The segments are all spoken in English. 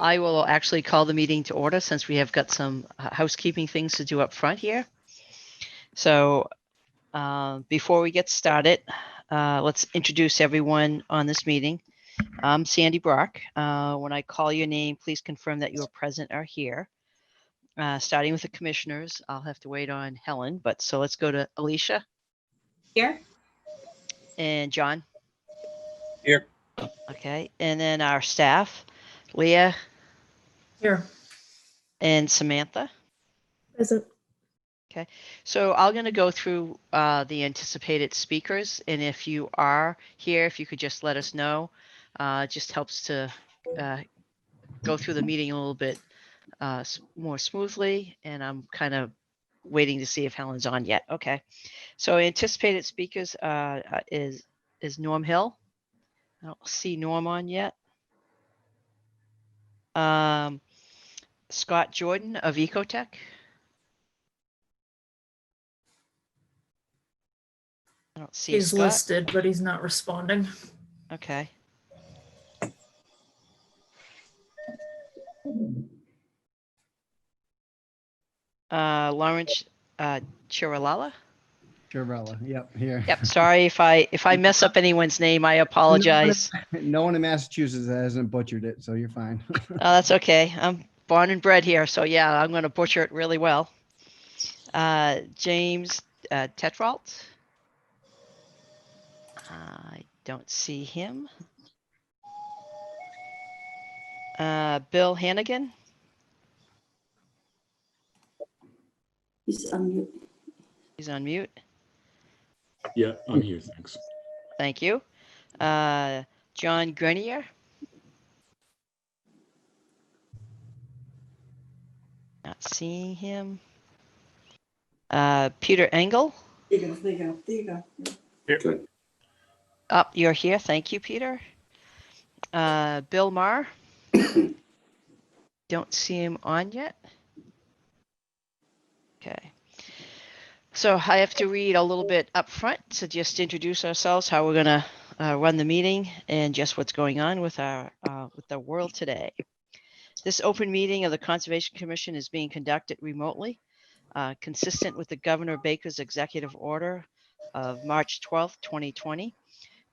I will actually call the meeting to order since we have got some housekeeping things to do up front here. So before we get started, let's introduce everyone on this meeting. I'm Sandy Brock. When I call your name, please confirm that you are present or here. Starting with the commissioners, I'll have to wait on Helen, but so let's go to Alicia. Here. And John. Here. Okay, and then our staff, Leah. Here. And Samantha. Present. Okay, so I'm going to go through the anticipated speakers, and if you are here, if you could just let us know, it just helps to go through the meeting a little bit more smoothly, and I'm kind of waiting to see if Helen's on yet. Okay, so anticipated speakers is Norm Hill. I don't see Norm on yet. Scott Jordan of Ecotech. I don't see He's Scott. listed, but he's not responding. Okay. Lawrence Chiralala. Chirella, yep, here. Yep. Sorry if I mess up anyone's name, I apologize. No one in Massachusetts hasn't butchered it, so you're fine. That's okay. I'm born and bred here, so yeah, I'm going to butcher it really well. James Tetrault. I don't see him. Bill Hannigan. He's on mute. He's on mute. Yeah, I'm here. Thanks. Thank you. John Grenier. Not seeing him. Peter Engel. There you go. Here. Up, you're here. Thank you, Peter. Bill Maher. Don't see him on yet. Okay. So I have to read a little bit up front to just introduce ourselves, how we're going to run the meeting, and just what's going on with the world today. This open meeting of the Conservation Commission is being conducted remotely, consistent with the Governor Baker's executive order of March 12th, 2020.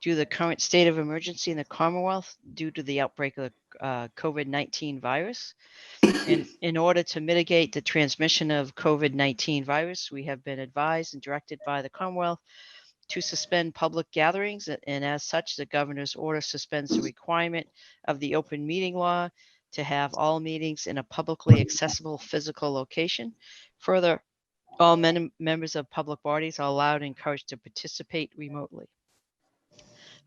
Due to the current state of emergency in the Commonwealth due to the outbreak of the COVID-19 virus. And in order to mitigate the transmission of COVID-19 virus, we have been advised and directed by the Commonwealth to suspend public gatherings. And as such, the governor's order suspends the requirement of the open meeting law to have all meetings in a publicly accessible physical location. Further, all members of public bodies are allowed and encouraged to participate remotely.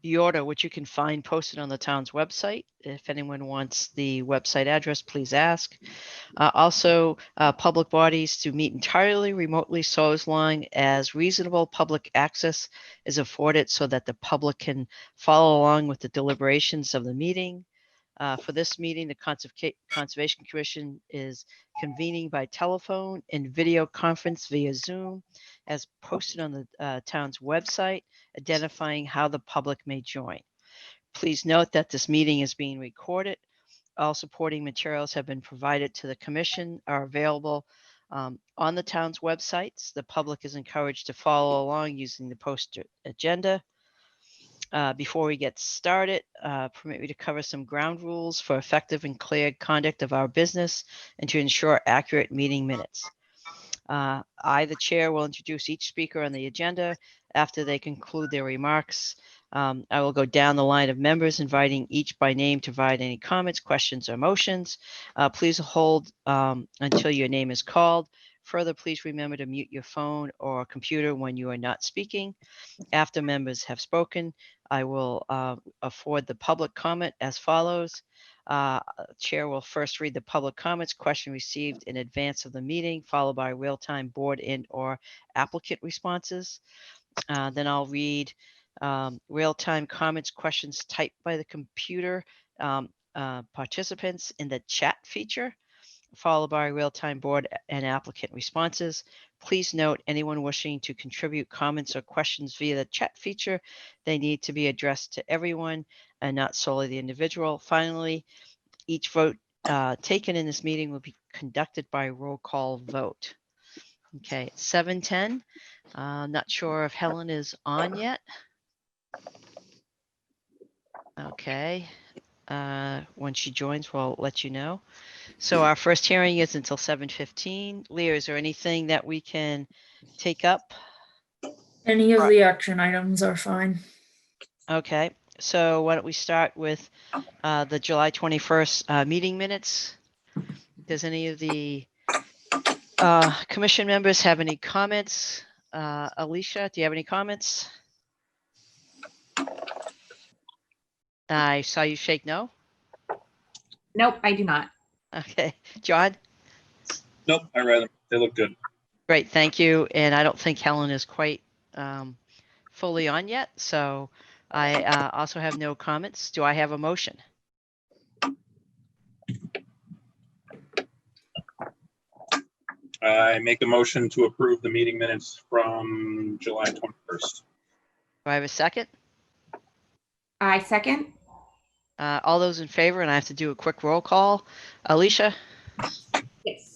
The order, which you can find posted on the town's website. If anyone wants the website address, please ask. Also, public bodies to meet entirely remotely, so as long as reasonable public access is afforded so that the public can follow along with the deliberations of the meeting. For this meeting, the Conservation Commission is convening by telephone and video conference via Zoom, as posted on the town's website, identifying how the public may join. Please note that this meeting is being recorded. All supporting materials have been provided to the Commission, are available on the town's websites. The public is encouraged to follow along using the posted agenda. Before we get started, permit me to cover some ground rules for effective and clear conduct of our business and to ensure accurate meeting minutes. I, the chair, will introduce each speaker on the agenda. After they conclude their remarks, I will go down the line of members, inviting each by name to provide any comments, questions, or motions. Please hold until your name is called. Further, please remember to mute your phone or computer when you are not speaking. After members have spoken, I will afford the public comment as follows. Chair will first read the public comments question received in advance of the meeting, followed by real-time board and or applicant responses. Then I'll read real-time comments questions typed by the computer participants in the chat feature, followed by real-time board and applicant responses. Please note anyone wishing to contribute comments or questions via the chat feature, they need to be addressed to everyone and not solely the individual. Finally, each vote taken in this meeting will be conducted by roll call vote. Okay, it's 7:10. Not sure if Helen is on yet. Okay. When she joins, we'll let you know. So our first hearing is until 7:15. Leah, is there anything that we can take up? Any of Right. the action items are fine. Okay, so why don't we start with the July 21st meeting minutes? Does any of the commission members have any comments? Alicia, do you have any comments? I saw you shake no. Nope, I do not. Okay, John? Nope, I read them. They look good. Great, thank you. And I don't think Helen is quite fully on yet, so I also have no comments. Do I have a motion? I make a motion to approve the meeting minutes from July 21st. Do I have a second? I second. All those in favor, and I have to do a quick roll call. Alicia Yes.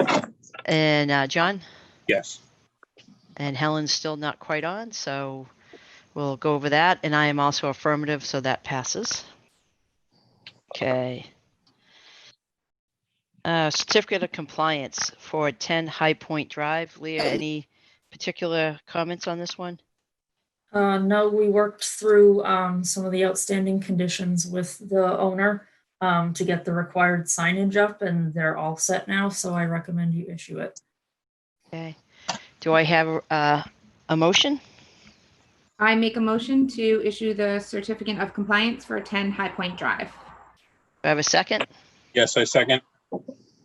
and John, Yes. and Helen's still not quite on, so we'll go over that. And I am also affirmative, so that passes. Okay. Certificate of compliance for 10 High Point Drive. Leah, any particular comments on this one? No, we worked through some of the outstanding conditions with the owner to get the required signage up, and they're all set now, so I recommend you issue it. Okay. Do I have a motion? I make a motion to issue the certificate of compliance for 10 High Point Drive. Do I have a second? Yes, I second.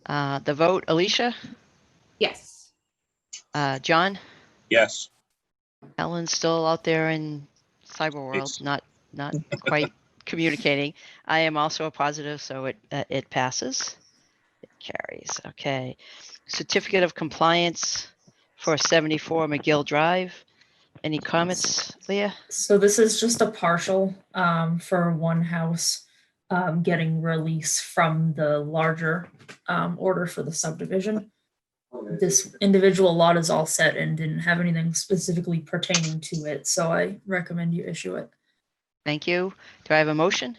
The vote, Alicia, Yes. John, Yes. Helen's still out there in cyber world, not quite communicating. I am also a positive, so it passes. It carries. Okay. Certificate of compliance for 74 McGill Drive. Any comments, Leah? So this is just a partial for one house getting release from the larger order for the subdivision. This individual lot is all set and didn't have anything specifically pertaining to it, so I recommend you issue it. Thank you. Do I have a motion?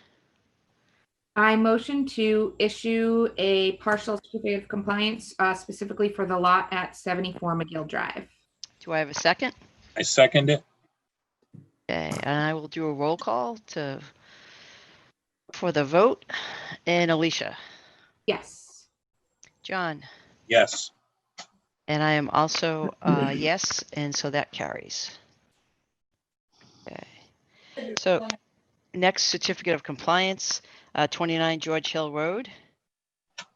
I motion to issue a partial certificate of compliance specifically for the lot at 74 McGill Drive. Do I have a second? I second it. Okay, and I will do a roll call for the vote. And Alicia, Yes. John, Yes. and I am also yes, and so that carries. Okay. So next certificate of compliance, 29 George Hill Road.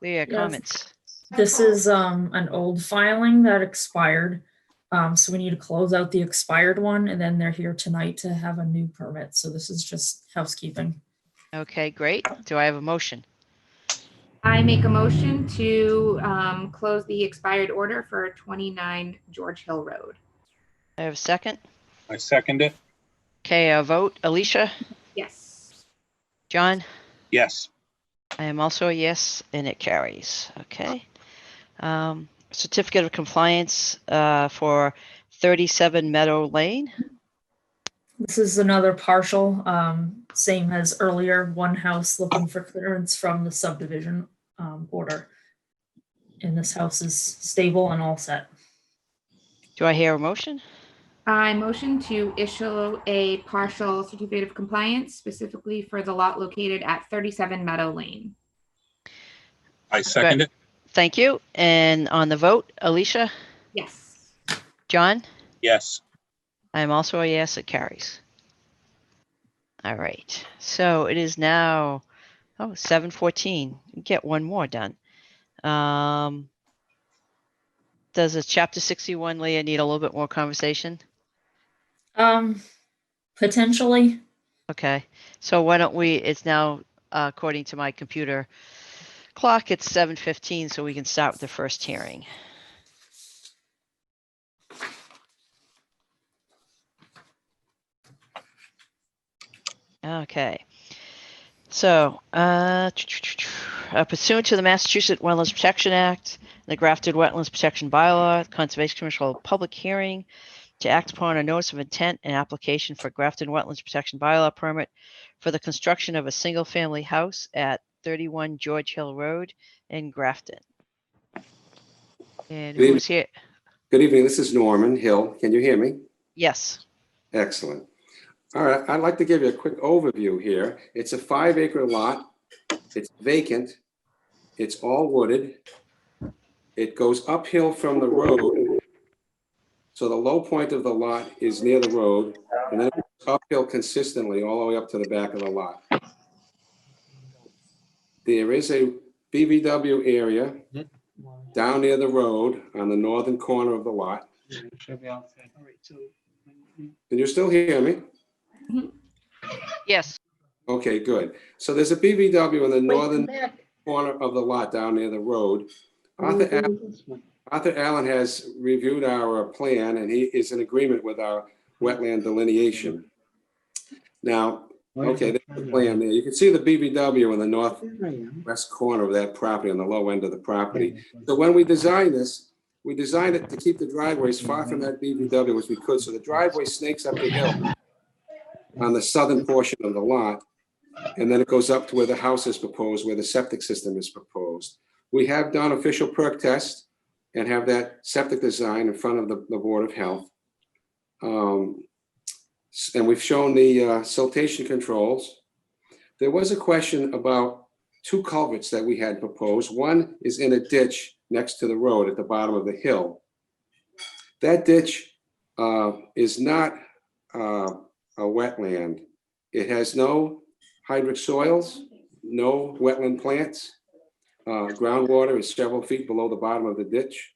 Leah, Yes. comments? This is an old filing that expired. So we need to close out the expired one, and then they're here tonight to have a new permit. So this is just housekeeping. Okay, great. Do I have a motion? I make a motion to close the expired order for 29 George Hill Road. I have a second. I second it. Okay, a vote. Alicia, Yes. John, Yes. I am also a yes, and it carries. Okay. Certificate of compliance for 37 Meadow Lane. This is another partial, same as earlier, one house looking for clearance from the subdivision order. And this house is stable and all set. Do I hear a motion? I motion to issue a partial certificate of compliance specifically for the lot located at 37 Meadow Lane. I second it. Thank you. And on the vote, Alicia, Yes. John, Yes. I am also a yes, it carries. All right. So it is now 7:14. Get one more done. Does a chapter 61, Leah, need a little bit more conversation? Potentially. Okay. So why don't we, it's now, according to my computer clock, it's 7:15, so we can start with the first hearing. Okay. So, pursuant to the Massachusetts Wetlands Protection Act, the Grafted Wetlands Protection Bylaw, the Conservation Commission will hold a public hearing to act upon a notice of intent and application for Grafted Wetlands Protection Bylaw permit for the construction of a single-family house at 31 George Hill Road in Grafton. And Good who's here? Good evening, this is Norman Hill. Can you hear me? Yes. Excellent. All right, I'd like to give you a quick overview here. It's a 5-acre lot. It's vacant. It's all wooded. It goes uphill from the road. So the low point of the lot is near the road, and then it goes uphill consistently all the way up to the back of the lot. There is a BVW area down near the road on the northern corner of the lot. Can you still hear me? Yes. Okay, good. So there's a BVW in the northern corner of the lot down near the road. Arthur Allen has reviewed our plan and he is in agreement with our wetland delineation. Now, okay, there's the plan there. You can see the BVW in the northwest corner of that property on the low end of the property. So when we designed this, we designed it to keep the driveways far from that BVW as we could. So the driveway snakes up the hill on the southern portion of the lot. And then it goes up to where the house is proposed, where the septic system is proposed. We have done official perk tests and have that septic design in front of the Board of Health. And we've shown the siltation controls. There was a question about 2 culverts that we had proposed. One is in a ditch next to the road at the bottom of the hill. That ditch is not a wetland. It has no hydric soils, no wetland plants. Groundwater is several feet below the bottom of the ditch.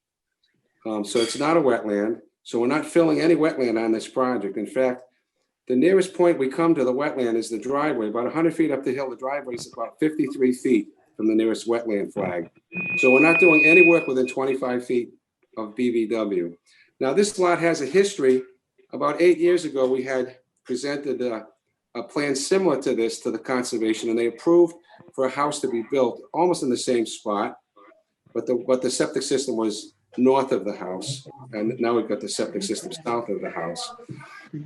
So it's not a wetland. So we're not filling any wetland on this project. In fact, the nearest point we come to the wetland is the driveway. About 100 feet up the hill, the driveway is about 53 feet from the nearest wetland flag. So we're not doing any work within 25 feet of BVW. Now, this lot has a history. About 8 years ago, we had presented a plan similar to this to the conservation, and they approved for a house to be built almost in the same spot, but the septic system was north of the house, and now we've got the septic system south of the house.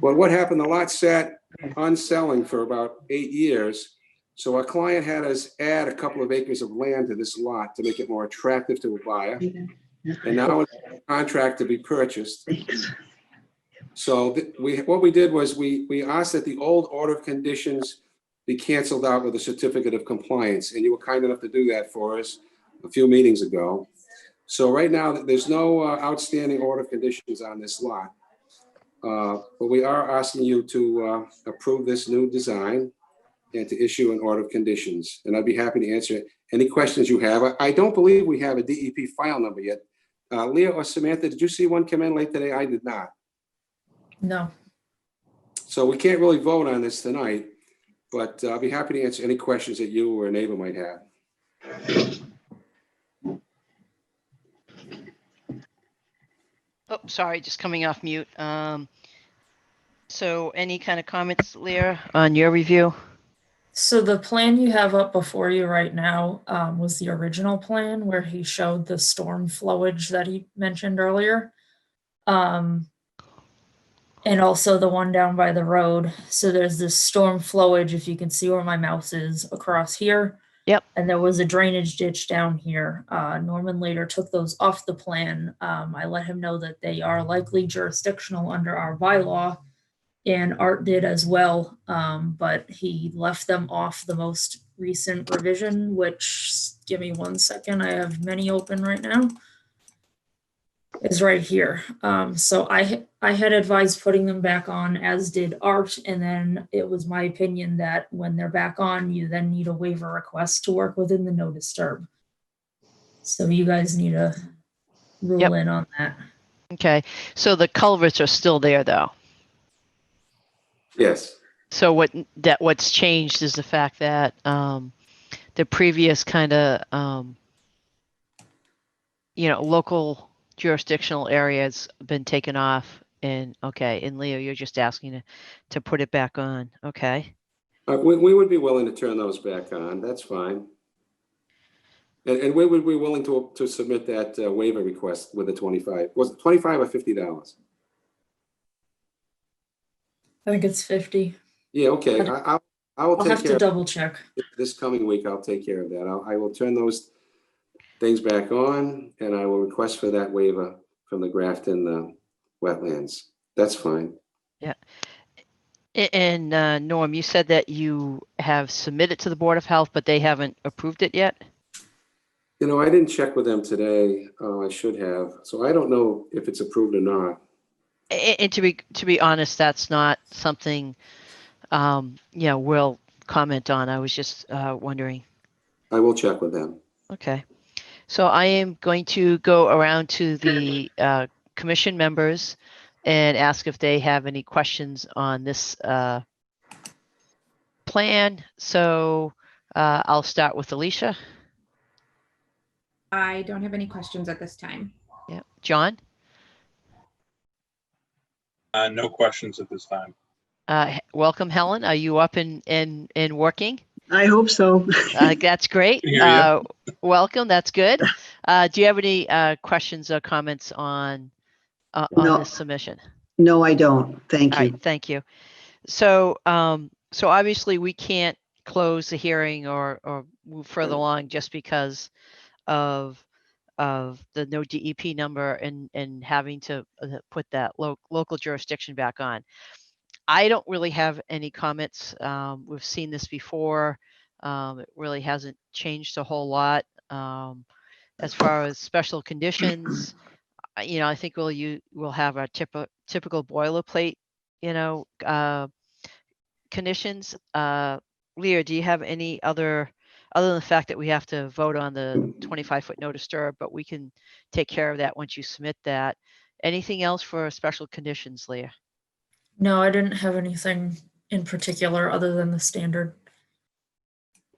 Well, what happened, the lot sat unselling for about 8 years, so our client had us add a couple of acres of land to this lot to make it more attractive to a buyer, and now it's a contract to be purchased. So what we did was we asked that the old order of conditions be canceled out with a certificate of compliance, and you were kind enough to do that for us a few meetings ago. So right now, there's no outstanding order of conditions on this lot, but we are asking you to approve this new design and to issue an order of conditions. And I'd be happy to answer any questions you have. I don't believe we have a DEP file number yet. Leah or Samantha, did you see one come in late today? I did not. No. So we can't really vote on this tonight, but I'll be happy to answer any questions that you or a neighbor might have. Oh, sorry, just coming off mute. So any kind of comments, Leah, on your review? So the plan you have up before you right now was the original plan where he showed the storm flowage that he mentioned earlier. And also the one down by the road. So there's this storm flowage, if you can see where my mouse is, across here. Yep. And there was a drainage ditch down here. Norman later took those off the plan. I let him know that they are likely jurisdictional under our bylaw, and Art did as well, but he left them off the most recent revision, which, give me 1 second, I have many open right now, is right here. So I had advised putting them back on, as did Art, and then it was my opinion that when they're back on, you then need a waiver request to work within the no disturb. So you guys need to rule in on that. Okay, so the culverts are still there though. Yes. So what's changed is the fact that the previous kind of local jurisdictional areas been taken off, and and Leo, you're just asking to put it back on. Okay. We would be willing to turn those back on. That's fine. And when would we be willing to submit that waiver request with the 25? Was it 25 or $50? I think it's 50. Yeah, okay. I will I'll take have care to of double check. this coming week. I'll take care of that. I will turn those things back on, and I will request for that waiver from the Grafton wetlands. That's fine. And Norm, you said that you have submitted to the Board of Health, but they haven't approved it yet? You know, I didn't check with them today. I should have. So I don't know if it's approved or not. And to be honest, that's not something, we'll comment on. I was just wondering. I will check with them. Okay. So I am going to go around to the commission members and ask if they have any questions on this plan. So I'll start with Alicia. I don't have any questions at this time. Yeah. John? No questions at this time. Welcome, Helen. Are you up and working? I hope so. That's great. Hear ya. Welcome. That's good. Do you have any questions or comments on No. this submission? No, I don't. Thank All you. right, thank you. So, so obviously we can't close the hearing or move further along just because of the no DEP number and having to put that local jurisdiction back on. I don't really have any comments. We've seen this before. It really hasn't changed a whole lot. As far as special conditions, I think we'll have our typical boilerplate, conditions. Leah, do you have any other than the fact that we have to vote on the 25-foot no disturb, but we can take care of that once you submit that. Anything else for special conditions, Leah? No, I didn't have anything in particular other than the standard.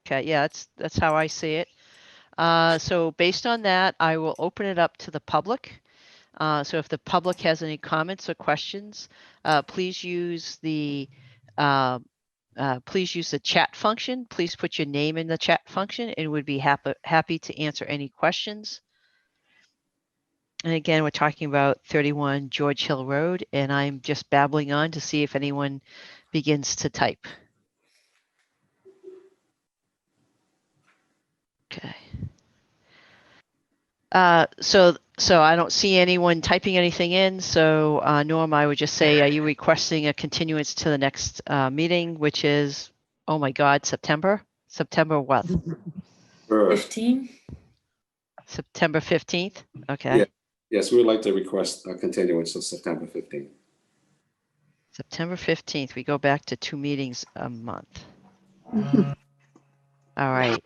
Okay, yeah, that's how I see it. So based on that, I will open it up to the public. So if the public has any comments or questions, please use the chat function. Please put your name in the chat function and we'd be happy to answer any questions. And again, we're talking about 31 George Hill Road, and I'm just babbling on to see if anyone begins to type. Okay. So I don't see anyone typing anything in. So Norm, I would just say, are you requesting a continuance to the next meeting, which is, oh my God, September what? 15? September 15th? Okay. Yeah. Yes, we would like to request a continuance of September 15th. September 15th. We go back to 2 meetings a month. All right.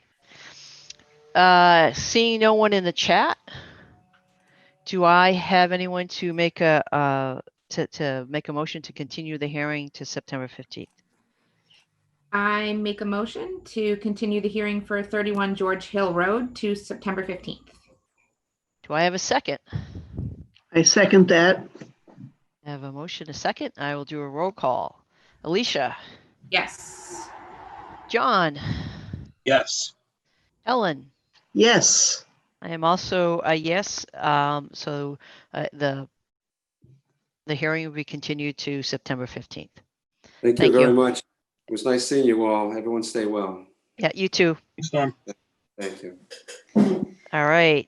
Seeing no one in the chat, do I have anyone to make a motion to continue the hearing to September 15th? I make a motion to continue the hearing for 31 George Hill Road to September 15th. Do I have a second? I second that. I have a motion, a second. I will do a roll call. Alicia, Yes. John, Yes. Ellen. Yes. I am also a yes. So the hearing will be continued to September 15th. Thank you Thank very you. much. It was nice seeing you all. Everyone stay well. Yeah, you too. Storm. Thank you. All right.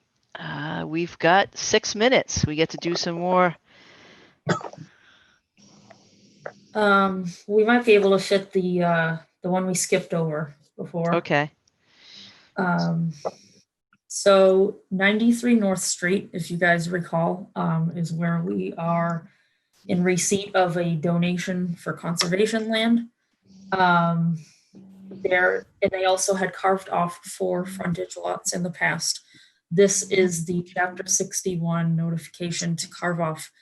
We've got 6 minutes. We get to do some more. We might be able to fit the one we skipped over before. Okay. So 93 North Street, if you guys recall, is where we are in receipt of a donation for conservation land. And they also had carved off 4 frontage lots in the past. This is the Chapter 61 notification to carve off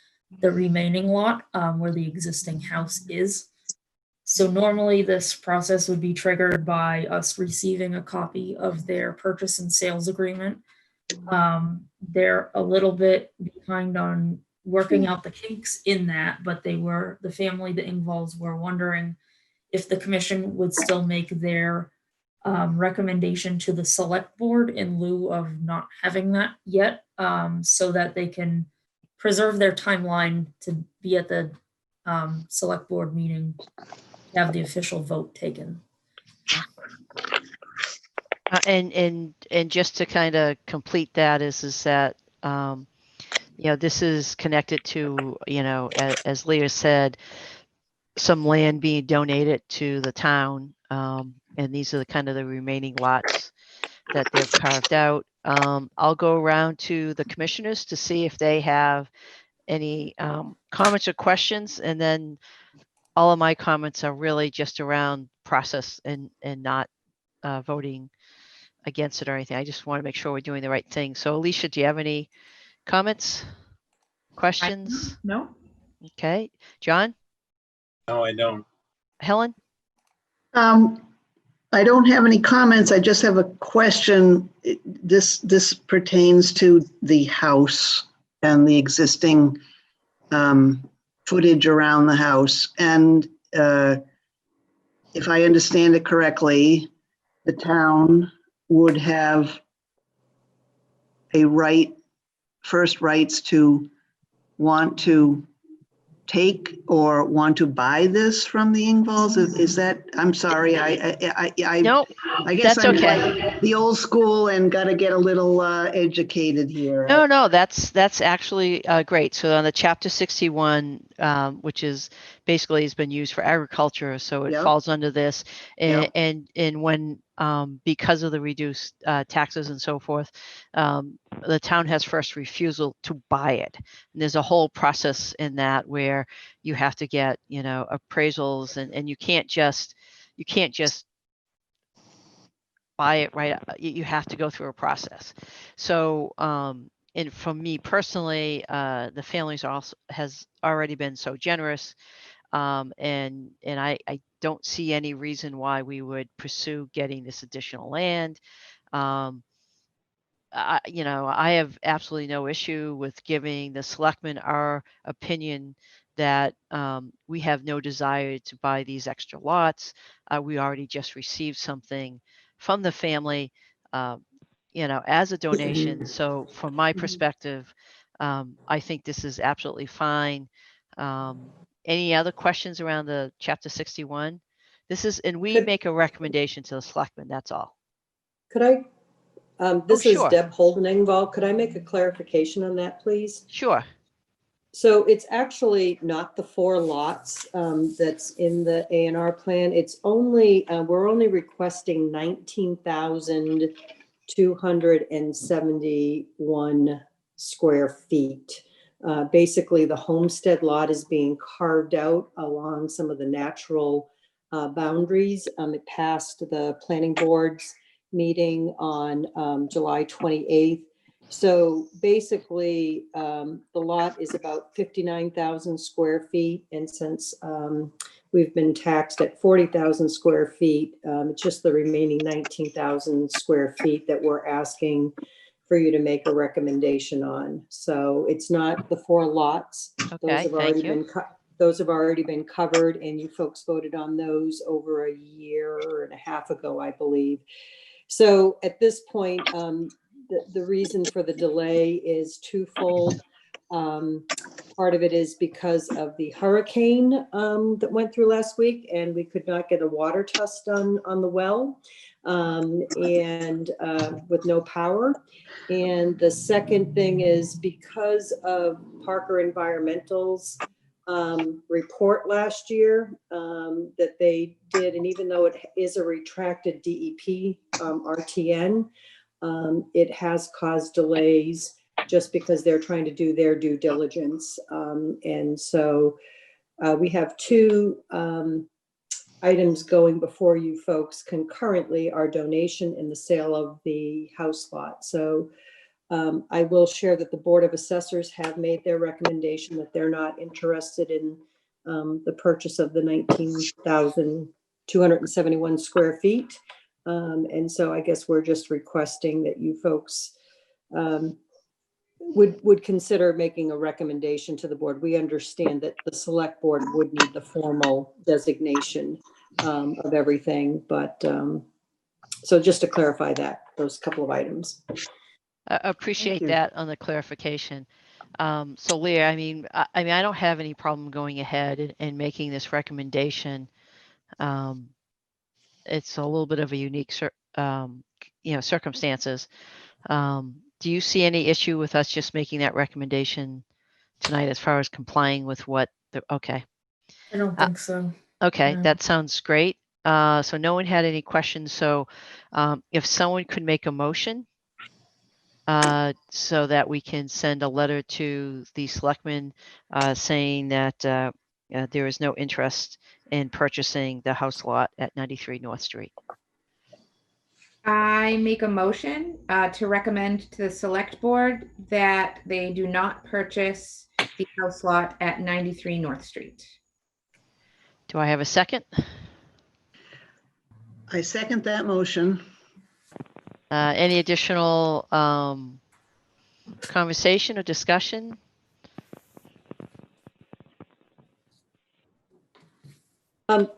the remaining lot where the existing house is. So normally this process would be triggered by us receiving a copy of their purchase and sales agreement. They're a little bit behind on working out the kinks in that, but the family, the Ingvalls, were wondering if the commission would still make their recommendation to the select board in lieu of not having that yet, so that they can preserve their timeline to be at the select board meeting, to have the official vote taken. And just to kind of complete that is that, this is connected to, as Leah said, some land being donated to the town. And these are the kind of the remaining lots that they've carved out. I'll go around to the commissioners to see if they have any comments or questions. And then all of my comments are really just around process and not voting against it or anything. I just want to make sure we're doing the right thing. So Alicia, do you have any comments, questions? No? Okay. John? No, I don't. Helen? I don't have any comments. I just have a question. This pertains to the house and the existing footage around the house. And if I understand it correctly, the town would have a first rights to want to take or want to buy this from the Ingvalls? Is that, I'm sorry, No, I guess that's I'm okay. like the old school and got to get a little educated here. No, that's actually great. So on the chapter 61, which is basically has been used for agriculture, so it Yep. falls under this. Yep. And when because of the reduced taxes and so forth, the town has first refusal to buy it. And there's a whole process in that where you have to get appraisals and you can't just buy it right. You have to go through a process. So and for me personally, the families has already been so generous, and I don't see any reason why we would pursue getting this additional land. I have absolutely no issue with giving the selectmen our opinion that we have no desire to buy these extra lots. We already just received something from the family, as a donation. So from my perspective, I think this is absolutely fine. Any other questions around the chapter 61? And we Could- make a recommendation to the selectmen, that's all. Could I, this is sure. Deb Engvall. Could I make a clarification on that, please? Sure. So it's actually not the 4 lots that's in the A&R plan. It's only, we're only requesting 19,271 square feet. Basically, the homestead lot is being carved out along some of the natural boundaries. It passed the planning board's meeting on July 28th. So basically, the lot is about 59,000 square feet. And since we've been taxed at 40,000 square feet, it's just the remaining 19,000 square feet that we're asking for you to make a recommendation on. So it's not the 4 lots. Okay, thank you. Those have already been covered, and you folks voted on those over a year and a half ago, I believe. So at this point, the reason for the delay is twofold. Part of it is because of the hurricane that went through last week, and we could not get a water test done on the well, and with no power. And the second thing is because of Parker Environmental's report last year that they did, and even though it is a retracted DEP RTN, it has caused delays just because they're trying to do their due diligence. And so we have 2 items going before you folks concurrently, our donation and the sale of the house lot. So I will share that the Board of Assessors have made their recommendation that they're not interested in the purchase of the 19,271 square feet. And so I guess we're just requesting that you folks would consider making a recommendation to the board. We understand that the select board would need the formal designation of everything, but So just to clarify that, those couple of items. I appreciate you. that on the clarification. So Leah, I don't have any problem going ahead and making this recommendation. It's a little bit of a unique, circumstances. Do you see any issue with us just making that recommendation tonight as far as complying with what okay. I don't think so. Okay, No. that sounds great. So no one had any questions. So if someone could make a motion so that we can send a letter to the selectmen saying that there is no interest in purchasing the house lot at 93 North Street. I make a motion to recommend to the select board that they do not purchase the house lot at 93 North Street. Do I have a second? I second that motion. Any additional conversation or discussion?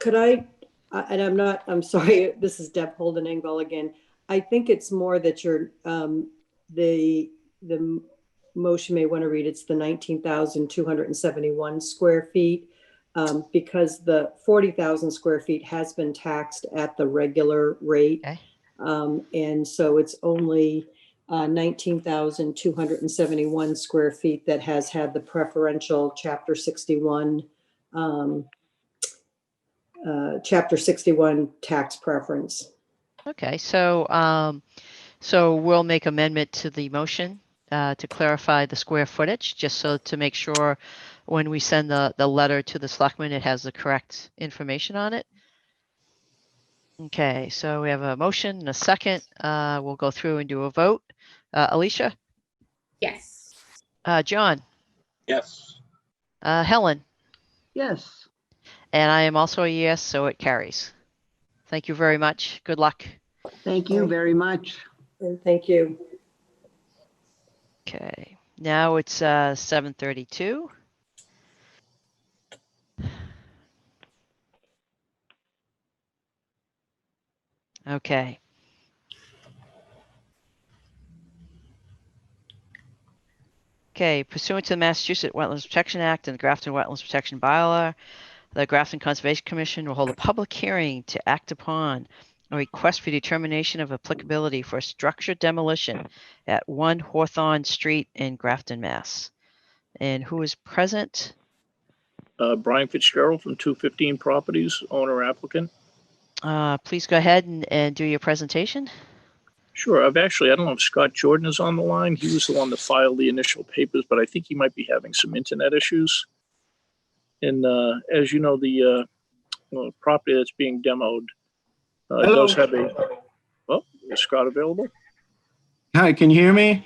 Could I, and I'm sorry, this is Dep Engvall again. I think it's more that you're, the motion may want to read, it's the 19,271 square feet, because the 40,000 square feet has been taxed at the regular rate. Okay. And so it's only 19,271 square feet that has had the preferential Chapter 61 tax preference. Okay, so so we'll make amendment to the motion to clarify the square footage, just so to make sure when we send the letter to the selectmen, it has the correct information on it. Okay, so we have a motion and a second. We'll go through and do a vote. Alicia, Yes. John, Yes. Helen, Yes. and I am also a yes, so it carries. Thank you very much. Good luck. Thank you very much. And thank you. Okay, now it's 7:32. Okay. Okay, pursuant to the Massachusetts Wetlands Protection Act and the Grafton Wetlands Protection Bylaw, the Grafton Conservation Commission will hold a public hearing to act upon a request for determination of applicability for structure demolition at 1 Hawthorne Street in Grafton, Mass. And who is present? Brian Fitzgerald from 215 Properties, owner applicant. Please go ahead and do your presentation. Sure. I don't know if Scott Jordan is on the line. He was the one that filed the initial papers, but I think he might be having some internet issues. And as you know, the property that's being demoed does have a. Well, is Scott available? Hi, can you hear me?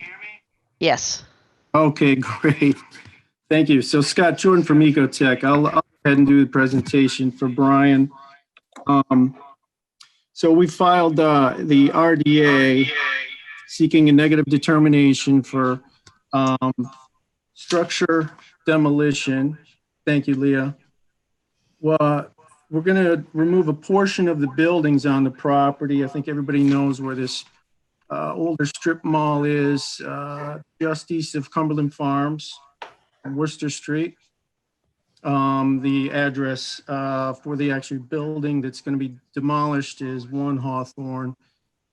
Yes. Okay, great. Thank you. So Scott Jordan from Ecotech. I'll go ahead and do the presentation for Brian. So we filed the RDA seeking a negative determination for structure demolition. Thank you, Leah. Well, we're going to remove a portion of the buildings on the property. I think everybody knows where this older strip mall is, just east of Cumberland Farms, on Worcester Street. The address for the actual building that's going to be demolished is 1 Hawthorne.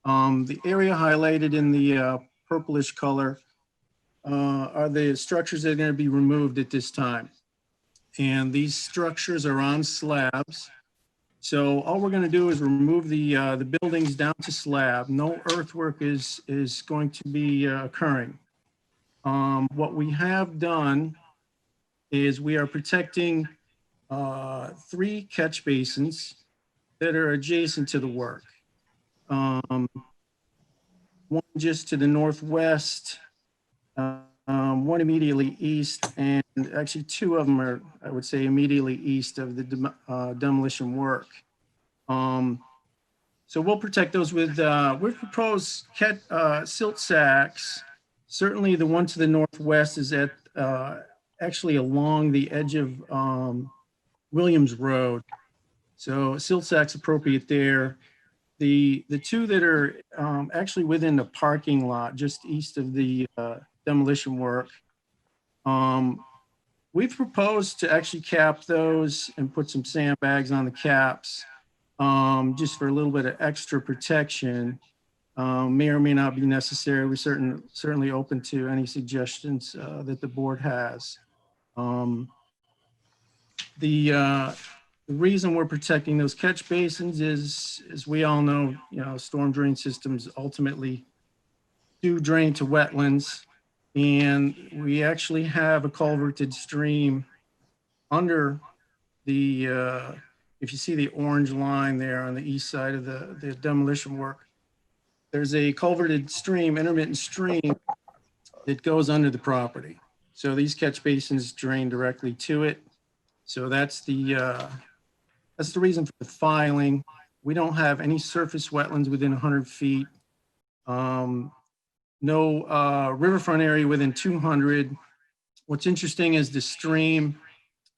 The area highlighted in the purplish color are the structures that are going to be removed at this time. And these structures are on slabs. So all we're going to do is remove the buildings down to slab. No earthwork is going to be occurring. What we have done is we are protecting 3 catch basins that are adjacent to the work. One just to the northwest, one immediately east, and actually 2 of them are, I would say, immediately east of the demolition work. So we'll protect those with, we've proposed silt sacks. Certainly the one to the northwest is at actually along the edge of Williams Road. So silt sacks appropriate there. The two that are actually within the parking lot, just east of the demolition work, we've proposed to actually cap those and put some sandbags on the caps, just for a little bit of extra protection. May or may not be necessary. We're certainly open to any suggestions that the board has. The reason we're protecting those catch basins is, as we all know, storm drain systems ultimately do drain to wetlands. And we actually have a culverted stream under the, if you see the orange line there on the east side of the demolition work, there's a culverted stream, intermittent stream that goes under the property. So these catch basins drain directly to it. So that's the reason for the filing. We don't have any surface wetlands within 100 feet. No riverfront area within 200. What's interesting is the stream,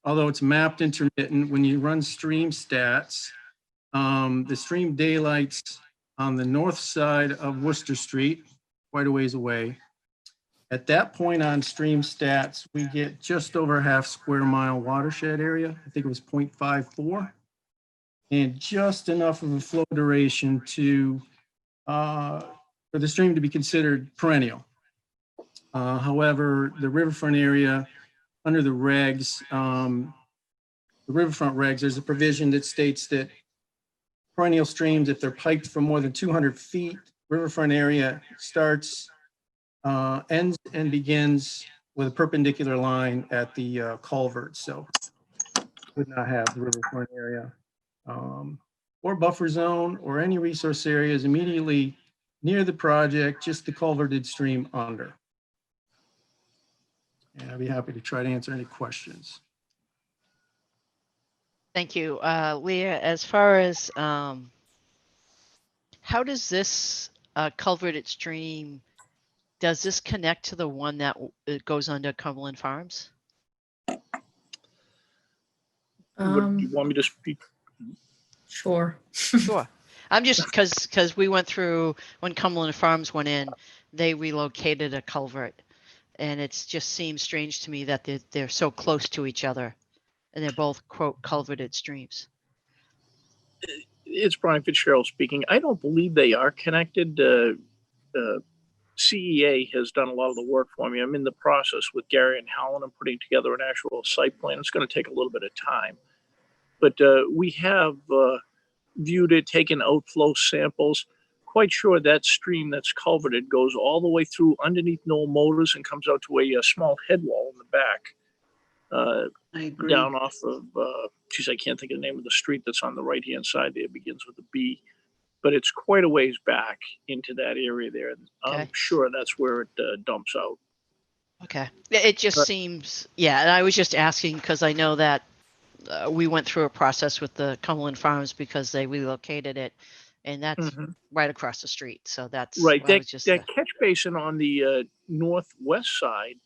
although it's mapped intermittent, when you run stream stats, the stream daylights on the north side of Worcester Street, quite a ways away. At that point on stream stats, we get just over half square mile watershed area. I think it was 0.54, and just enough of a flow duration to for the stream to be considered perennial. However, the riverfront area under the regs, the riverfront regs, there's a provision that states that perennial streams, if they're piped for more than 200 feet, riverfront area starts, ends and begins with a perpendicular line at the culvert. So would not have the riverfront area or buffer zone or any resource areas immediately near the project, just the culverted stream under. And I'd be happy to try to answer any questions. Thank you. Leah, as far as how does this culverted stream, does this connect to the one that goes under Cumberland Farms? Would you want me to speak? Sure. Sure. I'm just because we went through when Cumberland Farms went in, they relocated a culvert, and it just seems strange to me that they're so close to each other, and they're both quote culverted streams. It's Brian Fitzgerald speaking. I don't believe they are connected. CEA has done a lot of the work for me. I'm in the process with Gary and Howland. I'm putting together an actual site plan. It's going to take a little bit of time, but we have viewed it, taken outflow samples. Quite sure that stream that's culverted goes all the way through underneath Knoll Motors and comes out to a small head wall in the back. I agree. Down off of, geez, I can't think of the name of the street that's on the right-hand side there. It begins with a B, but it's quite a ways back into that area there. Okay. I'm sure that's where it dumps out. Okay. It just seems, yeah. And I was just asking because I know that we went through a process with the Cumberland Farms because they relocated it, and that's right across the street. So that's right. why I was just, That catch basin on the northwest side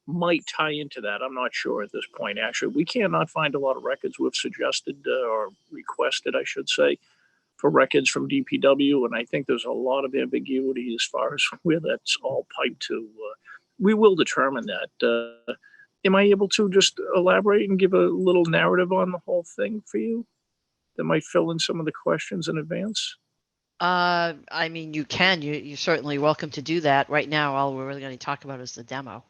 might tie into that. I'm not sure at this point. Actually, we cannot find a lot of records. We've suggested or requested, I should say, for records from DPW, and I think there's a lot of ambiguity as far as where that's all piped to. We will determine that. Am I able to just elaborate and give a little narrative on the whole thing for you that might fill in some of the questions in advance? I mean, you can. You're certainly welcome to do that. Right now, all we're really going to talk about is the demo.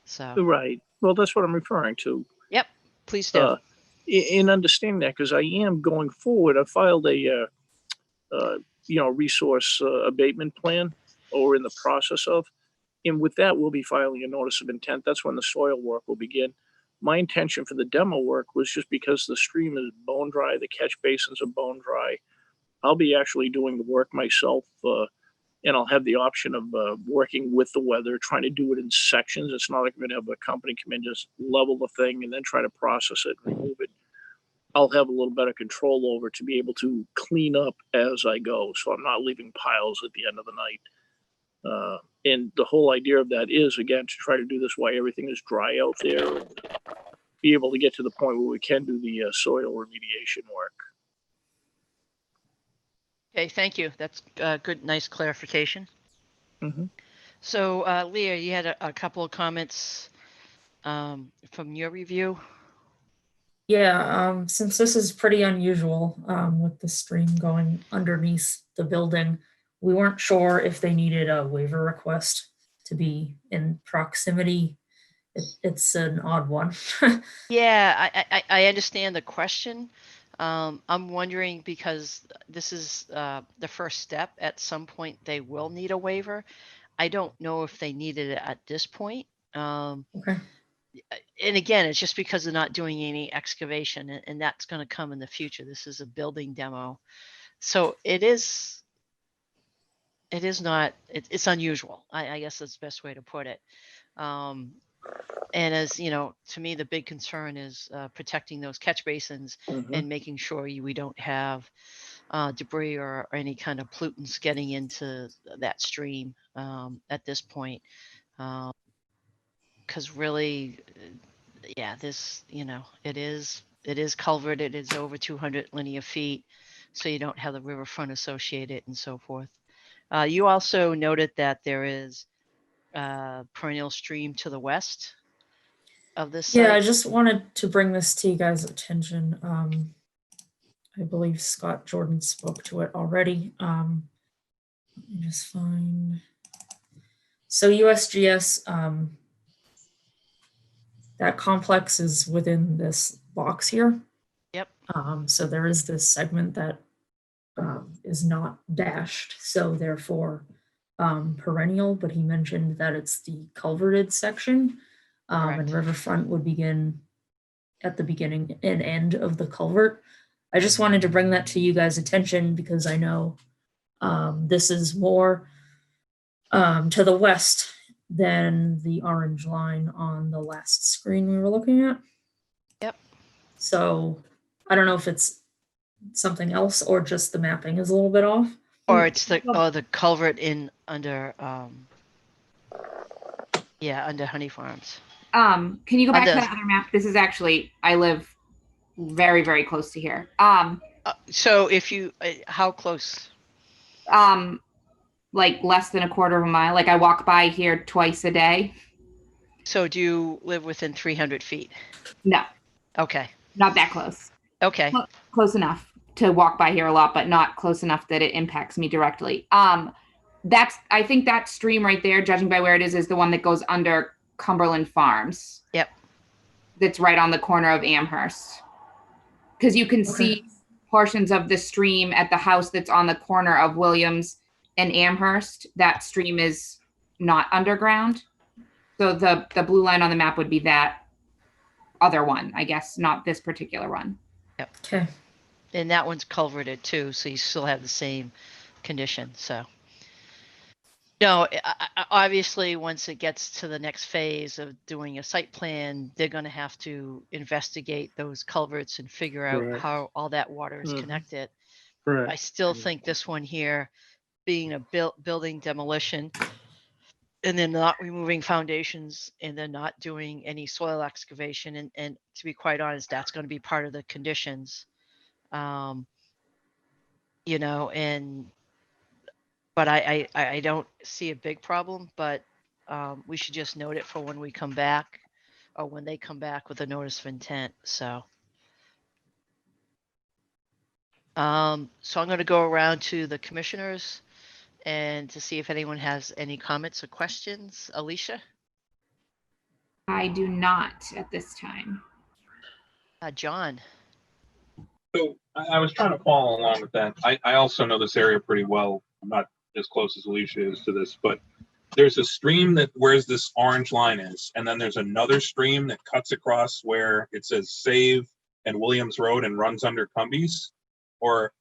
So. Right. Well, that's what I'm referring to. Yep. Please do. In understanding that, because I am going forward, I filed a resource abatement plan, or in the process of, and with that, we'll be filing a notice of intent. That's when the soil work will begin. My intention for the demo work was just because the stream is bone dry, the catch basins are bone dry. I'll be actually doing the work myself, and I'll have the option of working with the weather, trying to do it in sections. It's not like I'm going to have a company come in, just level the thing and then try to process it and remove it. I'll have a little better control over to be able to clean up as I go. So I'm not leaving piles at the end of the night. And the whole idea of that is, again, to try to do this while everything is dry out there and be able to get to the point where we can do the soil remediation work. Okay, thank you. That's good, nice clarification. Mhm. So, Leah, you had a couple of comments from your review. Yeah, since this is pretty unusual, with the stream going underneath the building, we weren't sure if they needed a waiver request to be in proximity. It's an odd one. Yeah, I understand the question. I'm wondering because this is the first step. At some point, they will need a waiver. I don't know if they needed it at this point. Okay. And again, it's just because they're not doing any excavation, and that's going to come in the future. This is a building demo, so it is not. It's unusual. I guess that's the best way to put it. And as you know, to me, the big concern is protecting those catch basins Mhm. and making sure we don't have debris or any kind of pollutants getting into that stream at this point. Because really, yeah, this, it is culvert. It is over 200 linear feet, so you don't have the riverfront associated and so forth. You also noted that there is a perennial stream to the west of this Yeah, I site. just wanted to bring this to you guys' attention. I believe Scott Jordan spoke to it already. Let me just find. So USGS, that complex is within this box here. Yep. So there is this segment that is not dashed, so therefore perennial, but he mentioned that it's the culverted section, and Correct. Riverfront would begin at the beginning and end of the culvert. I just wanted to bring that to you guys' attention because I know this is more to the west than the orange line on the last screen we were looking at. Yep. So I don't know if it's something else or just the mapping is a little bit off. Or it's the culvert in under under Honey Farms. Can you go back to Under- that other map? This is actually, I live very, very close to here. So if you, how close? Like less than a quarter of a mile. Like I walk by here twice a day. So do you live within 300 feet? No, Okay. not that close. Okay. Close enough to walk by here a lot, but not close enough that it impacts me directly. I think that stream right there, judging by where it is the one that goes under Cumberland Farms. Yep. That's right on the corner of Amherst. Because you can see portions of the stream at the house that's on the corner of Williams and Amherst. That stream is not underground. So the blue line on the map would be that other one, I guess, not this particular one. Yep. Okay. And that one's culverted too, so you still have the same condition. So, no, obviously, once it gets to the next phase of doing a site plan, they're going to have to investigate those culverts and figure out Correct. how all that water is Mhm. connected. Correct. I still think this one here, being a building demolition, and then not removing foundations, and then not doing any soil excavation, and to be quite honest, that's going to be part of the conditions. But I don't see a big problem, but we should just note it for when we come back, or when they come back with a notice of intent. So I'm going to go around to the commissioners and to see if anyone has any comments or questions. Alicia? I do not at this time. John? So I was trying to follow along with that. I also know this area pretty well. I'm not as close as Alicia is to this, but there's a stream that where this orange line is, and then there's another stream that cuts across where it says Save and Williams Road and runs under Cumbies, or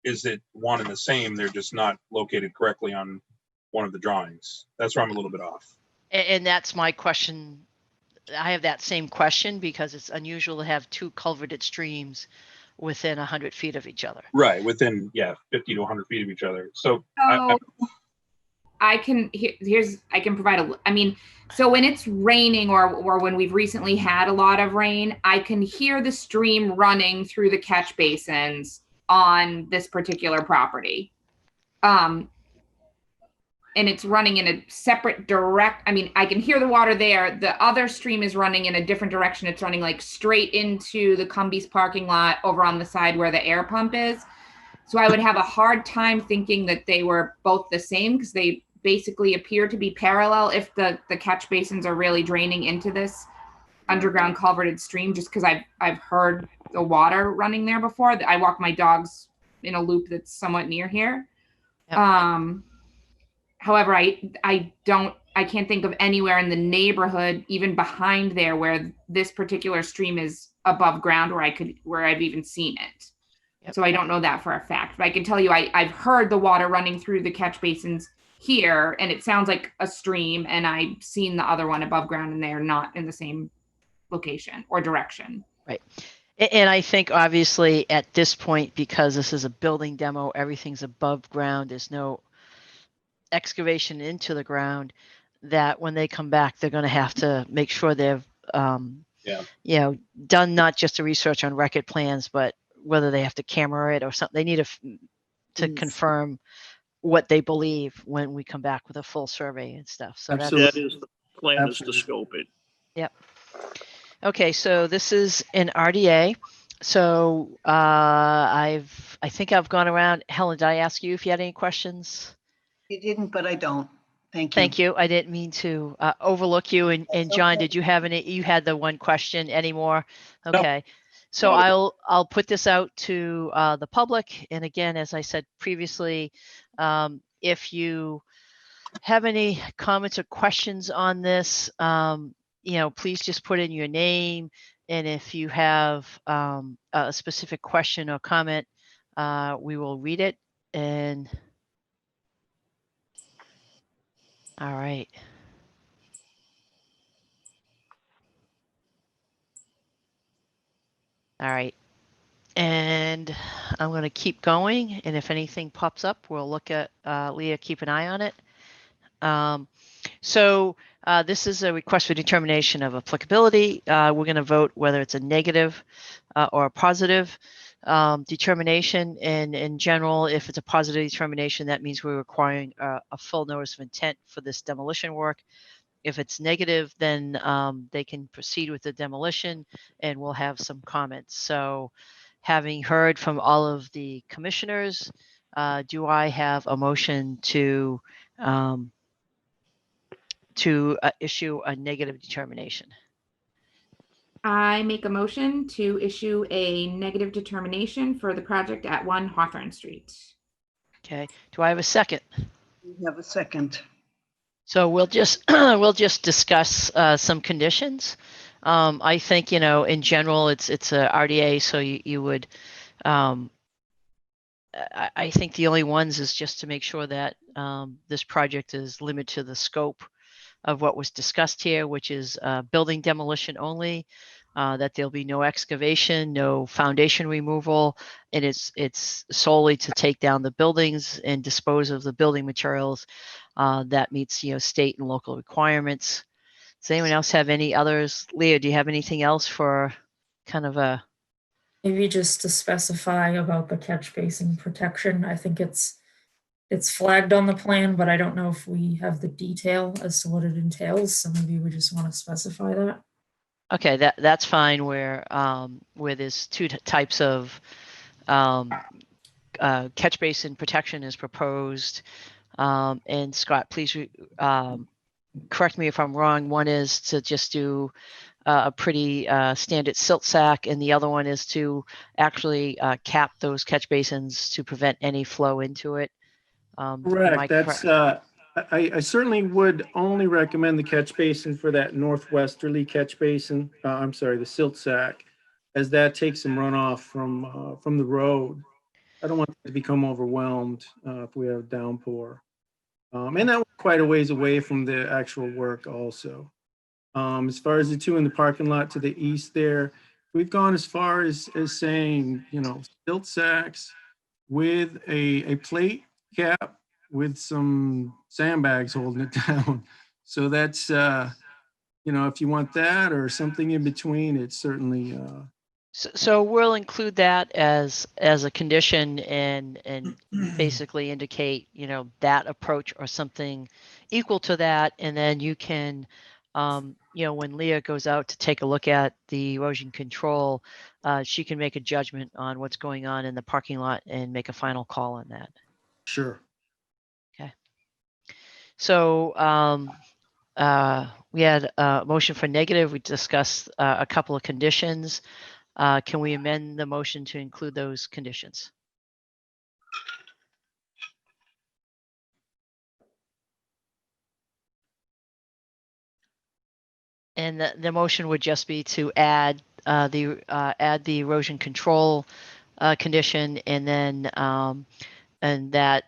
is it one and the same? They're just not located correctly on one of the drawings. That's where I'm a little bit off. And that's my question. I have that same question because it's unusual to have two culverted streams within 100 feet of each other. Right, within 50 to 100 feet of each other. So I can provide so when it's raining or when we've recently had a lot of rain, I can hear the stream running through the catch basins on this particular property. And it's running in a separate I mean, I can hear the water there. The other stream is running in a different direction. It's running like straight into the Cumbies parking lot over on the side where the air pump is. So I would have a hard time thinking that they were both the same, because they basically appear to be parallel if the catch basins are really draining into this underground culverted stream, just because I've heard the water running there before. I walk my dogs in a loop that's somewhat near here. Yep. However, I can't think of anywhere in the neighborhood, even behind there, where this particular stream is above ground where I've even seen it. Yep. So I don't know that for a fact, but I can tell you I've heard the water running through the catch basins here, and it sounds like a stream, and I've seen the other one above ground, and they are not in the same location or direction. Right. And I think obviously at this point, because this is a building demo, everything's above ground, there's no excavation into the ground, that when they come back, they're going to have to make sure they've done not just the research on record plans, but whether they have to camera it or something. They need to confirm what they believe when we come back with a full survey and stuff. So that is the plan, is to scope it. Yep. Okay, so this is an RDA. So I think I've gone around. Helen, did I ask you if you had any questions? You didn't, but I don't. Thank you. Thank you. I didn't mean to overlook you. And John, did you have any? You had the one question anymore? Okay. No. So I'll put this out to the public. And again, as I said previously, if you have any comments or questions on this, please just put in your name. And if you have a specific question or comment, we will read it. And all right. All right. And I'm going to keep going. And if anything pops up, we'll look at Leah, keep an eye on it. So this is a request for determination of applicability. We're going to vote whether it's a negative or a positive determination. And in general, if it's a positive determination, that means we're requiring a full notice of intent for this demolition work. If it's negative, then they can proceed with the demolition, and we'll have some comments. So having heard from all of the commissioners, do I have a motion to issue a negative determination? I make a motion to issue a negative determination for the project at 1 Hawthorne Street. Okay. Do I have a second? You have a second. So we'll just discuss some conditions. I think, in general, it's a RDA, so you would. I think the only ones is just to make sure that this project is limited to the scope of what was discussed here, which is building demolition only. That there'll be no excavation, no foundation removal, and it's solely to take down the buildings and dispose of the building materials that meets state and local requirements. Does anyone else have any others? Leah, do you have anything else for kind of a? Maybe just to specify about the catch basin protection. I think it's flagged on the plan, but I don't know if we have the detail as to what it entails. So maybe we just want to specify that. Okay, that's fine. Where there's two types of catch basin protection is proposed. And Scott, please correct me if I'm wrong. One is to just do a pretty standard silt sack, and the other one is to actually cap those catch basins to prevent any flow into it. Correct. I certainly would only recommend the catch basin for that northwesterly catch basin. I'm sorry, the silt sack, as that takes some runoff from the road. I don't want it to become overwhelmed if we have downpour. And that was quite a ways away from the actual work also. As far as the two in the parking lot to the east there, we've gone as far as saying, silt sacks with a plate cap with some sandbags holding it down. So that's, if you want that or something in between, it's certainly So we'll include that as a condition and basically indicate, that approach or something equal to that. And then you can, when Leah goes out to take a look at the erosion control, she can make a judgment on what's going on in the parking lot and make a final call on that. Sure. So we had a motion for negative. We discussed a couple of conditions. Can we amend the motion to include those conditions? And the motion would just be to add the erosion control condition, and then that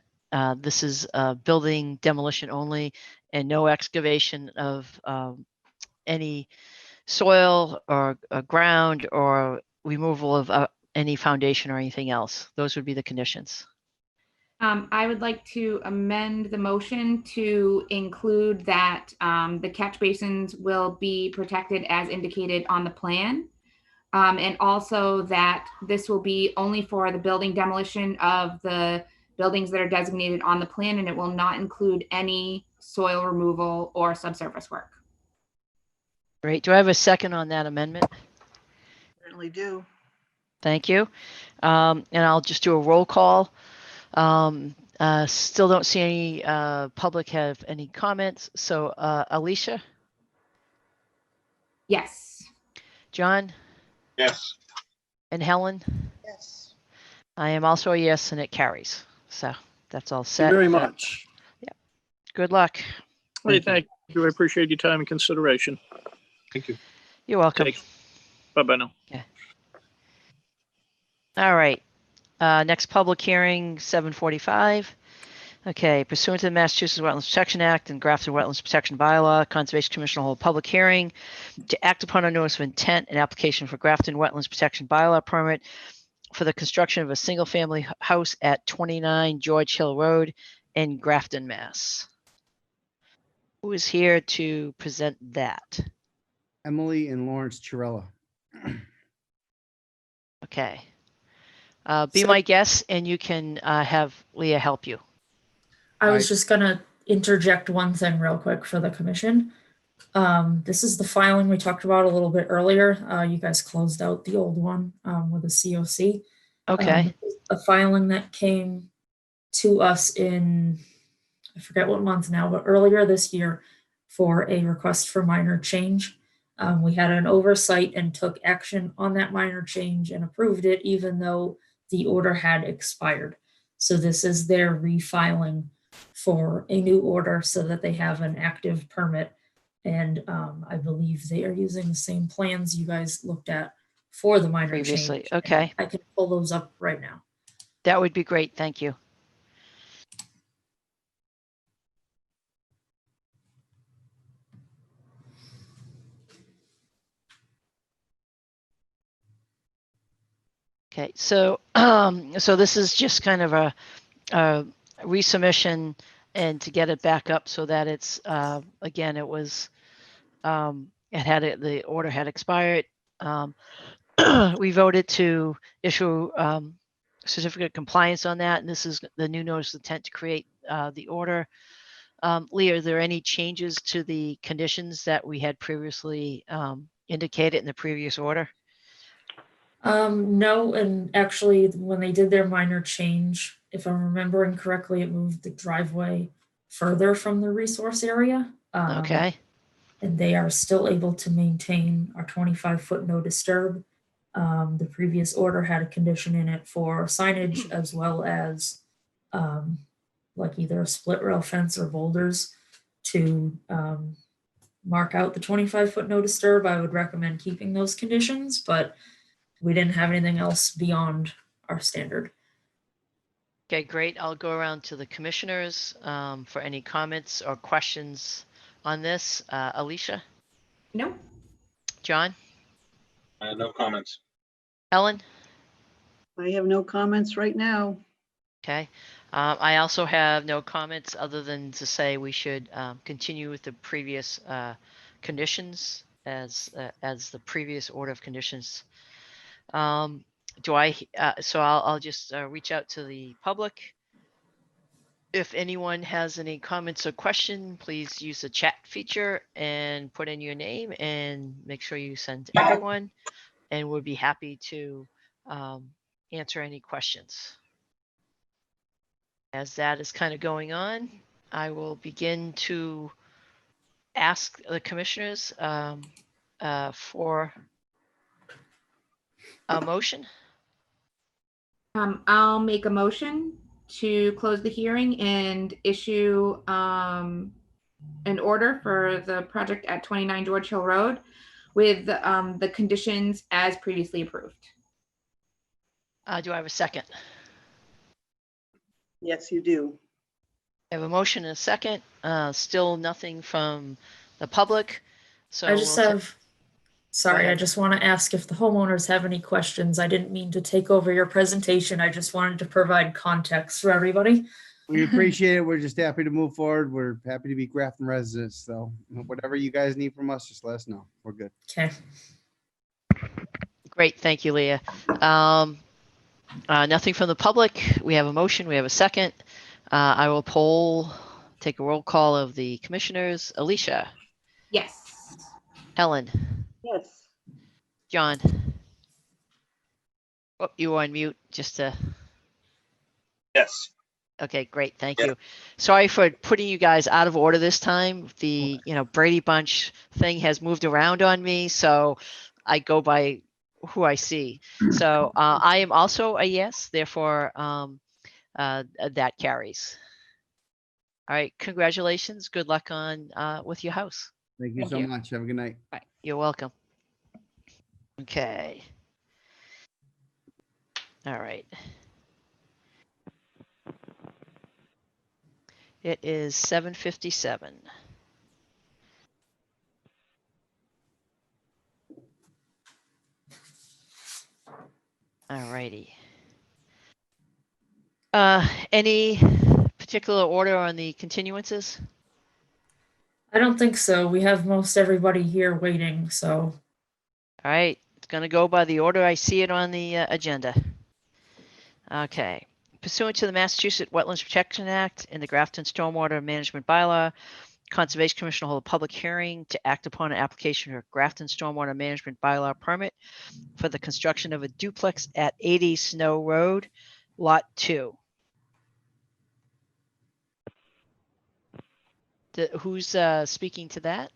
this is building demolition only, and no excavation of any soil or ground or removal of any foundation or anything else. Those would be the conditions. I would like to amend the motion to include that the catch basins will be protected as indicated on the plan. And also that this will be only for the building demolition of the buildings that are designated on the plan, and it will not include any soil removal or subsurface work. Great. Do I have a second on that amendment? Certainly do. Thank you. And I'll just do a roll call. Still don't see any public have any comments. So Alicia, Yes. John, Yes. and Helen. Yes. I am also a yes, and it carries. So that's all Thank you set. very much. Good luck. Hey, thank you. I appreciate your time and consideration. Thank you. You're welcome. Take- Bye-bye now. All right. Next public hearing, 7:45. Okay, pursuant to the Massachusetts Wetlands Protection Act and Grafton Wetlands Protection Bylaw, Conservation Commission will hold a public hearing to act upon a notice of intent and application for Grafton Wetlands Protection Bylaw permit for the construction of a single-family house at 29 George Hill Road in Grafton, Mass. Who is here to present that? Emily and Lawrence Chirella. Okay. Be So- my guest, and you can have Leah help you. I was Right. just gonna interject one thing real quick for the commission. This is the filing we talked about a little bit earlier. You guys closed out the old one with a COC. Okay. A filing that came to us in, I forget what month now, but earlier this year for a request for minor change. We had an oversight and took action on that minor change and approved it, even though the order had expired. So this is their refiling for a new order so that they have an active permit. And I believe they are using the same plans you guys looked at for the minor Previously. change. Okay. I can pull those up right now. That would be great. Thank you. Okay, so so this is just kind of a resubmission and to get it back up so that it's again, it was the order had expired. We voted to issue certificate of compliance on that, and this is the new notice of intent to create the order. Lee, are there any changes to the conditions that we had previously indicated in the previous order? No, and actually, when they did their minor change, if I'm remembering correctly, it moved the driveway further from the resource area. Okay. And they are still able to maintain our 25-foot no disturb. The previous order had a condition in it for signage as well as like either a split rail fence or boulders to mark out the 25-foot no disturb. I would recommend keeping those conditions, but we didn't have anything else beyond our standard. Okay, great. I'll go around to the commissioners for any comments or questions on this. Alicia, No. John, No comments. Ellen. I have no comments right now. Okay. I also have no comments other than to say we should continue with the previous conditions as the previous order of conditions So I'll just reach out to the public. If anyone has any comments or question, please use the chat feature and put in your name and make sure you send to everyone. And we'll be happy to answer any questions. As that is kind of going on, I will begin to ask the commissioners for a motion. I'll make a motion to close the hearing and issue an order for the project at 29 George Hill Road with the conditions as previously approved. Do I have a second? Yes, you do. I have a motion and a second. Still nothing from the public. So I just we'll have, sorry, I ahead. just want to ask if the homeowners have any questions. I didn't mean to take over your presentation. I just wanted to provide context for everybody. We appreciate it. We're just happy to move forward. We're happy to be Grafton residents. So whatever you guys need from us, just let us know. We're good. Okay. Great, thank you, Leah. Nothing from the public. We have a motion. We have a second. I will take a roll call of the commissioners. Alicia, Yes. Helen, Yes. John. Oh, you were on mute. Just to. Yes. Okay, great. Thank Yeah. you. Sorry for putting you guys out of order this time. The Brady Bunch thing has moved around on me, so I go by who I see. So I am also a yes. Therefore, that carries. All right. Congratulations. Good luck on with your house. Thank you Thank so you. much. Have a good night. All right. You're welcome. Okay. All right. It is 7:57. All righty. Any particular order on the continuances? I don't think so. We have most everybody here waiting, so. All right, it's going to go by the order I see it on the agenda. Okay. Pursuant to the Massachusetts Wetlands Protection Act and the Grafton Stormwater Management Bylaw, Conservation Commission will hold a public hearing to act upon an application for Grafton Stormwater Management Bylaw permit for the construction of a duplex at 80 Snow Road, Lot 2. Who's speaking to that?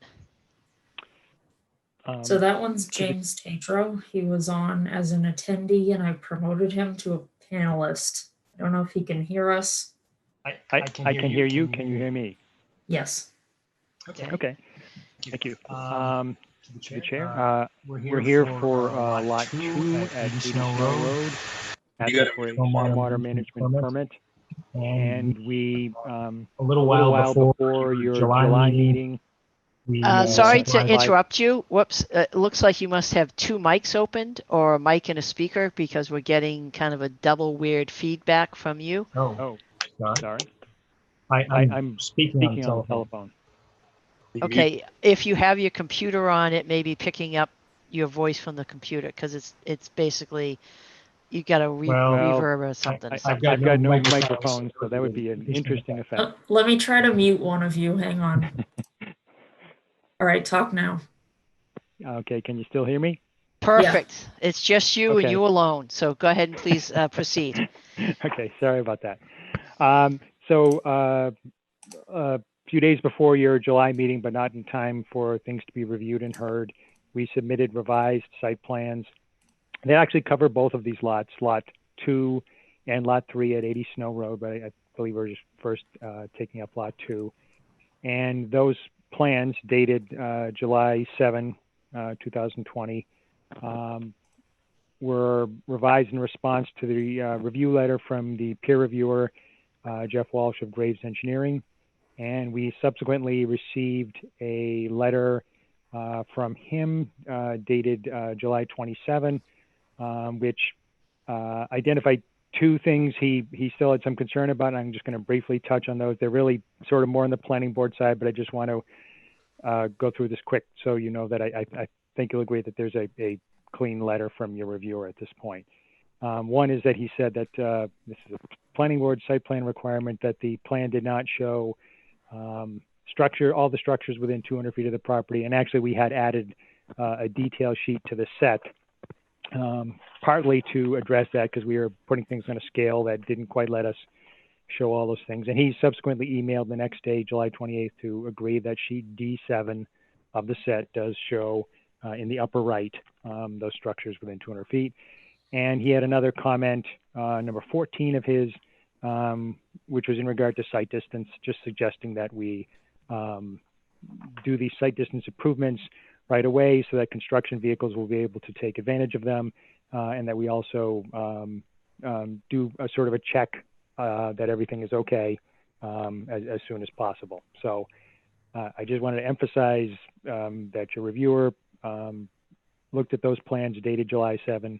So that one's James Tatro. He was on as an attendee and I promoted him to a panelist. I don't know if he can hear us. I can hear you. Can you hear me? Yes. Okay. Thank you. To the chair, we're here for lot 2 at 80 Snow Road. Asking for a stormwater management permit. And we, a little while before your July meeting. Sorry to interrupt you. Whoops. It looks like you must have two mics opened or a mic and a speaker because we're getting kind of a double weird feedback from you. Oh, sorry. I'm speaking on the telephone. Okay. If you have your computer on, it may be picking up your voice from the computer because it's basically you got a reverb or something. I've got no microphone, so that would be an interesting effect. Let me try to mute one of you. Hang on. All right, talk now. Okay, can you still hear me? Perfect. Yeah. It's just you Okay. and you alone. So go ahead and please proceed. Okay, sorry about that. A few days before your July meeting, but not in time for things to be reviewed and heard, we submitted revised site plans. They actually cover both of these lots, lot 2 and lot 3 at 80 Snow Road, but I believe we're just first taking up lot 2. And those plans dated July 7, 2020, were revised in response to the review letter from the peer reviewer, Jeff Walsh of Graves Engineering. And we subsequently received a letter from him dated July 27, which identified two things he still had some concern about, and I'm just going to briefly touch on those. They're really sort of more on the planning board side, but I just want to go through this quick so you know that I think you'll agree that there's a clean letter from your reviewer at this point. One is that he said that this is a planning board site plan requirement, that the plan did not show all the structures within 200 feet of the property. And actually we had added a detail sheet to the set, partly to address that because we were putting things on a scale that didn't quite let us show all those things. And he subsequently emailed the next day, July 28th, to agree that sheet D7 of the set does show in the upper right those structures within 200 feet. And he had another comment, number 14 of his, which was in regard to site distance, just suggesting that we do these site distance improvements right away so that construction vehicles will be able to take advantage of them, and that we also do a sort of a check that everything is okay as soon as possible. So I just wanted to emphasize that your reviewer looked at those plans dated July 7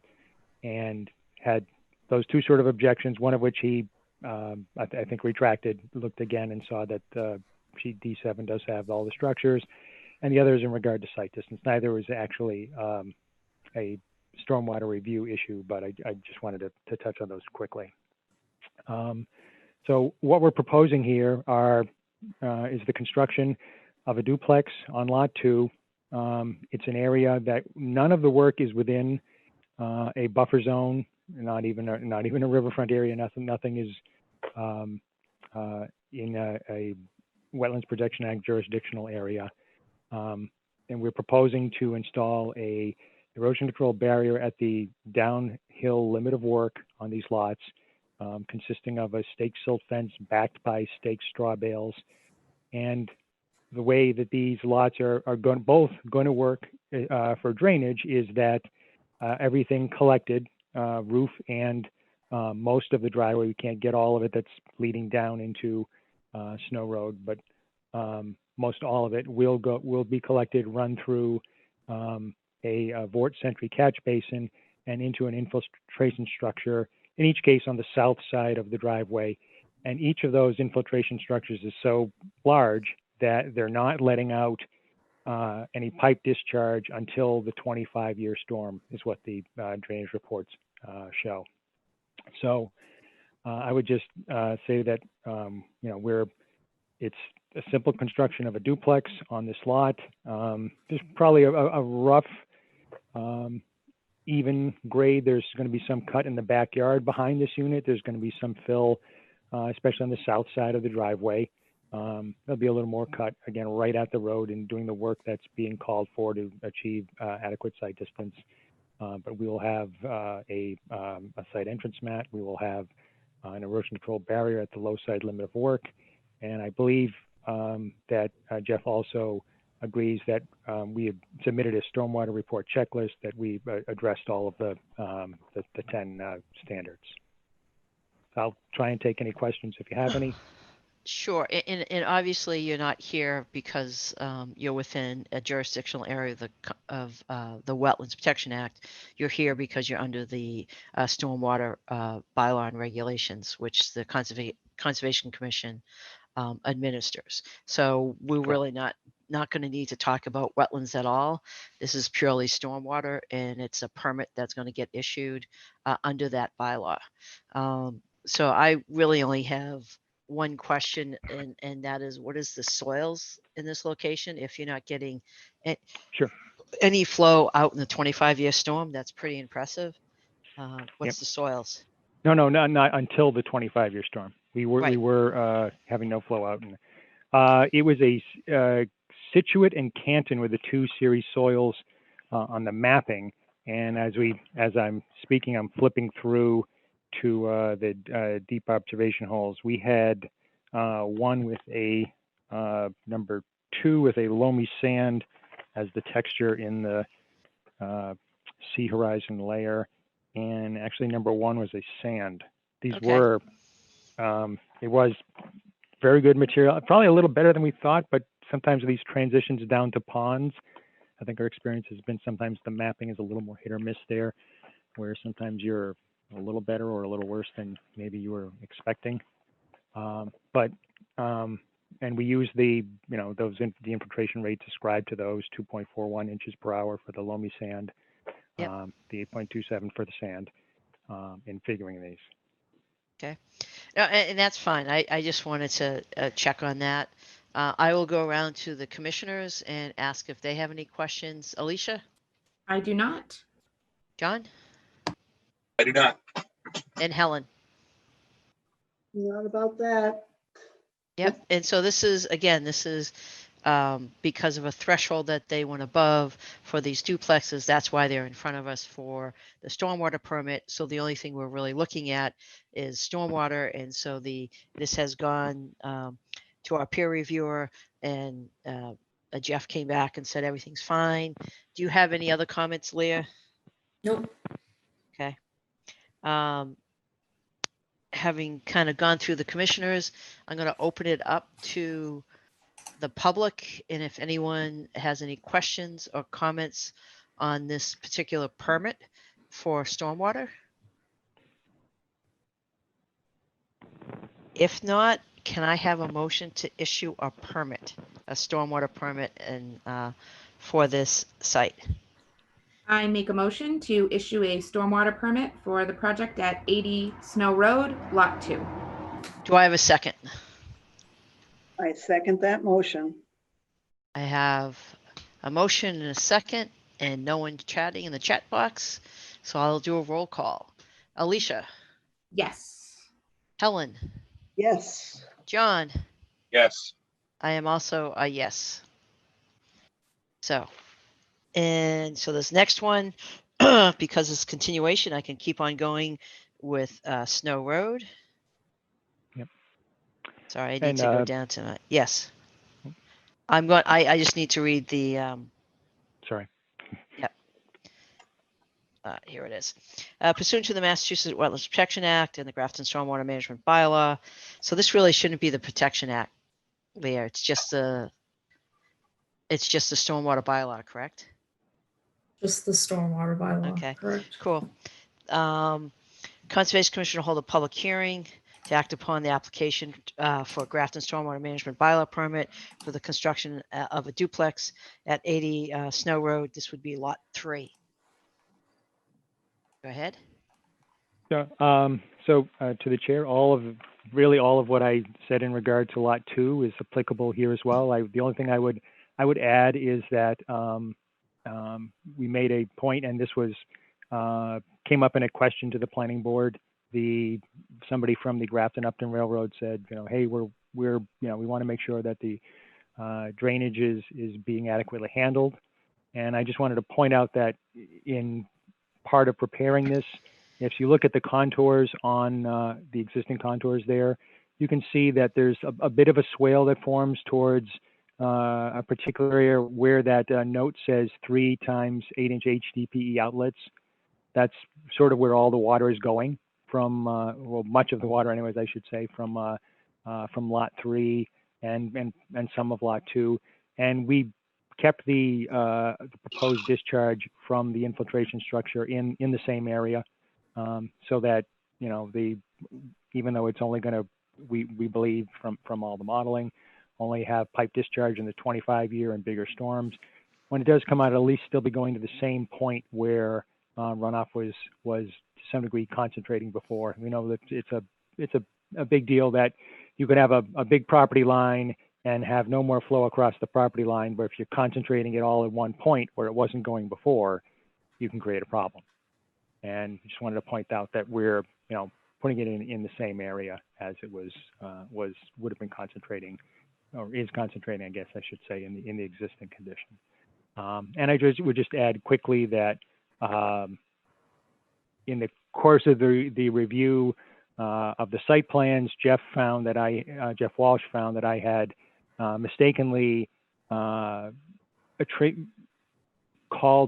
and had those two sort of objections, one of which he, I think, retracted, looked again and saw that sheet D7 does have all the structures, and the other is in regard to site distance. Neither was actually a stormwater review issue, but I just wanted to touch on those quickly. So what we're proposing here is the construction of a duplex on lot 2. It's an area that none of the work is within a buffer zone, not even a riverfront area. Nothing is in a Wetlands Protection Act jurisdictional area. And we're proposing to install a erosion control barrier at the downhill limit of work on these lots, consisting of a stake silt fence backed by staked straw bales. And the way that these lots are both going to work for drainage is that everything collected, roof and most of the driveway, we can't get all of it that's leading down into Snow Road, but most all of it will be collected, run through a Vort Sentry catch basin and into an infiltration structure, in each case on the south side of the driveway. And each of those infiltration structures is so large that they're not letting out any pipe discharge until the 25-year storm is what the drainage reports show. So I would just say that it's a simple construction of a duplex on this lot. There's probably a rough, even grade. There's going to be some cut in the backyard behind this unit. There's going to be some fill, especially on the south side of the driveway. There'll be a little more cut, again, right at the road and doing the work that's being called for to achieve adequate site distance. But we will have a site entrance mat. We will have an erosion control barrier at the low side limit of work. And I believe that Jeff also agrees that we have submitted a stormwater report checklist that we've addressed all of the 10 standards. I'll try and take any questions if you have any. Sure, and obviously you're not here because you're within a jurisdictional area of the Wetlands Protection Act. You're here because you're under the stormwater bylaw and regulations, which the Conservation Commission administers. So we're really not going to need to talk about wetlands at all. This is purely stormwater, and it's a permit that's going to get issued under that bylaw. So I really only have one question, and that is, what is the soils in this location? If you're not getting any flow out in the 25-year storm, that's pretty impressive. What's the soils? No, not until the 25-year storm. We were having no flow out. It was a Situate and Canton were the two series soils on the mapping. And as I'm speaking, I'm flipping through to the deep observation holes. We had one with a number 2 with a loamy sand as the texture in the sea horizon layer, and actually number 1 was a sand. These were it was very good material, probably a little better than we thought, but sometimes these transitions down to ponds, I think our experience has been sometimes the mapping is a little more hit or miss there, where sometimes you're a little better or a little worse than maybe you were expecting. And we use the infiltration rates ascribed to those 2.41 inches per hour for the loamy sand, Yep. the 8.27 for the sand in figuring these. No, and that's fine. I just wanted to check on that. I will go around to the commissioners and ask if they have any questions. Alicia, I do not. John, I do not. and Helen. Not about that. Yep. And so this is, again, because of a threshold that they went above for these duplexes. That's why they're in front of us for the stormwater permit. So the only thing we're really looking at is stormwater. And so this has gone to our peer reviewer, and Jeff came back and said everything's fine. Do you have any other comments, Leah? Nope. Okay. Having kind of gone through the commissioners, I'm going to open it up to the public, and if anyone has any questions or comments on this particular permit for stormwater. If not, can I have a motion to issue a permit, a stormwater permit, and for this site? I make a motion to issue a stormwater permit for the project at 80 Snow Road, Lot 2. Do I have a second? I second that motion. I have a motion and a second, and no one chatting in the chat box, so I'll do a roll call. Alicia, Yes. Helen, Yes. John, Yes. I am also a yes. So this next one, because it's continuation, I can keep on going with Snow Road. Yep. Sorry, I need And, to go down to yes. I just need to read the Sorry. here it is. Pursuant to the Massachusetts Wetlands Protection Act and the Grafton Stormwater Management Bylaw. So this really shouldn't be the Protection Act, Leah. It's just the Stormwater Bylaw, correct? Just the stormwater bylaw. Okay. Correct. Cool. Conservation Commission will hold a public hearing to act upon the application for Grafton Stormwater Management Bylaw permit for the construction of a duplex at 80 Snow Road. This would be Lot 3. Go ahead. So, to the chair, all of what I said in regard to Lot 2 is applicable here as well. The only thing I would add is that we made a point, and this was came up in a question to the planning board. Somebody from the Grafton Upton Railroad said, hey, we want to make sure that the drainage is being adequately handled. And I just wanted to point out that in part of preparing this, if you look at the contours on the existing contours there, you can see that there's a bit of a swale that forms towards a particular area where that note says 3 times 8-inch HDPE outlets. That's sort of where all the water is going from, well, much of the water anyways, I should say, from Lot 3 and some of Lot 2. And we kept the proposed discharge from the infiltration structure in the same area, so that, even though it's only going to, we believe from all the modeling, only have pipe discharge in the 25-year and bigger storms. When it does come out, it'll at least still be going to the same point where runoff was to some degree concentrating before. We know that it's a big deal that you could have a big property line and have no more flow across the property line, but if you're concentrating it all at one point where it wasn't going before, you can create a problem. And just wanted to point out that we're, putting it in the same area as it would have been concentrating, or is concentrating, I guess I should say, in the existing condition. And I would just add quickly that in the course of the review of the site plans, Jeff Walsh found that I had mistakenly called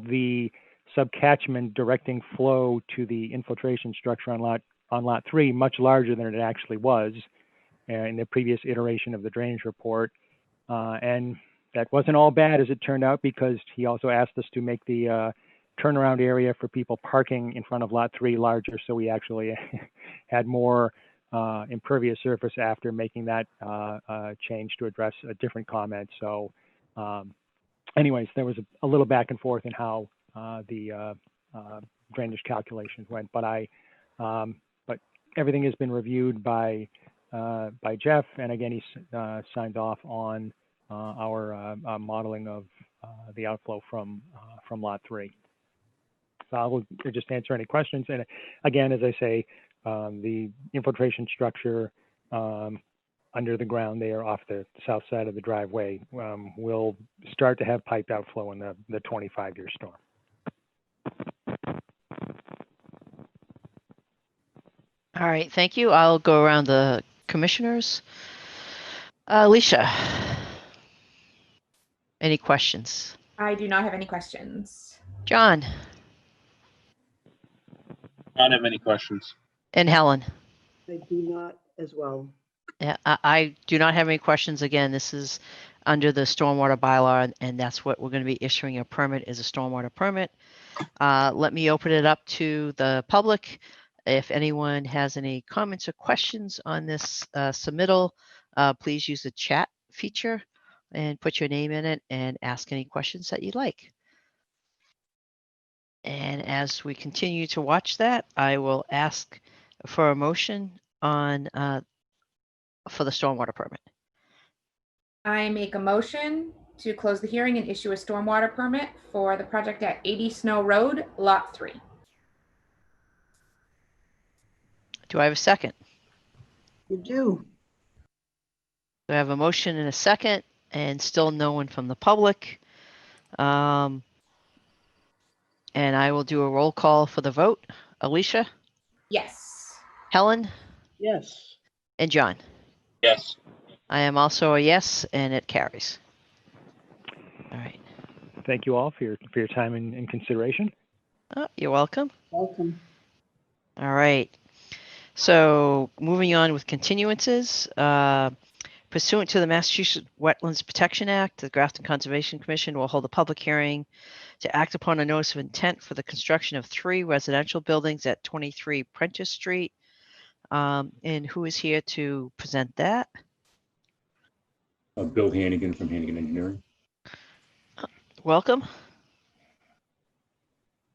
the subcatchment directing flow to the infiltration structure on lot 3 much larger than it actually was in the previous iteration of the drainage report. And that wasn't all bad, as it turned out, because he also asked us to make the turnaround area for people parking in front of lot 3 larger. So we actually had more impervious surface after making that change to address a different comment. So anyways, there was a little back and forth in how the drainage calculations went. But but everything has been reviewed by Jeff, and again, he signed off on our modeling of the outflow from Lot 3. So I will just answer any questions. And again, as I say, the infiltration structure under the ground there off the south side of the driveway will start to have pipe outflow in the 25-year storm. All right, thank you. I'll go around the commissioners. Alicia, any questions? I do not have any questions. John I don't have any questions. and Helen. I do not as well. Yeah, I do not have any questions. Again, this is under the stormwater bylaw, and that's what we're going to be issuing a permit is a stormwater permit. Let me open it up to the public. If anyone has any comments or questions on this submittal, please use the chat feature and put your name in it and ask any questions that you'd like. And as we continue to watch that, I will ask for a motion on for the stormwater permit. I make a motion to close the hearing and issue a stormwater permit for the project at 80 Snow Road, Lot 3. Do I have a second? You do. Do I have a motion and a second, and still no one from the public? And I will do a roll call for the vote. Alicia, Yes. Helen, Yes. and John. Yes. I am also a yes, and it carries. All right. Thank you all for your time and consideration. Oh, you're welcome. Welcome. All right. So moving on with continuances, pursuant to the Massachusetts Wetlands Protection Act, the Grafton Conservation Commission will hold a public hearing to act upon a notice of intent for the construction of 3 residential buildings at 23 Prentice Street. And who is here to present that? Bill Hannigan from Hannigan Engineering. Welcome.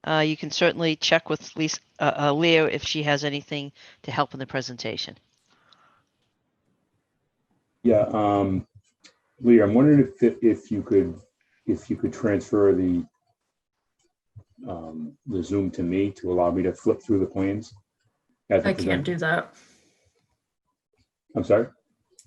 You can certainly check with Leo if she has anything to help in the presentation. Yeah, Leah, I'm wondering if you could transfer the Zoom to me to allow me to flip through the plans. I can't do that. I'm sorry?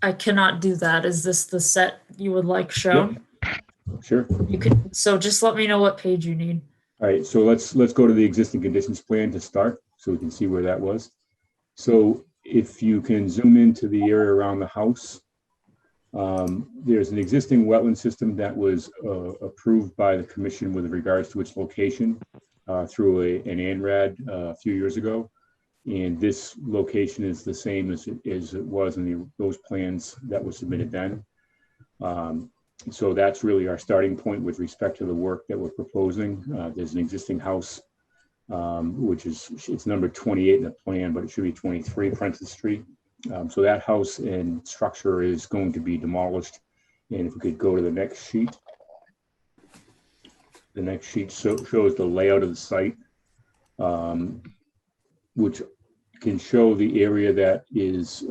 I cannot do that. Is this the set you would like shown? Yep. Sure. You could, so just let me know what page you need. All right, so let's go to the existing conditions plan to start so we can see where that was. So if you can zoom into the area around the house, there's an existing wetland system that was approved by the commission with regards to its location through an ANRAD a few years ago. And this location is the same as it was in those plans that were submitted then. So that's really our starting point with respect to the work that we're proposing. There's an existing house, which it's number 28 in the plan, but it should be 23 Prentice Street. So that house and structure is going to be demolished. And if we could go to the next sheet. The next sheet shows the layout of the site, which can show the area that is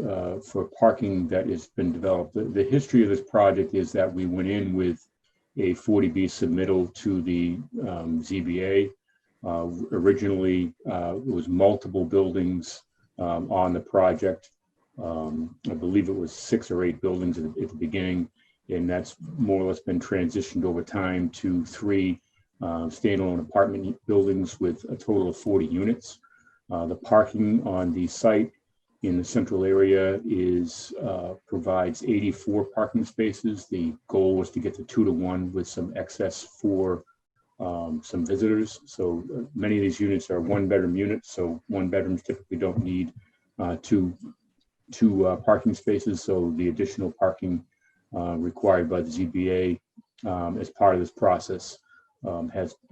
for parking that has been developed. The history of this project is that we went in with a 40B submittal to the ZBA. Originally, it was multiple buildings on the project. I believe it was 6 or 8 buildings at the beginning, and that's more or less been transitioned over time to 3 standalone apartment buildings with a total of 40 units. The parking on the site in the central area provides 84 parking spaces. The goal was to get to 2-to-1 with some excess for some visitors. So many of these units are 1-bedroom units. So 1-bedrooms typically don't need two parking spaces. So the additional parking required by the ZBA as part of this process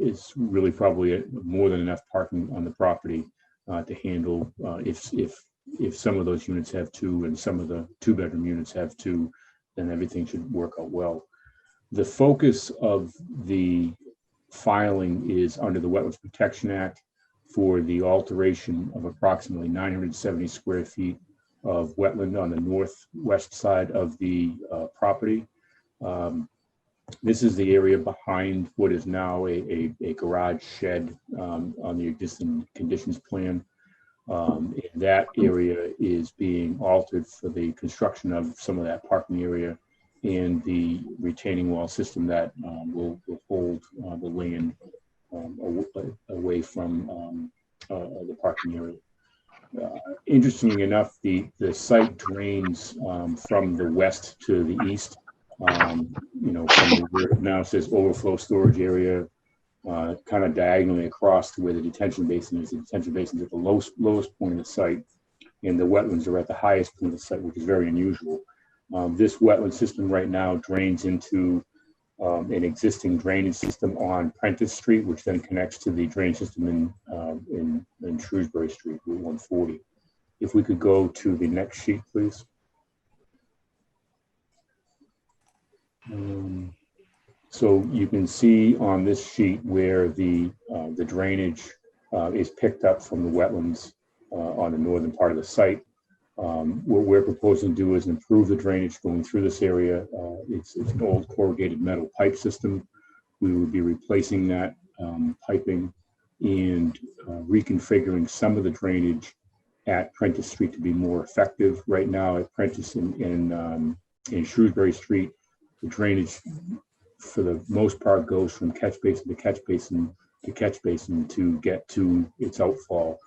is really probably more than enough parking on the property to handle if some of those units have 2 and some of the 2-bedroom units have 2, then everything should work out well. The focus of the filing is under the Wetlands Protection Act for the alteration of approximately 970 square feet of wetland on the northwest side of the property. This is the area behind what is now a garage shed on the existing conditions plan. And that area is being altered for the construction of some of that parking area and the retaining wall system that will hold the land away from the parking area. Interestingly enough, the site drains from the west to the east. You know, from where it now says overflow storage area, kind of diagonally across to where the detention basin is. The detention basin is at the lowest point of the site, and the wetlands are at the highest point of the site, which is very unusual. This wetland system right now drains into an existing drainage system on Prentice Street, which then connects to the drainage system in Shrewsbury Street, Route 140. If we could go to the next sheet, please. So you can see on this sheet where the drainage is picked up from the wetlands on the northern part of the site. What we're proposing to do is improve the drainage going through this area. It's an old corrugated metal pipe system. We would be replacing that piping and reconfiguring some of the drainage at Prentice Street to be more effective. Right now at Prentice in Shrewsbury Street, the drainage for the most part goes from catch basin to catch basin to catch basin to get to its outfall.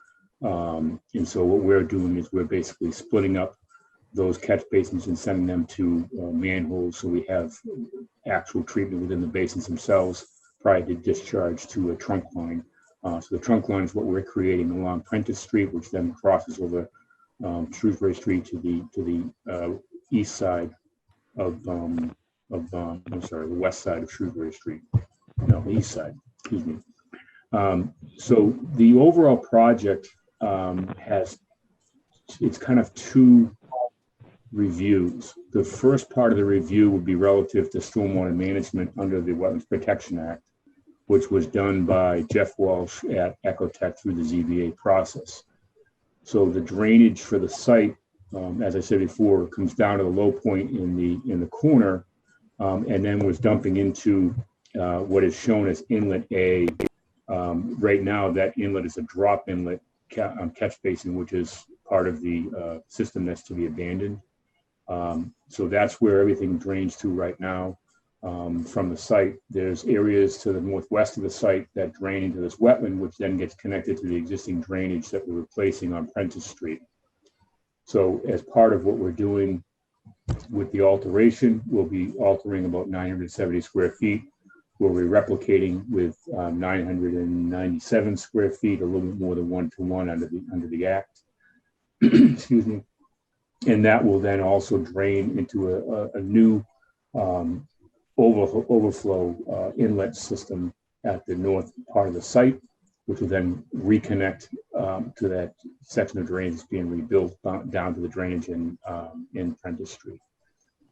And so what we're doing is we're basically splitting up those catch basins and sending them to manholes, so we have actual treatment within the basins themselves prior to discharge to a trunk line. So the trunk line is what we're creating along Prentice Street, which then crosses over Shrewsbury Street to the east side of the west side of Shrewsbury Street. No, the east side, excuse me. So the overall project it's kind of two reviews. The first part of the review would be relative to stormwater management under the Wetlands Protection Act, which was done by Jeff Walsh at Ecotech through the ZBA process. So the drainage for the site, as I said before, comes down to the low point in the corner, and then was dumping into what is shown as Inlet A. Right now, that inlet is a drop inlet catch basin, which is part of the system that's to be abandoned. So that's where everything drains to right now from the site. There's areas to the northwest of the site that drain into this wetland, which then gets connected to the existing drainage that we're replacing on Prentice Street. So as part of what we're doing with the alteration, we'll be altering about 970 square feet. We'll be replicating with 997 square feet, a little bit more than 1-to-1 under the Act. Excuse me. And that will then also drain into a new overflow inlet system at the north part of the site, which will then reconnect to that section of drainage that's being rebuilt down to the drainage in Prentice Street.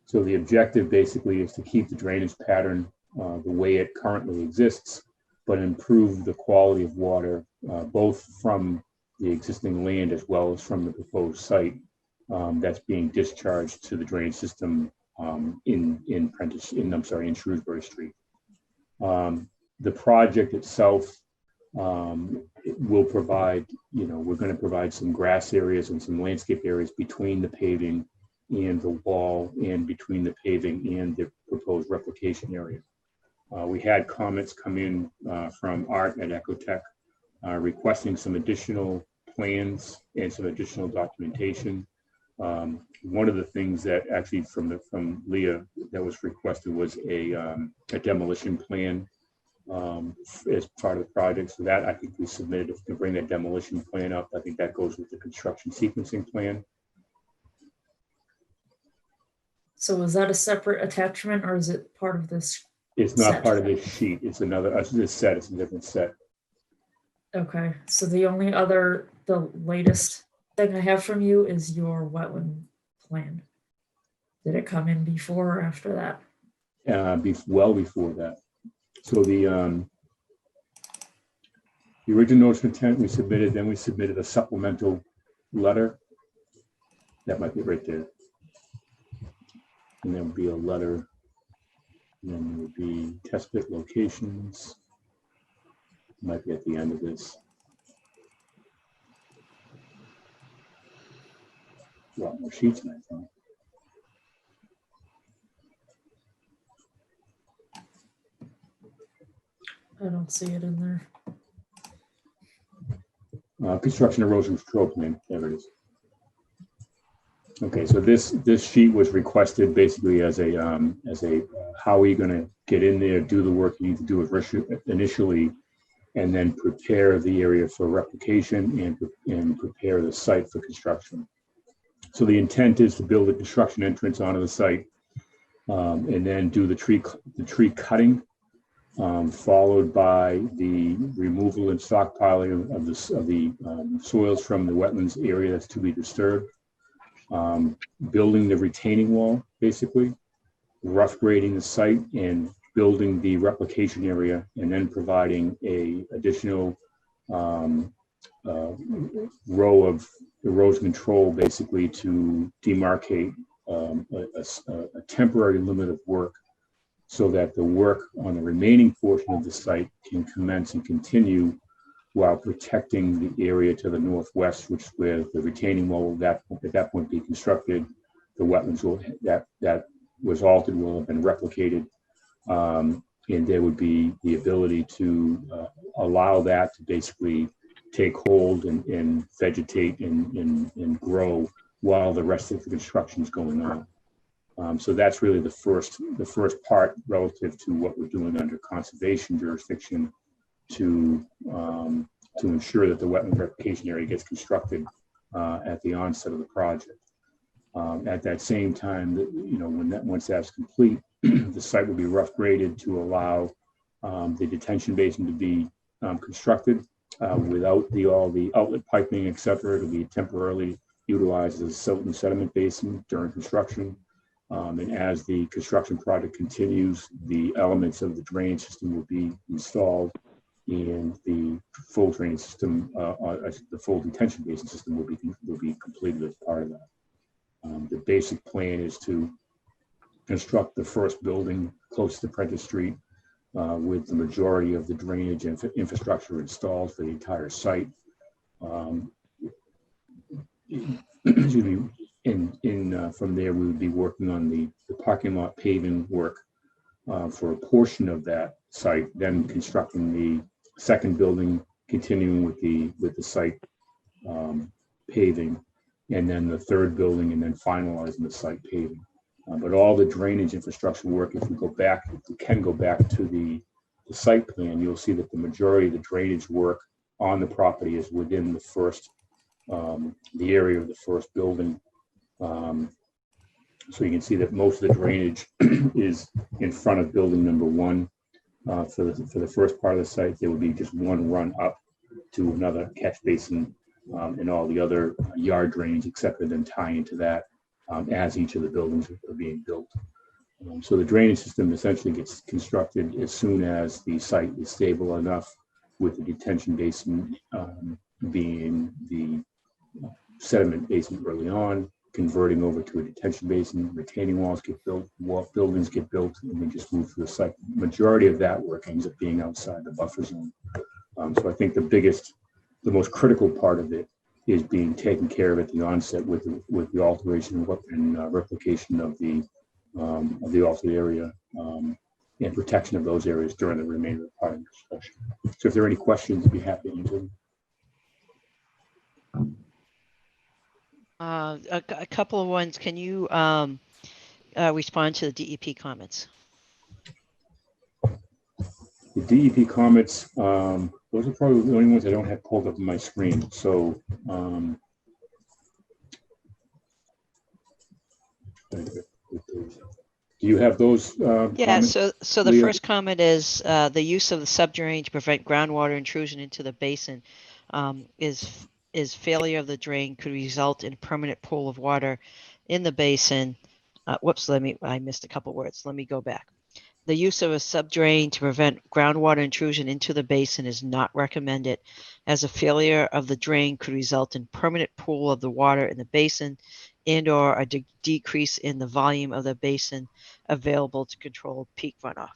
So the objective basically is to keep the drainage pattern the way it currently exists, but improve the quality of water, both from the existing land as well as from the proposed site that's being discharged to the drainage system in Shrewsbury Street. The project itself will provide, we're going to provide some grass areas and some landscape areas between the paving and the wall, and between the paving and the proposed replication area. We had comments come in from Art at Ecotech requesting some additional plans and some additional documentation. One of the things that actually from Leah that was requested was a demolition plan as part of the project. So that I think we submitted. If we can bring that demolition plan up, I think that goes with the construction sequencing plan. So is that a separate attachment, or is it part of this? It's not part of this sheet. It's another, this set, it's a different set. Okay, so the latest thing I have from you is your wetland plan. Did it come in before or after that? Well before that. So The original notice of intent we submitted, then we submitted a supplemental letter. That might be right there. And there would be a letter. And then there would be test pit locations. Might be at the end of this. A lot more sheets than I thought. I don't see it in there. Construction erosion control plan. There it is. Okay, so this sheet was requested basically as a how are you going to get in there, do the work you need to do initially, and then prepare the area for replication and prepare the site for construction. So the intent is to build a construction entrance onto the site, and then do the tree cutting, followed by the removal and stockpiling of the soils from the wetlands area that's to be disturbed. Building the retaining wall, basically, rough grading the site and building the replication area, and then providing a additional row of erosion control, basically to demarcate a temporary limit of work so that the work on the remaining portion of the site can commence and continue while protecting the area to the northwest, which is where the retaining wall will at that point be constructed. The wetlands will, that was altered will have been replicated, and there would be the ability to allow that to basically take hold and vegetate and grow while the rest of the construction is going on. So that's really the first part relative to what we're doing under conservation jurisdiction to ensure that the wetland replication area gets constructed at the onset of the project. At that same time, once that's complete, the site will be rough graded to allow the detention basin to be constructed without all the outlet piping, et cetera. It'll be temporarily utilized as a silt and sediment basin during construction. And as the construction project continues, the elements of the drainage system will be installed, and the full drainage system, the full detention basin system will be completed as part of that. The basic plan is to construct the first building close to Prentice Street with the majority of the drainage infrastructure installed for the entire site. Excuse me. From there, we would be working on the parking lot paving work for a portion of that site, then constructing the second building, continuing with the site paving, and then the third building, and then finalizing the site paving. But all the drainage infrastructure work, if we can go back to the site plan, you'll see that the majority of the drainage work on the property is within the first, the area of the first building. So you can see that most of the drainage is in front of building number one. For the first part of the site, there would be just one run up to another catch basin, and all the other yard drains, except and then tie into that as each of the buildings are being built. So the drainage system essentially gets constructed as soon as the site is stable enough, with the detention basin being the sediment basin early on, converting over to a detention basin, retaining walls get built, buildings get built, and we just move through the site. Majority of that work ends up being outside the buffer zone. So I think the most critical part of it is being taken care of at the onset with the alteration and replication of the altered area and protection of those areas during the remainder of the part of the discussion. So if there are any questions, I'd be happy to answer. A couple of ones. Can you respond to the DEP comments? The DEP comments, those are probably the only ones I don't have pulled up on my screen. So do you have those? Yeah, comments, so the Leah? first comment is the use of the subdrain to prevent groundwater intrusion into the basin is failure of the drain could result in a permanent pool of water in the basin. Whoops, I missed a couple words. Let me go back. The use of a subdrain to prevent groundwater intrusion into the basin is not recommended, as a failure of the drain could result in permanent pool of the water in the basin and/or a decrease in the volume of the basin available to control peak runoff.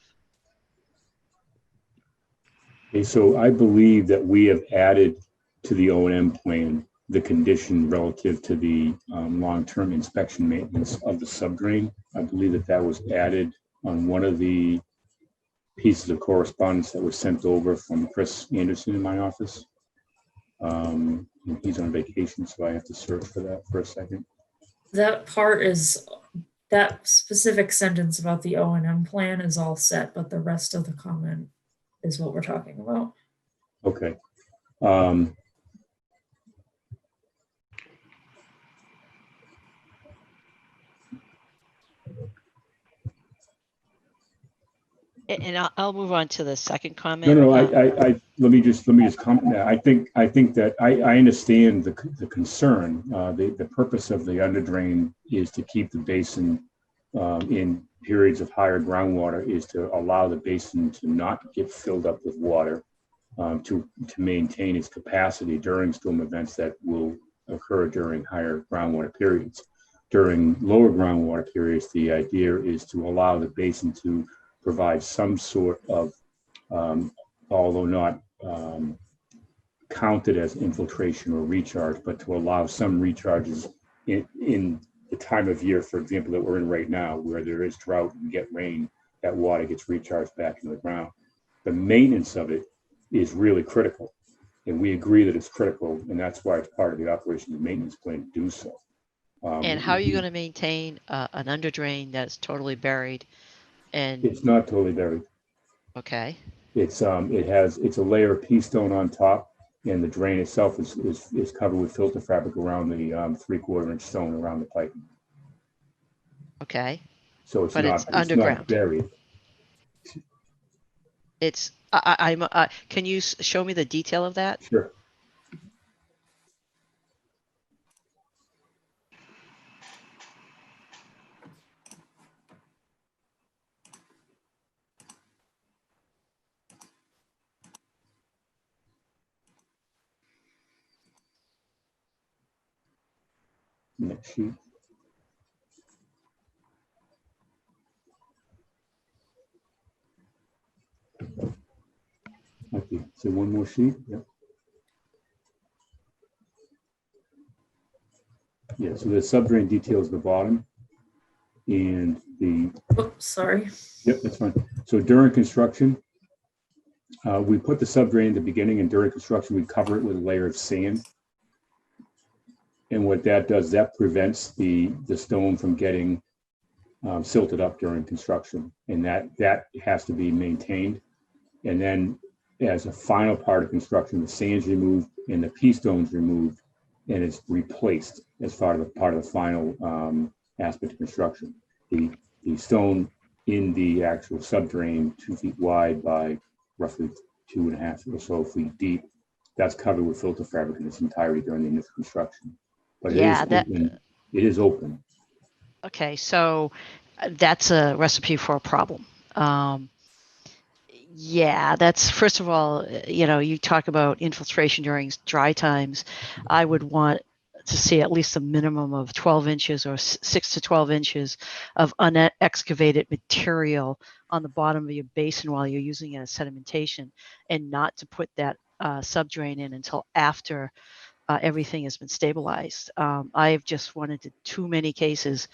Okay, so I believe that we have added to the O&M plan the condition relative to the long-term inspection maintenance of the subdrain. I believe that that was added on one of the pieces of correspondence that was sent over from Chris Anderson in my office. And he's on vacation, so I have to search for that for a second. That part is, that specific sentence about the O&M plan is all set, but the rest of the comment is what we're talking about. Okay. And I'll move on to the second comment. No, let me just comment. I think that I understand the concern. The purpose of the underdrain is to keep the basin in periods of higher groundwater, is to allow the basin to not get filled up with water, to maintain its capacity during storm events that will occur during higher groundwater periods. During lower groundwater periods, the idea is to allow the basin to provide some sort of, although not counted as infiltration or recharge, but to allow some recharges in the time of year, for example, that we're in right now, where there is drought and get rain, that water gets recharged back into the ground. The maintenance of it is really critical, and we agree that it's critical, and that's why it's part of the operations and maintenance plan to do so. And how are you going to maintain an underdrain that's totally buried? And it's not totally buried. Okay. It's a layer of pea stone on top, and the drain itself is covered with filter fabric around the 3/4 inch stone around the pipe. Okay. So it's but not, it's underground. not buried. It's can you show me the detail of that? Sure. Next sheet. Okay, so one more sheet. Yep. Yeah, so the subdrain details the bottom and the. Oops, sorry. Yep, that's fine. So during construction, we put the subdrain at the beginning, and during construction, we cover it with a layer of sand. And what that does, that prevents the stone from getting silted up during construction, and that has to be maintained. And then, as a final part of construction, the sand's removed and the pea stone's removed, and it's replaced as part of the final aspect of construction. The stone in the actual subdrain, 2 feet wide by roughly 2.5 or so feet deep, that's covered with filter fabric in its entirety during the initial construction. But it is open. Okay, so that's a recipe for a problem. Yeah, that's, first of all, you talk about infiltration during dry times. I would want to see at least a minimum of 12 inches or 6 to 12 inches of unexcavated material on the bottom of your basin while you're using it as sedimentation, and not to put that subdrain in until after everything has been stabilized. I've just run into too many cases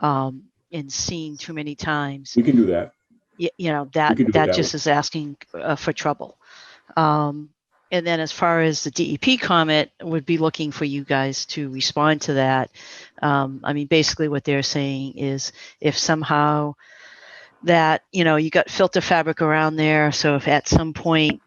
and seen too many times. We can do that. That just is asking for trouble. And then as far as the DEP comment, would be looking for you guys to respond to that. Basically what they're saying is, if somehow that, you got filter fabric around there, so if at some point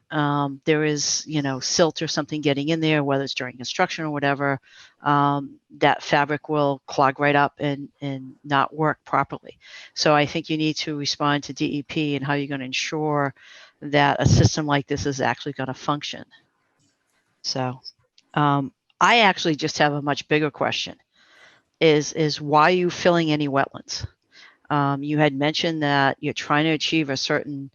there is, silt or something getting in there, whether it's during construction or whatever, that fabric will clog right up and not work properly. So I think you need to respond to DEP and how you're going to ensure that a system like this is actually going to function. So I actually just have a much bigger question, is why are you filling any wetlands? You had mentioned that you're trying to achieve a certain,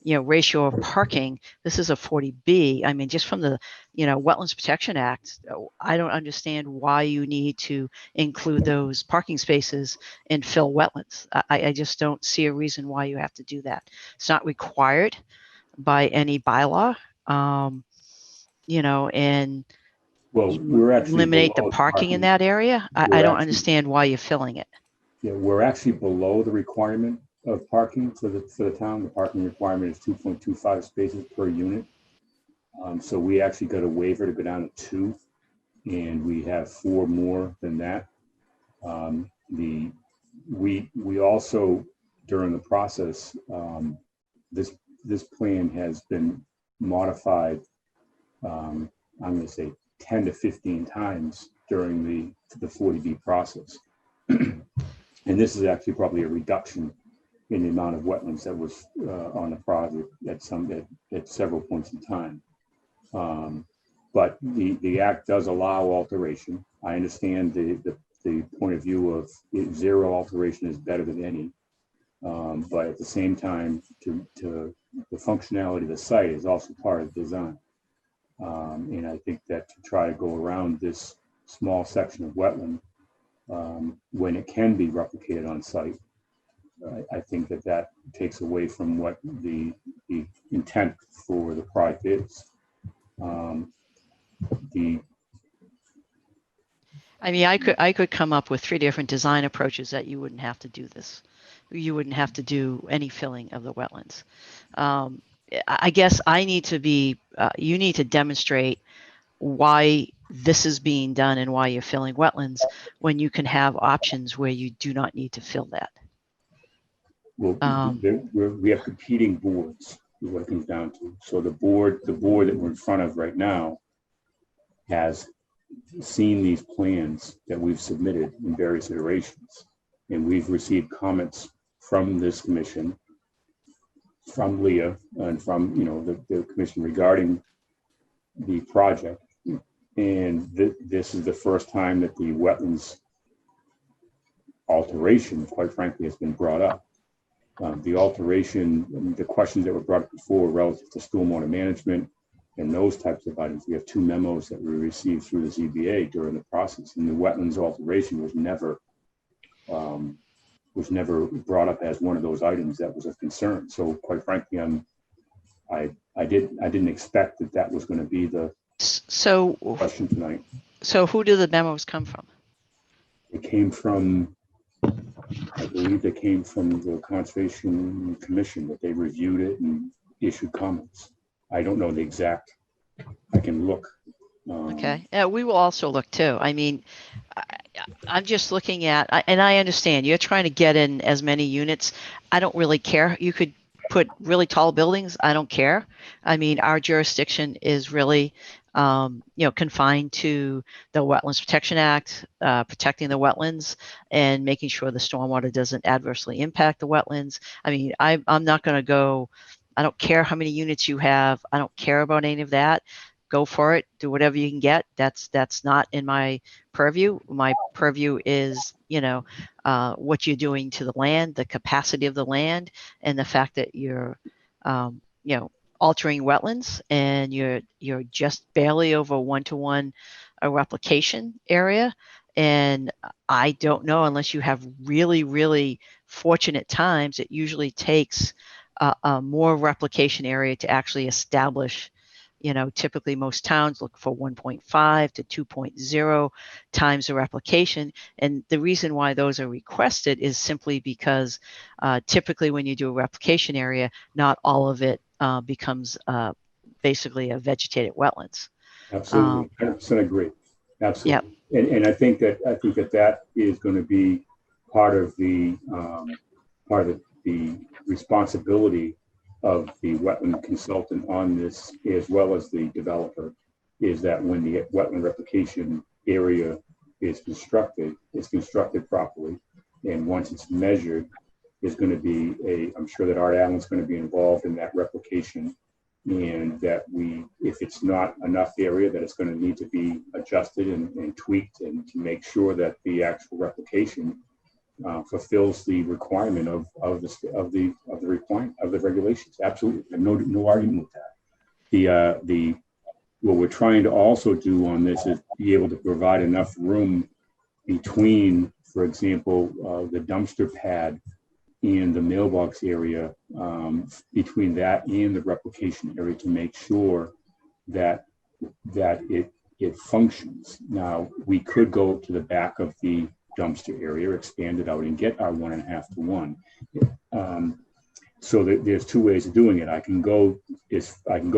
ratio of parking. This is a 40B. I mean, just from the, Wetlands Protection Act, I don't understand why you need to include those parking spaces and fill wetlands. I just don't see a reason why you have to do that. It's not required by any bylaw, and Well, we're actually eliminate the below parking in parking. that area. I We're don't actually- understand why you're filling it. Yeah, we're actually below the requirement of parking for the town. The parking requirement is 2.25 spaces per unit. So we actually got a waiver to go down to 2, and we have 4 more than that. We also, during the process, this plan has been modified, I'm going to say 10 to 15 times during the 40B process. And this is actually probably a reduction in the amount of wetlands that was on the project at several points in time. But the act does allow alteration. I understand the point of view of 0 alteration is better than any. But at the same time, the functionality of the site is also part of the design. And I think that to try to go around this small section of wetland, when it can be replicated on site, I think that takes away from what the intent for the project is. I could come up with 3 different design approaches that you wouldn't have to do this. You wouldn't have to do any filling of the wetlands. I guess I need to be, you need to demonstrate why this is being done and why you're filling wetlands when you can have options where you do not need to fill that. Well, we have competing boards is what it comes down to. So the board that we're in front of right now has seen these plans that we've submitted in various iterations. And we've received comments from this commission, from Leah, and from the commission regarding the project. And this is the first time that the wetlands alteration, quite frankly, has been brought up. The alteration, the questions that were brought up before relative to stormwater management and those types of items. We have 2 memos that we received through the ZBA during the process, and the wetlands alteration was never brought up as one of those items that was of concern. So quite frankly, I didn't expect that was going to be the question tonight. So who do the memos come from? It came from, I believe they came from the Conservation Commission, that they reviewed it and issued comments. I don't know the exact, I can look. Okay, we will also look too. I mean, I'm just looking at, and I understand you're trying to get in as many units. I don't really care. You could put really tall buildings. I don't care. I mean, our jurisdiction is really, confined to the Wetlands Protection Act, protecting the wetlands and making sure the stormwater doesn't adversely impact the wetlands. I mean, I'm not going to go, I don't care how many units you have. I don't care about any of that. Go for it. Do whatever you can get. That's not in my purview. My purview is, what you're doing to the land, the capacity of the land, and the fact that you're, altering wetlands, and you're just barely over 1-to-1 a replication area. And I don't know, unless you have really, really fortunate times, it usually takes a more replication area to actually establish. Typically most towns look for 1.5 to 2.0 times the replication. And the reason why those are requested is simply because typically when you do a replication area, not all of it becomes basically a vegetated wetlands. Absolutely, 100% agree. Absolutely. Yep. And I think that is going to be part of the responsibility of the wetland consultant on this, as well as the developer, is that when the wetland replication area is constructed, it's constructed properly. And once it's measured, there's going to be I'm sure that Art Allen's going to be involved in that replication, and that if it's not enough area, that it's going to need to be adjusted and tweaked, and to make sure that the actual replication fulfills the requirement of the regulations. Absolutely, I have no argument with that. What we're trying to also do on this is be able to provide enough room between, for example, the dumpster pad and the mailbox area, between that and the replication area, to make sure that it functions. Now, we could go to the back of the dumpster area, expand it out, and get our 1.5 to 1. So there's two ways of doing it. I can go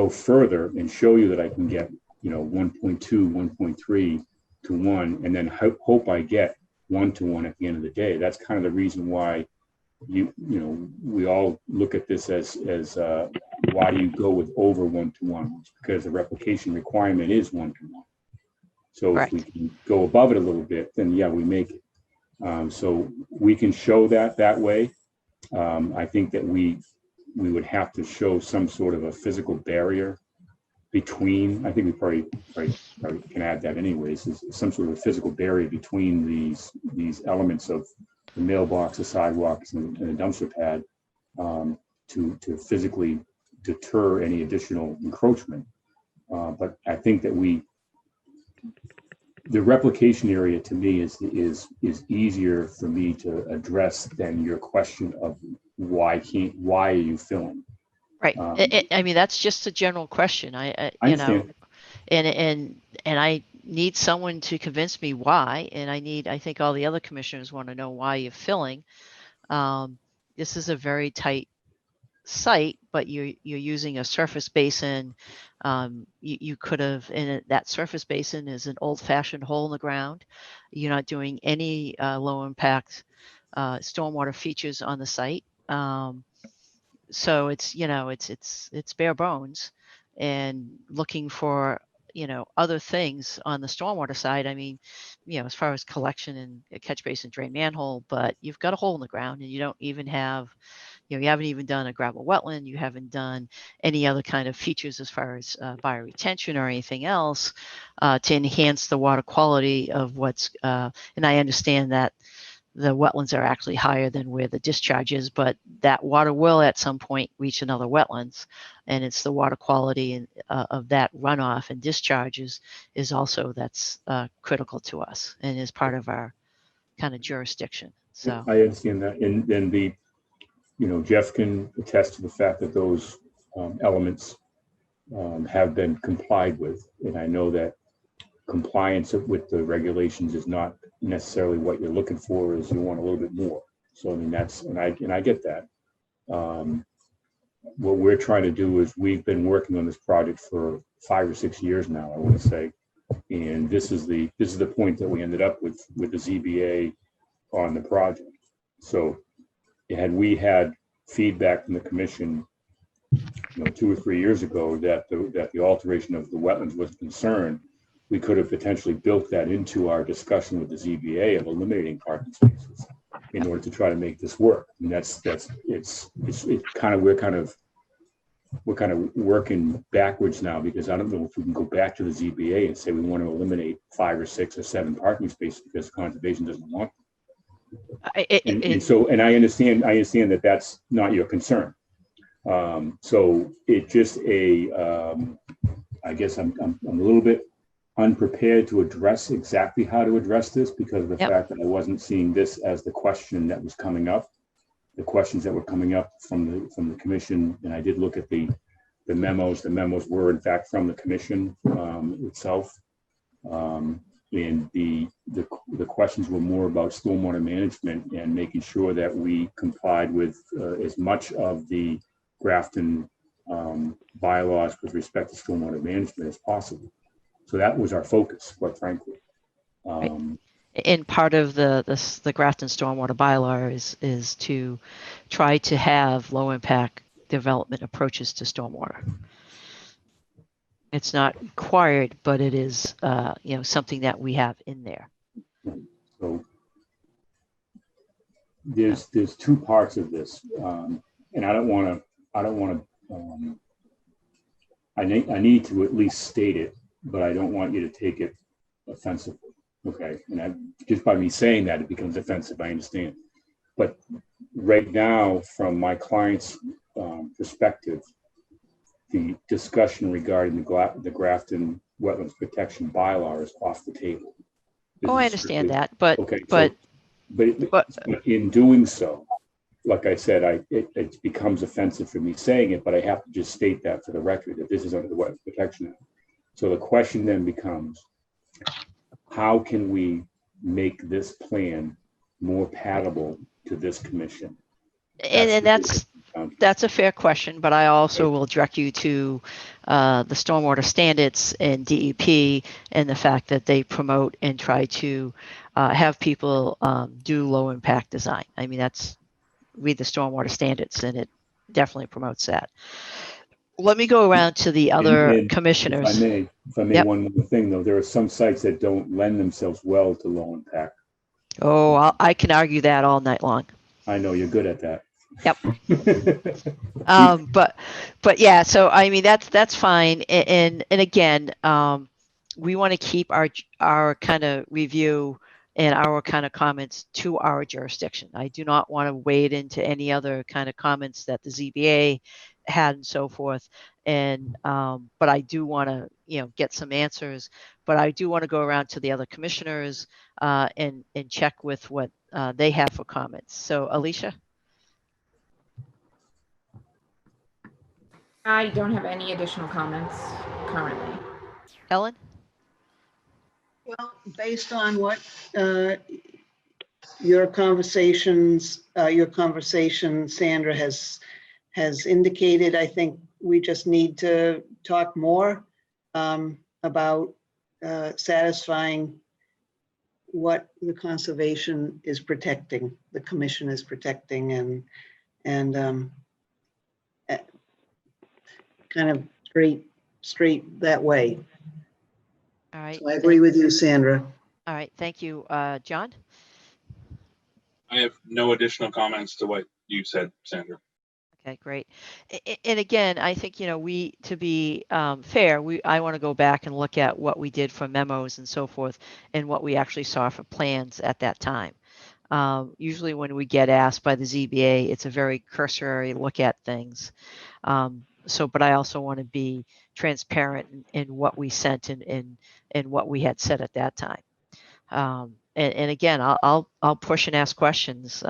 further and show you that I can get 1.2, 1.3 to 1, and then hope I get 1 to 1 at the end of the day. That's kind of the reason why we all look at this as why do you go with over 1 to 1? It's because the replication requirement is 1 to 1. So if we can go above it a little bit, then yeah, we make it. So we can show that way. I think that we would have to show some sort of a physical barrier between. I think we probably can add that anyways. Is some sort of a physical barrier between these elements of the mailbox, the sidewalks, and the dumpster pad, to physically deter any additional encroachment. But I think that the replication area to me is easier for me to address than your question of why are you filling? Right. I mean, that's just a general question. I understand. And I need someone to convince me why, and I think all the other commissioners want to know why you're filling. This is a very tight site, but you're using a surface basin. You could have, that surface basin is an old-fashioned hole in the ground. You're not doing any low impact stormwater features on the site. So it's it's bare bones, and looking for other things on the stormwater side. I mean, as far as collection and a catch basin, drain, manhole, but you've got a hole in the ground, and you don't even have, you haven't even done a gravel wetland. You haven't done any other kind of features as far as bioretention or anything else to enhance the water quality of what's. And I understand that the wetlands are actually higher than where the discharge is, but that water will at some point reach another wetlands, and it's the water quality of that runoff and discharges is also that's critical to us and is part of our kind of jurisdiction. So I understand that, and then Jeff can attest to the fact that those elements have been complied with, and I know that compliance with the regulations is not necessarily what you're looking for. Is you want a little bit more. So I mean I get that. What we're trying to do is we've been working on this project for 5 or 6 years now, I want to say, and this is the point that we ended up with the ZBA on the project. So had we had feedback from the commission 2 or 3 years ago that the alteration of the wetlands was a concern, we could have potentially built that into our discussion with the ZBA of eliminating parking spaces in order to try to make this work. And it's kind of we're kind of working backwards now, because I don't know if we can go back to the ZBA and say we want to eliminate 5 or 6 or 7 parking spaces because conservation doesn't want them. And I understand that that's not your concern. So it just I guess I'm a little bit unprepared to address exactly how to address this because of the fact that I wasn't seeing this as the question that was coming up. The questions that were coming up from the commission, and I did look at the memos. The memos were in fact from the commission itself, and the questions were more about stormwater management and making sure that we complied with as much of the Grafton bylaws with respect to stormwater management as possible. So that was our focus, quite frankly. And part of the Grafton stormwater bylaw is to try to have low impact development approaches to stormwater. It's not required, but it is something that we have in there. So there's 2 parts of this, and I need to at least state it, but I don't want you to take it offensively. Okay, and just by me saying that, it becomes offensive. I understand. But right now, from my client's perspective, the discussion regarding the Grafton Wetlands Protection Bylaw is off the table. This Oh, I is understand strictly- that, but, Okay, but, but in doing so, like I said, it becomes offensive for me saying it, but I have to just state that for the record, that this is under the Wetlands Protection Act. So the question then becomes, how can we make this plan more palatable to this commission? and that's a fair question, but I also will direct you to the stormwater standards and DEP and the fact that they promote and try to have people do low impact design. I mean, read the stormwater standards and it definitely promotes that. Let me go around to the other And commissioners. If I may, Yep. one more thing though, there are some sites that don't lend themselves well to low impact. Oh, I can argue that all night long. I know you're good at that. Yep. But yeah, so I mean that's fine. And again, we want to keep our kind of review and our kind of comments to our jurisdiction. I do not want to wade into any other kind of comments that the ZBA had and so forth. And but I do want to get some answers. But I do want to go around to the other commissioners and check with what they have for comments. So Alicia. I don't have any additional comments currently. Ellen? Well, based on what your conversation, Sandra, has indicated, I think we just need to talk more about satisfying what the conservation is protecting, the commission is protecting, and kind of straight that way. All right. So I agree with you, Sandra. All right. Thank you. John? I have no additional comments to what you said, Sandra. Okay, great. And again, I think, to be fair, I want to go back and look at what we did for memos and so forth and what we actually saw for plans at that time. Usually when we get asked by the ZBA, it's a very cursory look at things. But I also want to be transparent in what we sent and what we had said at that time. And again, I'll push and ask questions.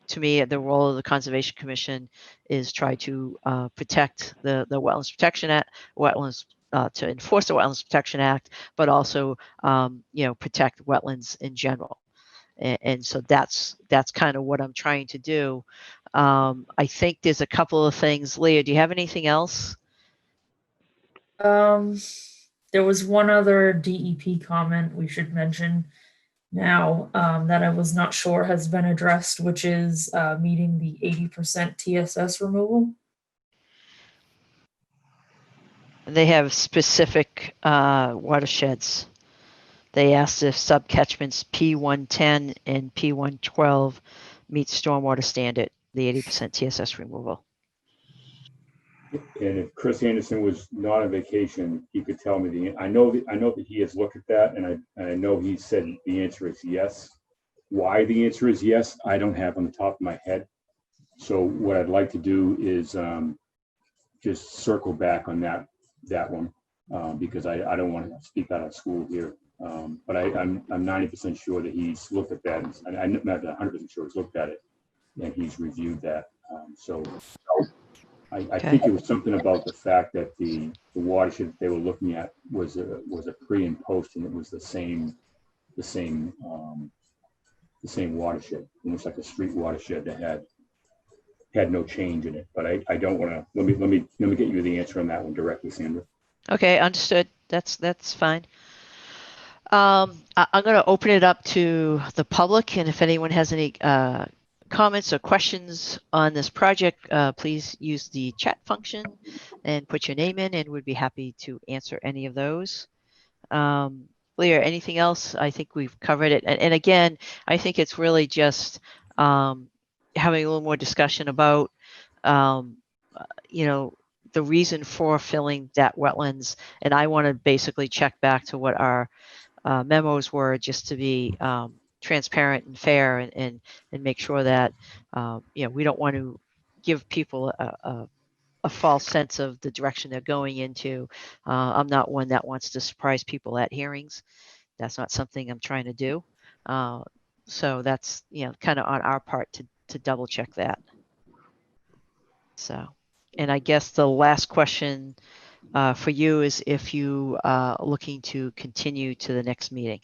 To me, the role of the Conservation Commission is try to protect the Wetlands Protection Act, to enforce the Wetlands Protection Act, but also protect wetlands in general. And so that's kind of what I'm trying to do. I think there's a couple of things. Leah, do you have anything else? There was one other DEP comment we should mention now that I was not sure has been addressed, which is meeting the 80% TSS removal. They have specific watersheds. They asked if subcatchments P110 and P112 meet stormwater standard, the 80% TSS removal. And if Chris Anderson was not on vacation, he could tell me I know that he has looked at that, and I know he said the answer is yes. Why the answer is yes, I don't have on the top of my head. So what I'd like to do is just circle back on that one because I don't want to speak out of school here. But I'm 90% sure that he's looked at that. And I'm not 100% sure he's looked at it and he's reviewed that. I think it was something about the fact that the watershed they were looking at was a pre and post, and it was the same watershed. It was like a street watershed that had no change in it. But I don't want to. Let me get you the answer on that one directly, Sandra. Okay, understood. That's fine. I'm going to open it up to the public, and if anyone has any comments or questions on this project, please use the chat function and put your name in, and we'd be happy to answer any of those. Leah, anything else? I think we've covered it. And again, I think it's really just having a little more discussion about, the reason for filling that wetlands. And I want to basically check back to what our memos were, just to be transparent and fair, and make sure that we don't want to give people a false sense of the direction they're going into. I'm not one that wants to surprise people at hearings. That's not something I'm trying to do. So that's kind of on our part to double check that. So, and I guess the last question for you is if you are looking to continue to the next meeting.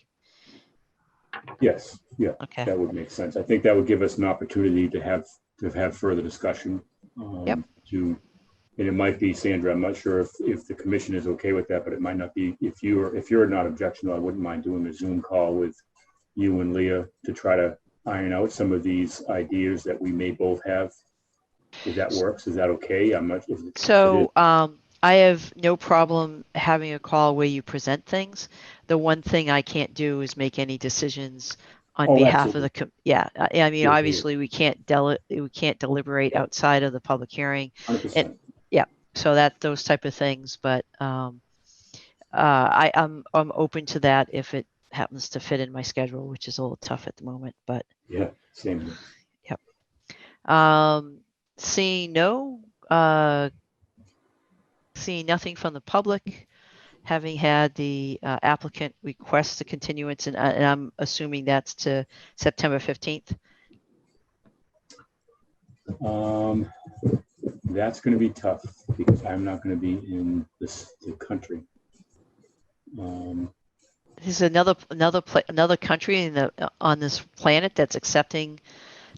Yes, yeah, Okay. that would make sense. I think that would give us an opportunity to have further discussion. Yep. And it might be, Sandra, I'm not sure if the commission is okay with that, but it might not be. If you're not objectionable, I wouldn't mind doing a Zoom call with you and Leah to try to iron out some of these ideas that we may both have. If that works, is that okay? I'm not. So I have no problem having a call where you present things. The one thing I can't do is make any decisions on behalf of the I mean, obviously we can't deliberate outside of the public hearing. 100%. Yeah, so those type of things, but I'm open to that if it happens to fit in my schedule, which is a little tough at the moment, but yeah, same here. Yep. Seeing nothing from the public, having had the applicant request the continuance, and I'm assuming that's to September 15th. That's going to be tough because I'm not going to be in the country. There's another country on this planet that's accepting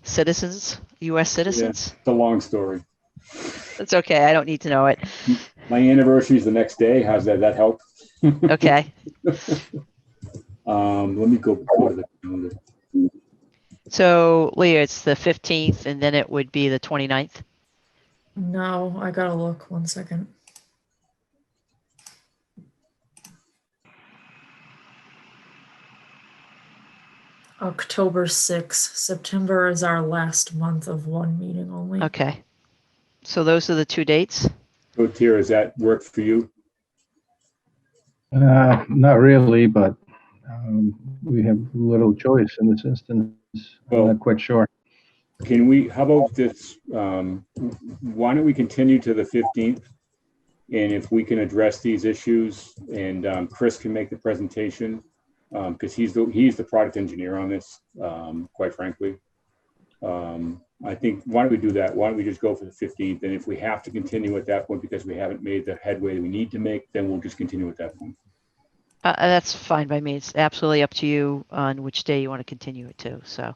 citizens, U.S. citizens. Yeah, it's a long story. It's okay. I don't need to know it. My anniversary is the next day. How's that? That help? Okay. Let me go to the calendar. So, Leah, it's the 15th, and then it would be the 29th. No, I gotta look 1 second. October 6th. September is our last month of one meeting only. Okay. So those are the two dates. So, Tira, does that work for you? Not really, but we have little choice in this instance. Well, I'm not quite sure. How about this? Why don't we continue to the 15th? And if we can address these issues and Chris can make the presentation, because he's the product engineer on this, quite frankly. I think, why don't we do that? Why don't we just go for the 15th? And if we have to continue at that point because we haven't made the headway that we need to make, then we'll just continue at that point. That's fine by me. It's absolutely up to you on which day you want to continue it to. So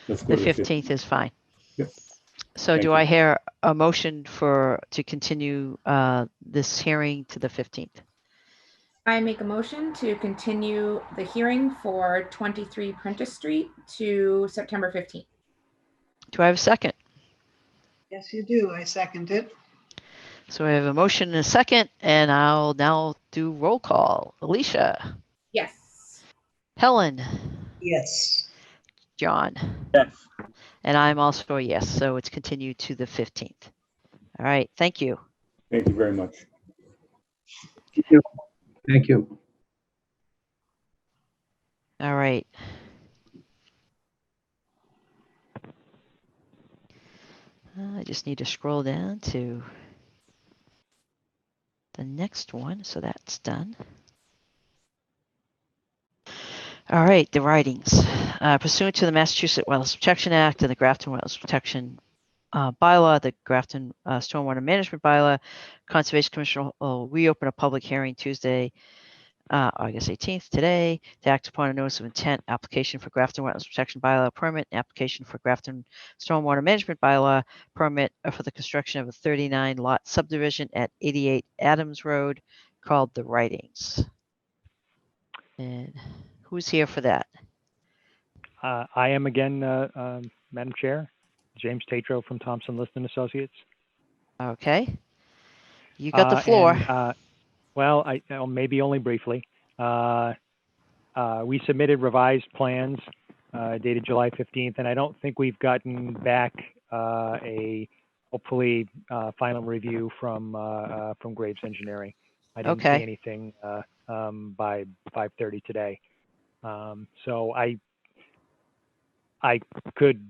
the 15th is fine. Yep. So do I hear a motion to continue this hearing to the 15th? I make a motion to continue the hearing for 23 Prentice Street to September 15th. Do I have a second? Yes, you do. I second it. So I have a motion and a second, and I'll now do roll call. Alicia. Yes. Helen. Yes. John. Yes. And I'm also a yes, so it's continued to the 15th. All right, thank you. Thank you very much. Thank you. Thank you. All right. I just need to scroll down to the next one, so that's done. All right, the writings. Pursuant to the Massachusetts Wetlands Protection Act and the Grafton Wetlands Protection Bylaw, the Grafton Stormwater Management Bylaw, Conservation Commission will reopen a public hearing Tuesday, August 18th, today, to act upon a notice of intent application for Grafton Wetlands Protection Bylaw permit, and application for Grafton Stormwater Management Bylaw permit for the construction of a 39 lot subdivision at 88 Adams Road called the Writings. And who's here for that? I am again, Madam Chair, James Tatro from Thompson Liston Associates. Okay. You got the floor. Well, maybe only briefly. We submitted revised plans dated July 15th, and I don't think we've gotten back a hopefully final review from Graves Engineering. I didn't see anything by 5:30 today. So I could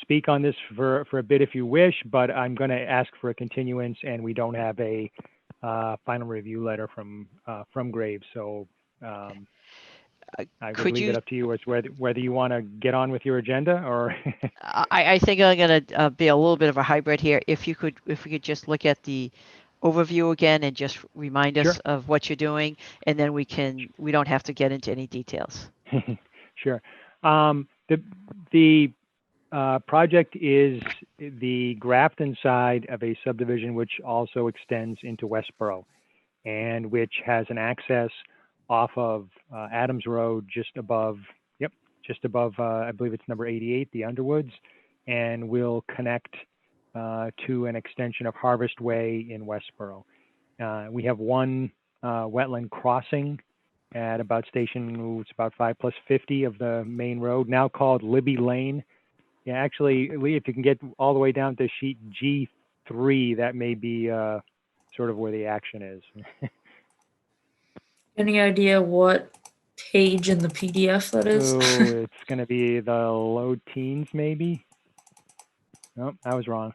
speak on this for a bit if you wish, but I'm going to ask for a continuance, and we don't have a final review letter from Graves. So I would Could leave you- it up to you as whether you want to get on with your agenda or. I think I'm gonna be a little bit of a hybrid here. If we could just look at the overview again and just remind us Sure. of what you're doing, and then we don't have to get into any details. Sure. The project is the Grafton side of a subdivision which also extends into Westboro, and which has an access off of Adams Road just above, I believe it's number 88, the Underwoods, and will connect to an extension of Harvest Way in Westboro. We have one wetland crossing at about station, it's about 5+50 of the main road, now called Libby Lane. Yeah, actually, Lee, if you can get all the way down to sheet G3, that may be sort of where the action is. Any idea what page in the PDF that is? So it's going to be the low teens, maybe. Nope, I was wrong.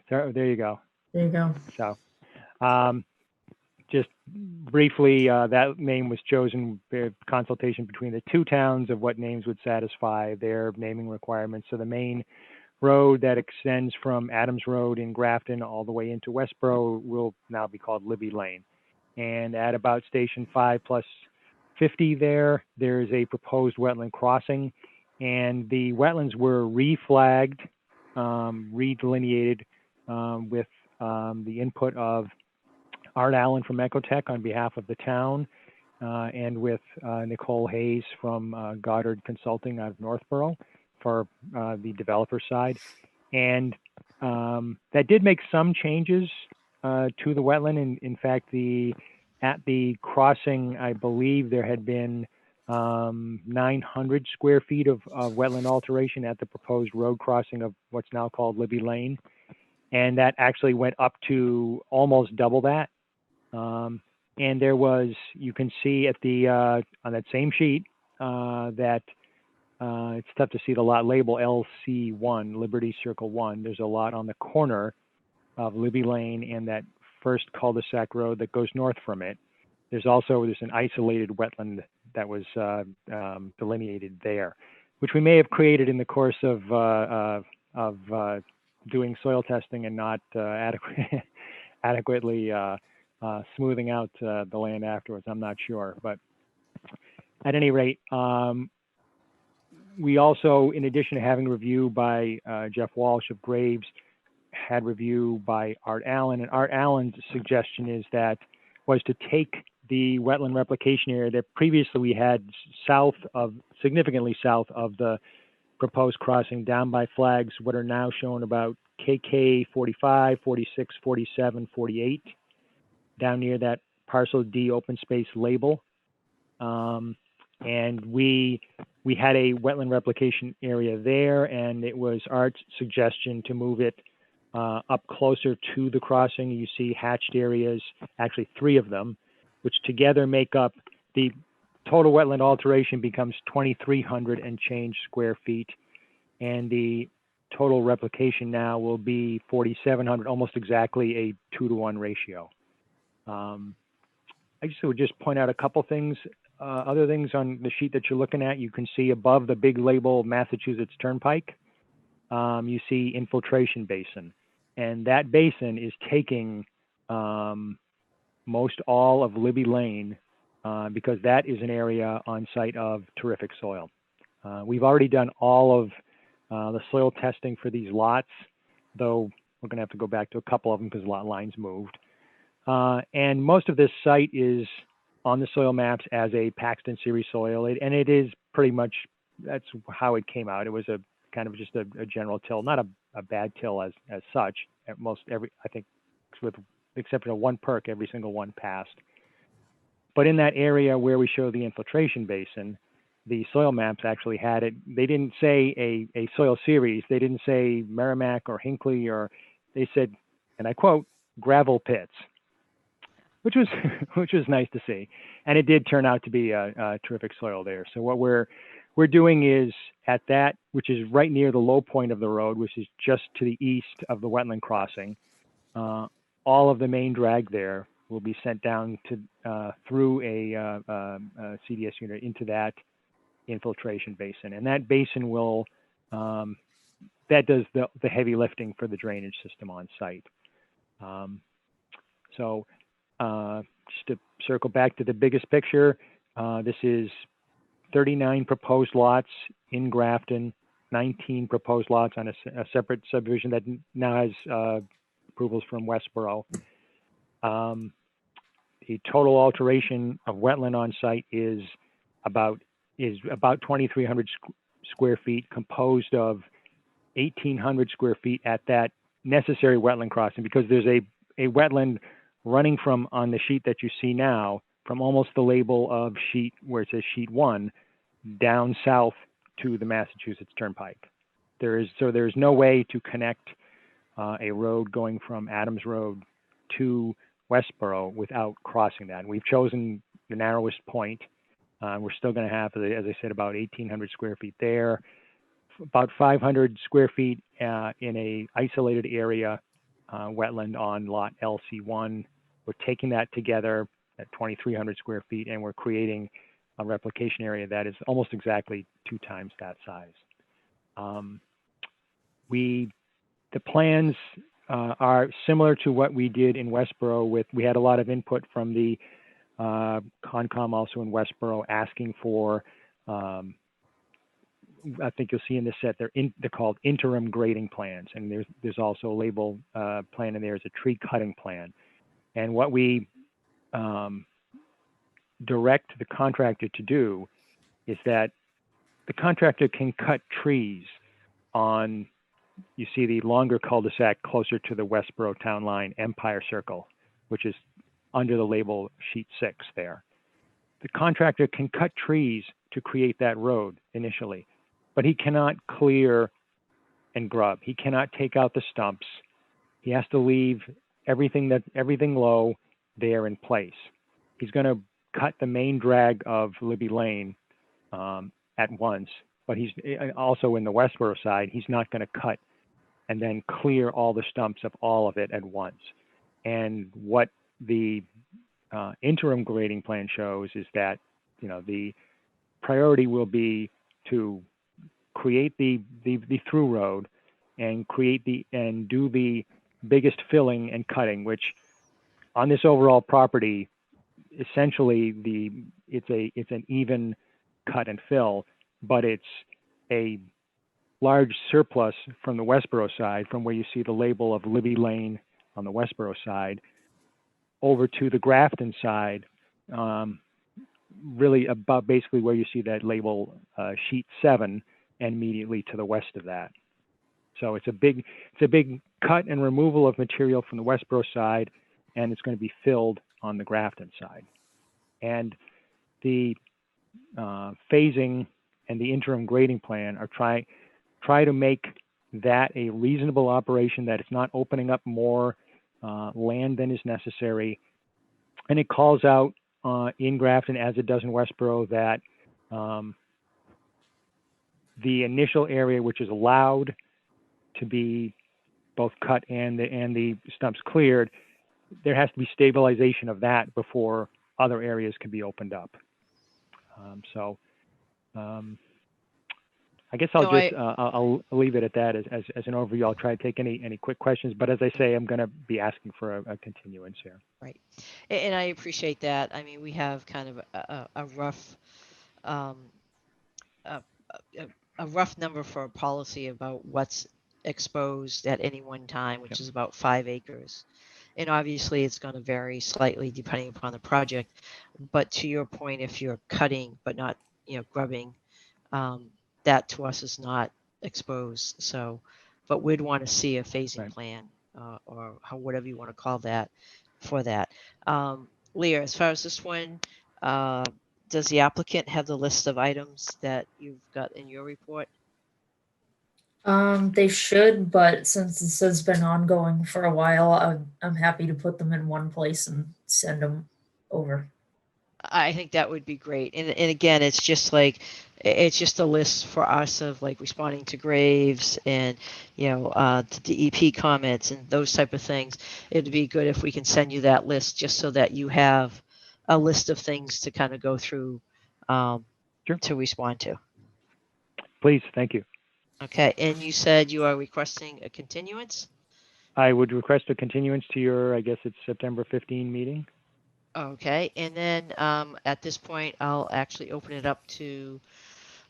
So there you go. There you go. So, just briefly, that name was chosen by consultation between the two towns of what names would satisfy their naming requirements. So the main road that extends from Adams Road in Grafton all the way into Westboro will now be called Libby Lane. And at about station 5+50 there's a proposed wetland crossing, and the wetlands were reflagged, redelineated with the input of Art Allen from Ecotech on behalf of the town, and with Nicole Hayes from Goddard Consulting out of Northborough for the developer side. And that did make some changes to the wetland. In fact, at the crossing, I believe there had been 900 square feet of wetland alteration at the proposed road crossing of what's now called Libby Lane. And that actually went up to almost double that. And there was, you can see at the on that same sheet that it's tough to see the lot label LC1, Liberty Circle 1. There's a lot on the corner of Libby Lane and that first cul-de-sac road that goes north from it. There's an isolated wetland that was delineated there, which we may have created in the course of doing soil testing and not adequately smoothing out the land afterwards. I'm not sure, but at any rate, we also, in addition to having review by Jeff Walsh of Graves, had review by Art Allen, and Art Allen's suggestion was to take the wetland replication area that previously we had significantly south of the proposed crossing down by flags, what are now shown about KK 45, 46, 47, 48, down near that parcel D open space label. And we had a wetland replication area there, and it was Art's suggestion to move it up closer to the crossing. You see hatched areas, actually 3 of them, which together make up the total wetland alteration becomes 2,300 and change square feet. And the total replication now will be 4,700, almost exactly a 2-to-1 ratio. I just would point out a couple things. Other things on the sheet that you're looking at, you can see above the big label Massachusetts Turnpike, you see Infiltration Basin. And that basin is taking most all of Libby Lane because that is an area on site of terrific soil. We've already done all of the soil testing for these lots, though we're going to have to go back to a couple of them because lot lines moved. And most of this site is on the soil maps as a Paxton series soil, and it is pretty much, that's how it came out. It was a kind of just a general till, not a bad till as such. At most every, I think, with except for one perk, every single one passed. But in that area where we show the infiltration basin, the soil maps actually had it. They didn't say a soil series. They didn't say Merrimack or Hinckley, or they said, and I quote, gravel pits, which was nice to see. And it did turn out to be a terrific soil there. So what we're doing is at that, which is right near the low point of the road, which is just to the east of the wetland crossing, all of the main drag there will be sent down to through a CDS unit into that infiltration basin, and that basin will that does the heavy lifting for the drainage system on site. So just to circle back to the biggest picture, this is 39 proposed lots in Grafton, 19 proposed lots on a separate subdivision that now has approvals from Westboro. The total alteration of wetland on site is about 2,300 square feet, composed of 1,800 square feet at that necessary wetland crossing, because there's a wetland running from, on the sheet that you see now, from almost the label of sheet where it says sheet 1 down south to the Massachusetts Turnpike. There's no way to connect a road going from Adams Road to Westboro without crossing that. We've chosen the narrowest point. We're still going to have, as I said, about 1,800 square feet there, about 500 square feet in a isolated area wetland on lot LC1. We're taking that together at 2,300 square feet, and we're creating a replication area that is almost exactly 2 times that size. The plans are similar to what we did in Westboro. We had a lot of input from the Concom also in Westboro asking for, I think you'll see in this set, they're called interim grading plans, and there's also a label plan in there as a tree cutting plan. And what we direct the contractor to do is that the contractor can cut trees on, you see the longer cul-de-sac closer to the Westboro town line, Empire Circle, which is under the label sheet 6 there. The contractor can cut trees to create that road initially, but he cannot clear and grub. He cannot take out the stumps. He has to leave everything low there in place. He's going to cut the main drag of Libby Lane at once, but he's also in the Westboro side, he's not going to cut and then clear all the stumps of all of it at once. And what the interim grading plan shows is that, you know, the priority will be to create the through road and do the biggest filling and cutting, which on this overall property, essentially it's an even cut and fill, but it's a large surplus from the Westboro side, from where you see the label of Libby Lane on the Westboro side, over to the Grafton side, really about basically where you see that label sheet 7, and immediately to the west of that. So it's a big cut and removal of material from the Westboro side, and it's going to be filled on the Grafton side. And the phasing and the interim grading plan are try to make that a reasonable operation, that it's not opening up more land than is necessary. And it calls out in Grafton, as it does in Westboro, that the initial area which is allowed to be both cut and the stumps cleared, there has to be stabilization of that before other areas can be opened up. I guess I'll leave it at that as an overview. I'll try to take any quick questions, but as I say, I'm going to be asking for a continuance here. Right, and I appreciate that. I mean, we have kind of a rough a rough number for a policy about what's exposed at any one time, which is about 5 acres. And obviously it's going to vary slightly depending upon the project. But to your point, if you're cutting but not, grubbing, that to us is not exposed. So, but we'd want to see a phasing plan or whatever you want to call that for that. Leah, as far as this one, does the applicant have the list of items that you've got in your report? They should, but since this has been ongoing for a while, I'm happy to put them in one place and send them over. I think that would be great. And again, it's just like, it's just a list for us of like responding to graves and, to DEP comments and those type of things. It'd be good if we can send you that list just so that you have a list of things to kind of go through Sure. to respond to. Please, thank you. Okay, and you said you are requesting a continuance? I would request a continuance to your, I guess it's September 15 meeting. Okay, and then at this point, I'll actually open it up to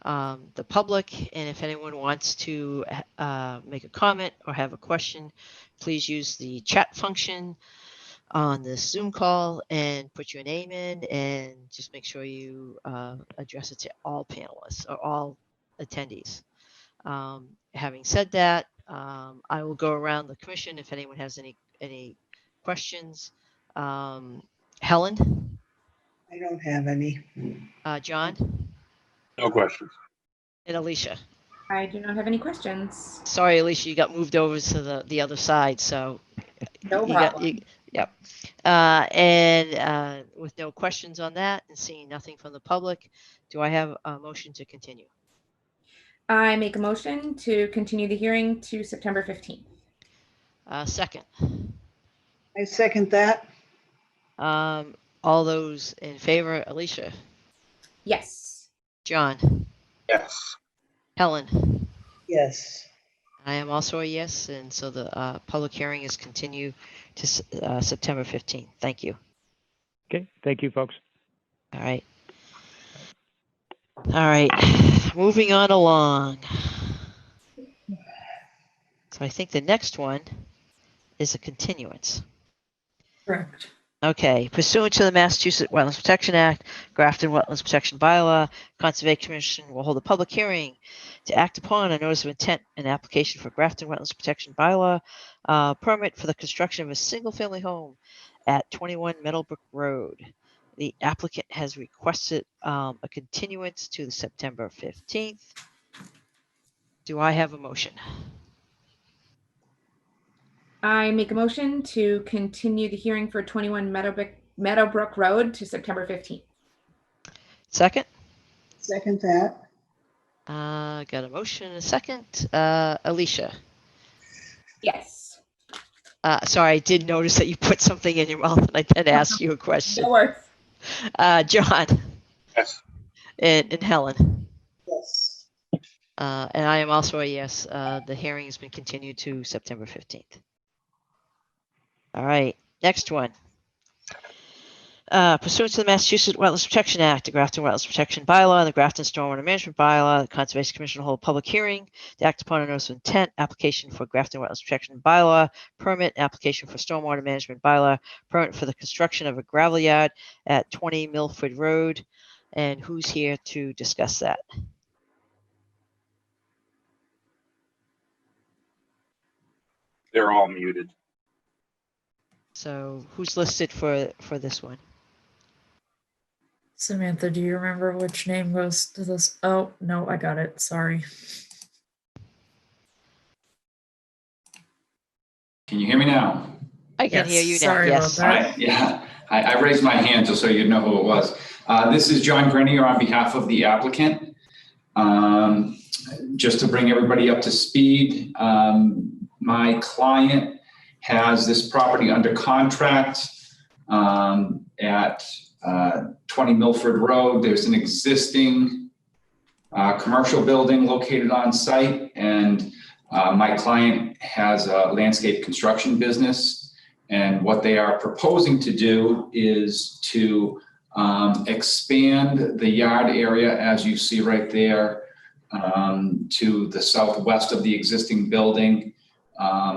the public, and if anyone wants to make a comment or have a question, please use the chat function on the Zoom call and put your name in, and just make sure you address it to all panelists or all attendees. Having said that, I will go around the commission if anyone has any questions. Helen? I don't have any. John? No questions. And Alicia? I do not have any questions. Sorry, Alicia, you got moved over to the other side, so No you problem. yep. And with no questions on that and seeing nothing from the public, do I have a motion to continue? I make a motion to continue the hearing to September 15th. Second. I second that. All those in favor, Alicia? Yes. John? Yes. Helen? Yes. I am also a yes, and so the public hearing is continued to September 15th. Thank you. Okay, thank you, folks. All right. All right, moving on along. So I think the next one is a continuance. Correct. Okay, pursuant to the Massachusetts Wetlands Protection Act, Grafton Wetlands Protection Bylaw, Conservation Commission will hold a public hearing to act upon a notice of intent and application for Grafton Wetlands Protection Bylaw permit for the construction of a single-family home at 21 Meadowbrook Road. The applicant has requested a continuance to the September 15th. Do I have a motion? I make a motion to continue the hearing for 21 Meadowbrook Road to September 15th. Second? Second that. Got a motion and a second. Alicia? Yes. Sorry, I did notice that you put something in your mouth, and I then asked you a question. No worries. John? Yes. And Helen? Yes. And I am also a yes. The hearing has been continued to September 15th. All right, next one. Pursuant to the Massachusetts Wetlands Protection Act, the Grafton Wetlands Protection Bylaw, and the Grafton Stormwater Management Bylaw, the Conservation Commission will hold a public hearing to act upon a notice of intent, application for Grafton Wetlands Protection Bylaw permit, application for Stormwater Management Bylaw permit for the construction of a gravel yard at 20 Milford Road. And who's here to discuss that? They're all muted. So who's listed for this one? Samantha, do you remember which name goes to this? Oh, no, I got it. Sorry. Can you hear me now? I can hear you now. Sorry Yes. about that. Yeah, I raised my hand just so you'd know who it was. This is John Grenier on behalf of the applicant. Just to bring everybody up to speed, my client has this property under contract at 20 Milford Road. There's an existing commercial building located on site, and my client has a landscape construction business. And what they are proposing to do is to expand the yard area, as you see right there, to the southwest of the existing building,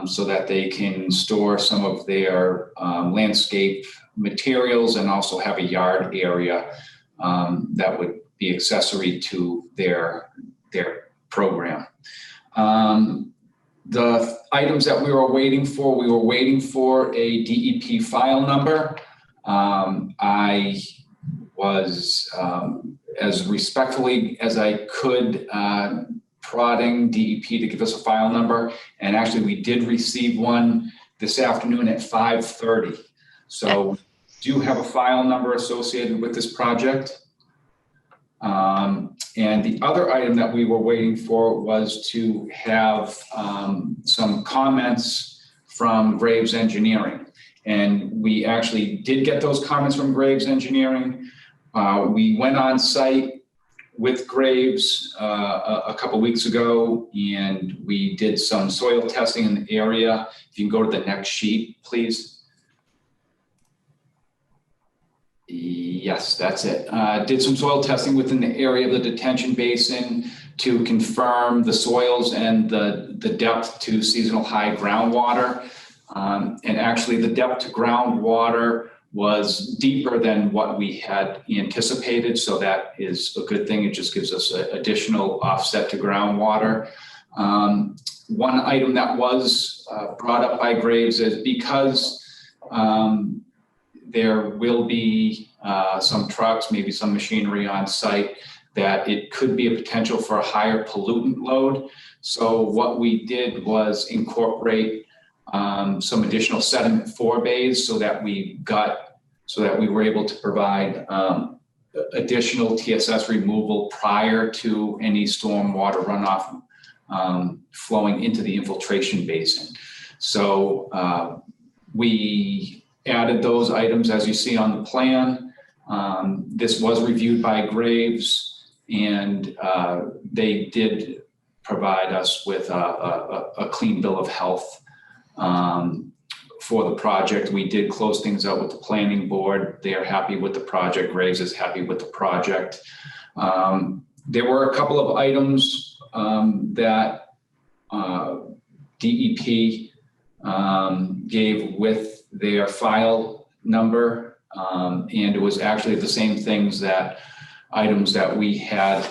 so that they can store some of their landscape materials and also have a yard area that would be accessory to their program. The items that we were waiting for a DEP file number. I was, as respectfully as I could, prodding DEP to give us a file number. And actually we did receive one this afternoon at 5:30. So do have a file number associated with this project. And the other item that we were waiting for was to have some comments from Graves Engineering. And we actually did get those comments from Graves Engineering. We went on site with Graves a couple weeks ago, and we did some soil testing in the area. If you can go to the next sheet, please. Yes, that's it. Did some soil testing within the area of the detention basin to confirm the soils and the depth to seasonal high groundwater. And actually the depth to groundwater was deeper than what we had anticipated. So that is a good thing. It just gives us an additional offset to groundwater. One item that was brought up by Graves is because there will be some trucks, maybe some machinery on site, that it could be a potential for a higher pollutant load. So what we did was incorporate some additional sediment forebays so that we were able to provide additional TSS removal prior to any stormwater runoff flowing into the infiltration basin. So we added those items as you see on the plan. This was reviewed by Graves, and they did provide us with a clean bill of health for the project. We did close things out with the planning board. They are happy with the project. Graves is happy with the project. There were a couple of items that DEP gave with their file number, and it was actually the same items that we had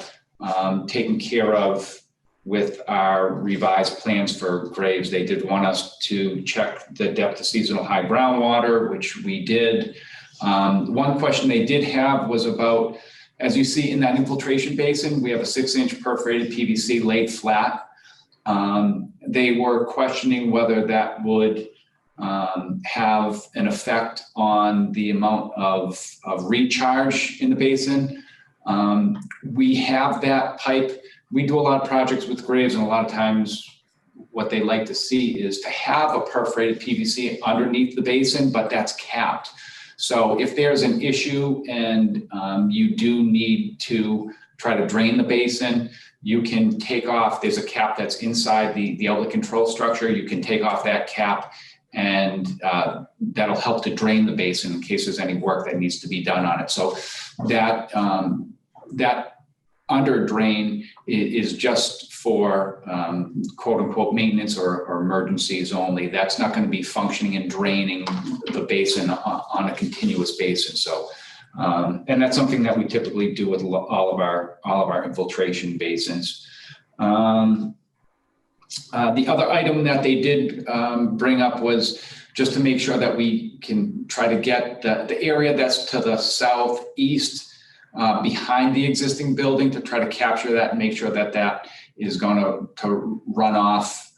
taken care of with our revised plans for Graves. They did want us to check the depth of seasonal high groundwater, which we did. One question they did have was about, as you see in that infiltration basin, we have a 6-inch perforated PVC laid flat. They were questioning whether that would have an effect on the amount of recharge in the basin. We have that pipe. We do a lot of projects with Graves, and a lot of times what they like to see is to have a perforated PVC underneath the basin, but that's capped. So if there's an issue and you do need to try to drain the basin, you can take off, there's a cap that's inside the outlet control structure. You can take off that cap, and that'll help to drain the basin in case there's any work that needs to be done on it. So that under drain is just for quote unquote maintenance or emergencies only. That's not going to be functioning and draining the basin on a continuous basis. So, and that's something that we typically do with all of our infiltration basins. The other item that they did bring up was just to make sure that we can try to get the area that's to the southeast behind the existing building, to try to capture that and make sure that that is going to run off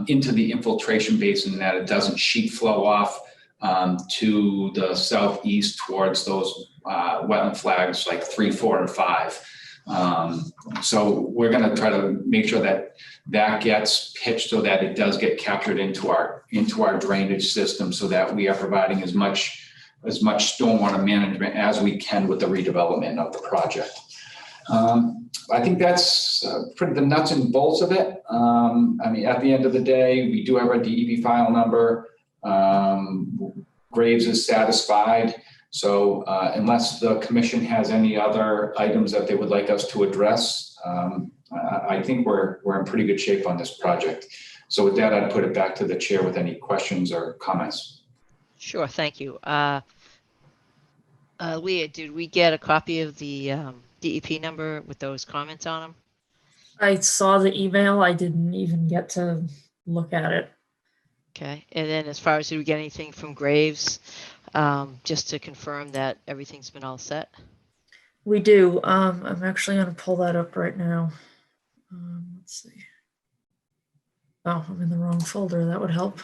into the infiltration basin, that it doesn't sheet flow off to the southeast towards those wetland flags like 3, 4, and 5. So we're going to try to make sure that that gets pitched so that it does get captured into our drainage system, so that we are providing as much stormwater management as we can with the redevelopment of the project. I think that's pretty the nuts and bolts of it. I mean, at the end of the day, we do have our DEP file number. Graves is satisfied. So unless the commission has any other items that they would like us to address, I think we're in pretty good shape on this project. So with that, I'd put it back to the chair with any questions or comments. Sure, thank you. Leah, did we get a copy of the DEP number with those comments on them? I saw the email. I didn't even get to look at it. Okay, and then as far as did we get anything from Graves, just to confirm that everything's been all set? We do. I'm actually going to pull that up right now. Let's see. Oh, I'm in the wrong folder. That would help.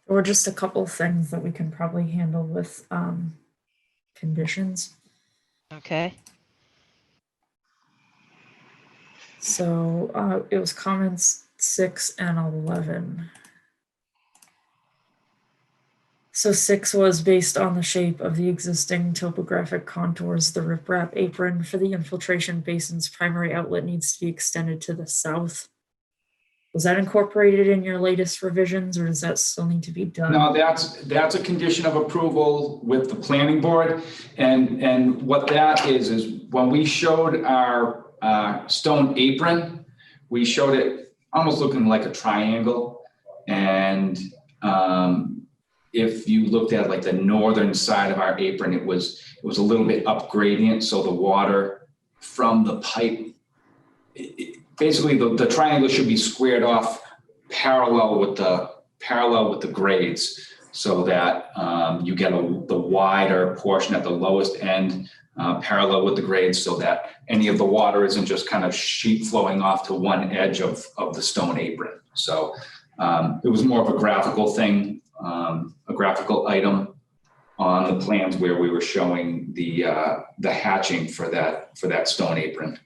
There were just a couple things that we can probably handle with conditions. Okay. So it was comments 6 and 11. So 6 was based on the shape of the existing topographic contours. The riprap apron for the infiltration basin's primary outlet needs to be extended to the south. Was that incorporated in your latest revisions, or does that still need to be done? No, that's a condition of approval with the planning board. And what that is when we showed our stone apron, we showed it almost looking like a triangle. And if you looked at like the northern side of our apron, it was a little bit up gradient. So the water from the pipe, basically the triangle should be squared off parallel with the grades, so that you get the wider portion at the lowest end parallel with the grades, so that any of the water isn't just kind of sheet flowing off to one edge of the stone apron. So it was more of a graphical thing, a graphical item on the plans where we were showing the hatching for that stone apron.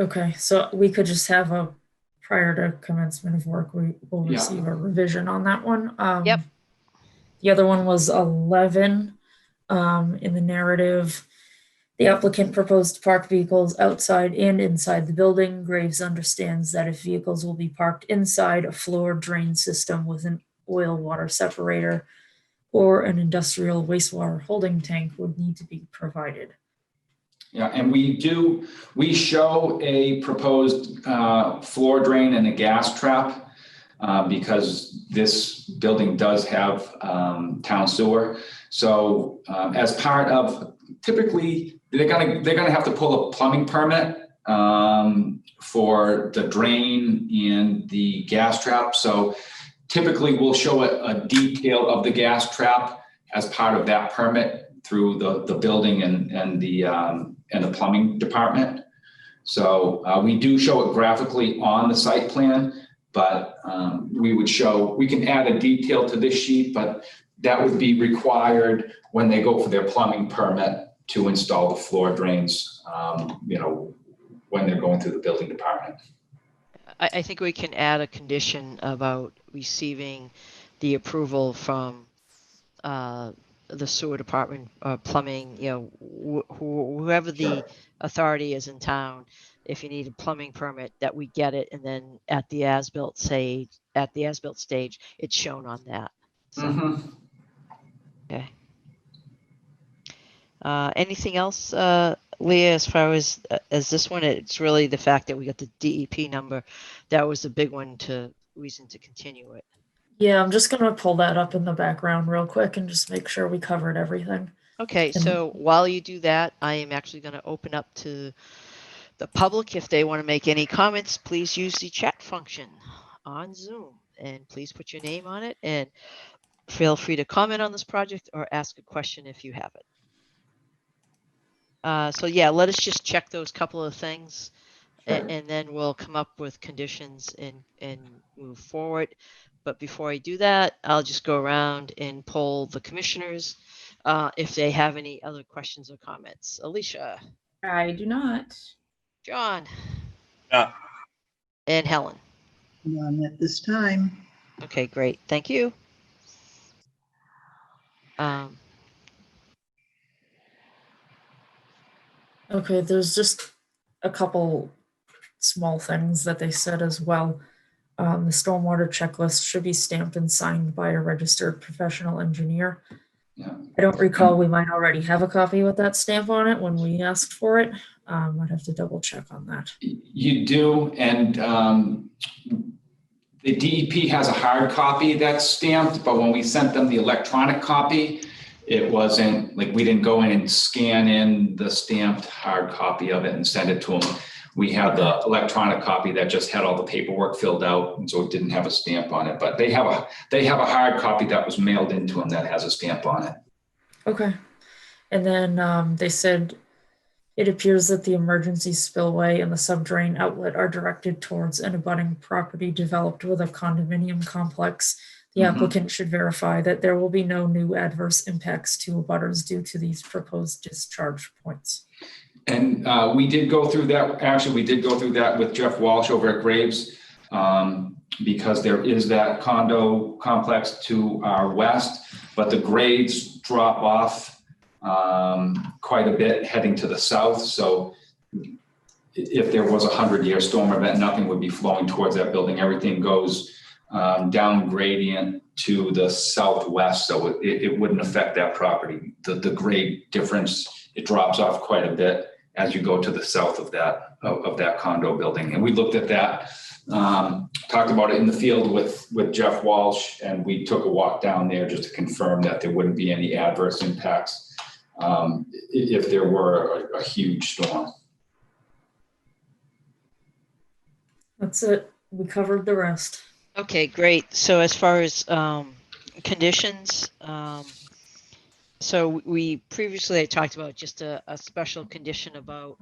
Okay, so we could just have a, prior to commencement of work, we will receive a revision on that one. Yep. The other one was 11. In the narrative, the applicant proposed to park vehicles outside and inside the building. Graves understands that if vehicles will be parked inside, a floor drain system with an oil water separator or an industrial wastewater holding tank would need to be provided. Yeah, and we show a proposed floor drain and a gas trap because this building does have town sewer. So as part of, typically they're gonna have to pull a plumbing permit for the drain and the gas trap. So typically we'll show a detail of the gas trap as part of that permit through the building and the plumbing department. So we do show it graphically on the site plan, but we can add a detail to this sheet, but that would be required when they go for their plumbing permit to install the floor drains, when they're going through the building department. I think we can add a condition about receiving the approval from the sewer department, plumbing, whoever the authority is in town. If you need a plumbing permit, that we get it, and then at the as-built stage, it's shown on that. So, okay. Anything else, Leah? As far as this one, it's really the fact that we got the DEP number. That was the big reason to continue it. Yeah, I'm just gonna pull that up in the background real quick and just make sure we covered everything. Okay, so while you do that, I am actually going to open up to the public. If they want to make any comments, please use the chat function on Zoom, and please put your name on it, and feel free to comment on this project or ask a question if you have it. So yeah, let us just check those couple of things, and then we'll come up with conditions and move forward. But before I do that, I'll just go around and poll the commissioners if they have any other questions or comments. Alicia. I do not. John. Yeah. And Helen. None at this time. Okay, great. Thank you. Okay, there's just a couple small things that they said as well. The stormwater checklist should be stamped and signed by a registered professional engineer. Yeah. I don't recall, we might already have a copy with that stamp on it when we asked for it. I'd have to double check on that. You do, and the DEP has a hard copy that's stamped, but when we sent them the electronic copy, it wasn't, like, we didn't go in and scan in the stamped hard copy of it and send it to them. We have the electronic copy that just had all the paperwork filled out, and so it didn't have a stamp on it. But they have a hard copy that was mailed into them that has a stamp on it. Okay. And then they said It appears that the emergency spillway and the subdrain outlet are directed towards an abutting property developed with a condominium complex. The applicant should verify that there will be no new adverse impacts to abutters due to these proposed discharge points. And we did go through that. Actually, we did go through that with Jeff Walsh over at Graves, because there is that condo complex to our west, but the grades drop off quite a bit heading to the south. So if there was a 100-year storm event, nothing would be flowing towards that building. Everything goes down gradient to the southwest, so it wouldn't affect that property. The grade difference, it drops off quite a bit as you go to the south of that condo building. And we looked at that, talked about it in the field with Jeff Walsh, and we took a walk down there just to confirm that there wouldn't be any adverse impacts if there were a huge storm. That's it. We covered the rest. Okay, great. So as far as conditions, so we previously had talked about just a special condition about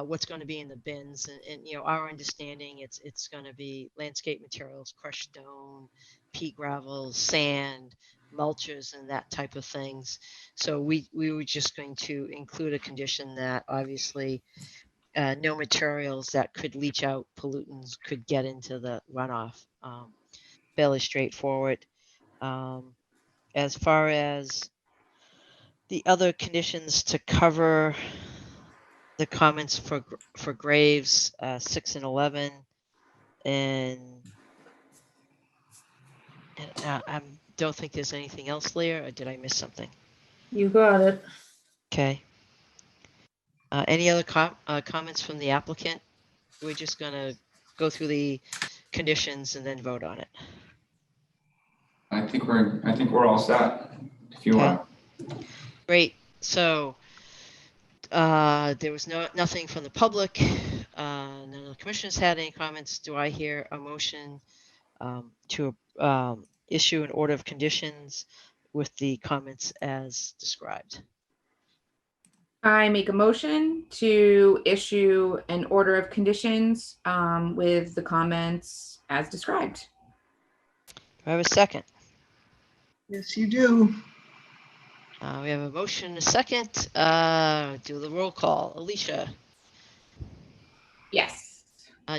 what's going to be in the bins, and you know, our understanding, it's going to be landscape materials, crushed stone, pea gravel, sand, mulches, and that type of things. So we were just going to include a condition that obviously no materials that could leach out pollutants could get into the runoff. Fairly straightforward. As far as the other conditions to cover the comments for Graves 6 and 11, and I don't think there's anything else, Leah, or did I miss something? You got it. Okay. Any other comments from the applicant? We're just gonna go through the conditions and then vote on it. I think we're all set. If you are. Great. So there was nothing from the public. None of the commissioners had any comments. Do I hear a motion to issue an order of conditions with the comments as described? I make a motion to issue an order of conditions with the comments as described. Do I have a second? Yes, you do. We have a motion, a second. Do the roll call. Alicia. Yes.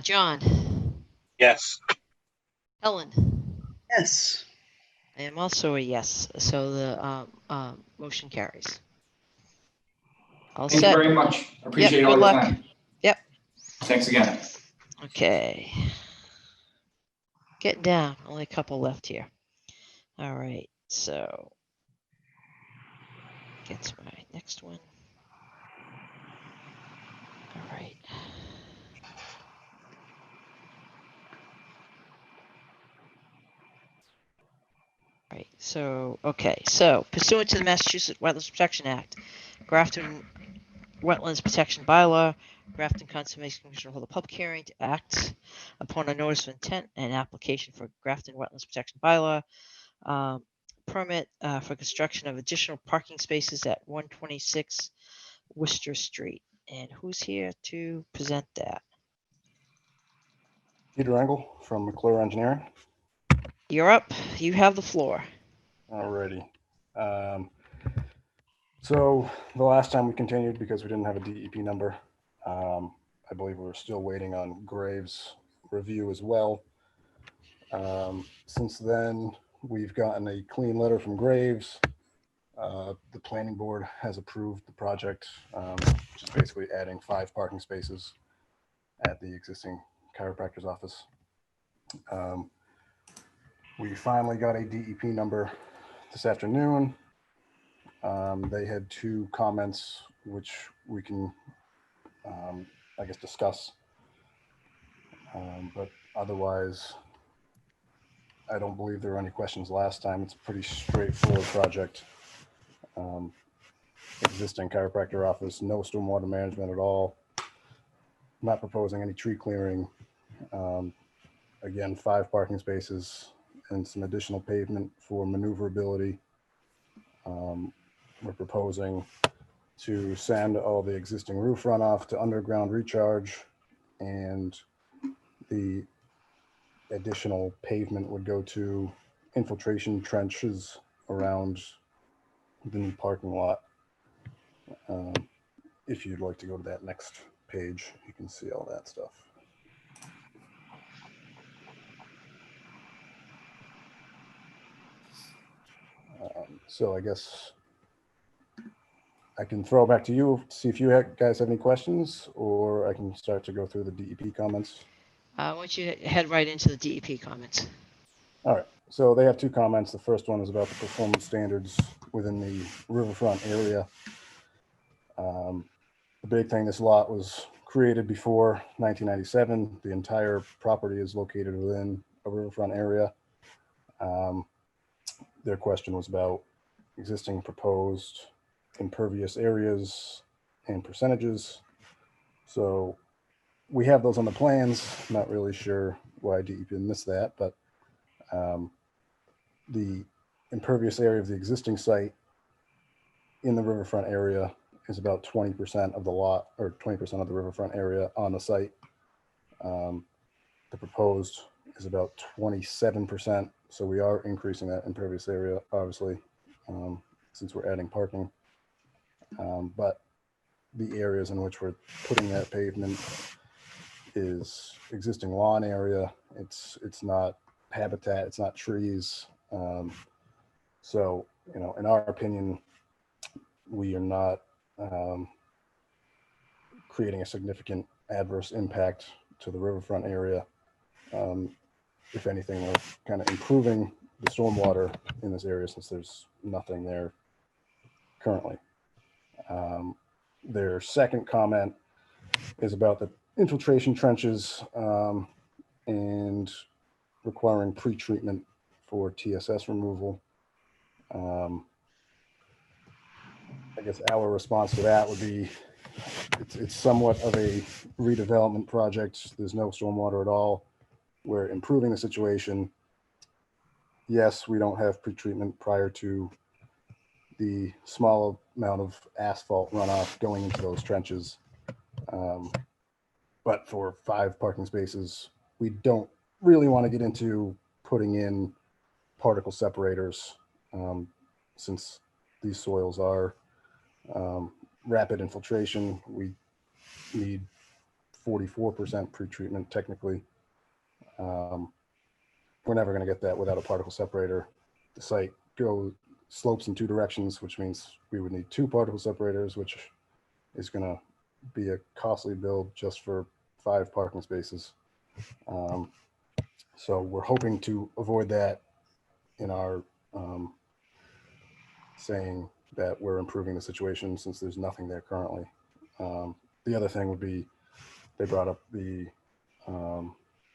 John. Yes. Helen. Yes. I am also a yes. So the motion carries. All Thank set. you very much. Appreciate all good your luck. time. Yep. Thanks again. Okay. Getting down. Only a couple left here. All right. So get to my next one. All right. All right. So, okay. So pursuant to the Massachusetts Wetlands Protection Act, Grafton Wetlands Protection Bylaw, Grafton Conservation Commission will hold a public hearing to act upon a notice of intent and application for Grafton Wetlands Protection Bylaw permit for construction of additional parking spaces at 126 Worcester Street. And who's here to present that? Peter Engel from McClure Engineering. You're up. You have the floor. Alrighty. So the last time we continued because we didn't have a DEP number. I believe we're still waiting on Graves' review as well. Since then, we've gotten a clean letter from Graves. The planning board has approved the project, which is basically adding 5 parking spaces at the existing chiropractor's office. We finally got a DEP number this afternoon. They had 2 comments, which we can, I guess, discuss. But otherwise, I don't believe there were any questions last time. It's a pretty straightforward project. Existing chiropractor office, no stormwater management at all. Not proposing any tree clearing. Again, 5 parking spaces and some additional pavement for maneuverability. We're proposing to send all the existing roof runoff to underground recharge, and the additional pavement would go to infiltration trenches around the new parking lot. If you'd like to go to that next page, you can see all that stuff. So I guess I can throw it back to you, see if you guys have any questions, or I can start to go through the DEP comments. I want you to head right into the DEP comments. All right, so they have two comments. The first one is about the performance standards within the riverfront area. The big thing, this lot was created before 1997. The entire property is located within a riverfront area. Their question was about existing proposed impervious areas and percentages. So we have those on the plans. I'm not really sure why DEP missed that, but the impervious area of the existing site in the riverfront area is about 20% of the lot, or 20% of the riverfront area on the site. The proposed is about 27%. So we are increasing that impervious area, obviously, since we're adding parking. But the areas in which we're putting that pavement is existing lawn area. It's not habitat, it's not trees. So, you know, in our opinion, we are not creating a significant adverse impact to the riverfront area. If anything, we're kind of improving the stormwater in this area since there's nothing there currently. Their second comment is about the infiltration trenches and requiring pre-treatment for TSS removal. I guess our response to that would be it's somewhat of a redevelopment project. There's no stormwater at all. We're improving the situation. Yes, we don't have pretreatment prior to the small amount of asphalt runoff going into those trenches. But for 5 parking spaces, we don't really want to get into putting in particle separators since these soils are rapid infiltration. We need 44% pretreatment technically. We're never going to get that without a particle separator. The site slopes in 2 directions, which means we would need 2 particle separators, which is going to be a costly build just for 5 parking spaces. So we're hoping to avoid that in our saying that we're improving the situation since there's nothing there currently. The other thing would be they brought up the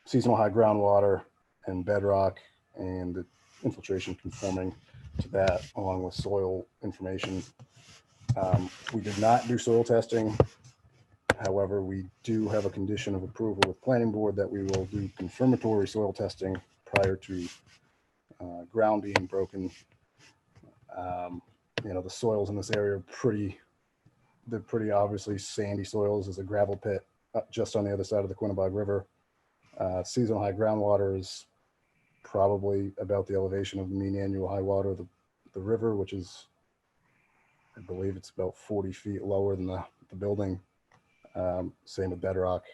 seasonal high groundwater and bedrock and the infiltration conforming to that along with soil information. We did not do soil testing. However, we do have a condition of approval with planning board that we will do confirmatory soil testing prior to ground being broken. You know, the soils in this area are they're pretty obviously sandy soils. There's a gravel pit just on the other side of the Quinnebog River. Seasonal high groundwater is probably about the elevation of the mean annual high water of the river, which is, I believe it's about 40 feet lower than the building. Same with bedrock.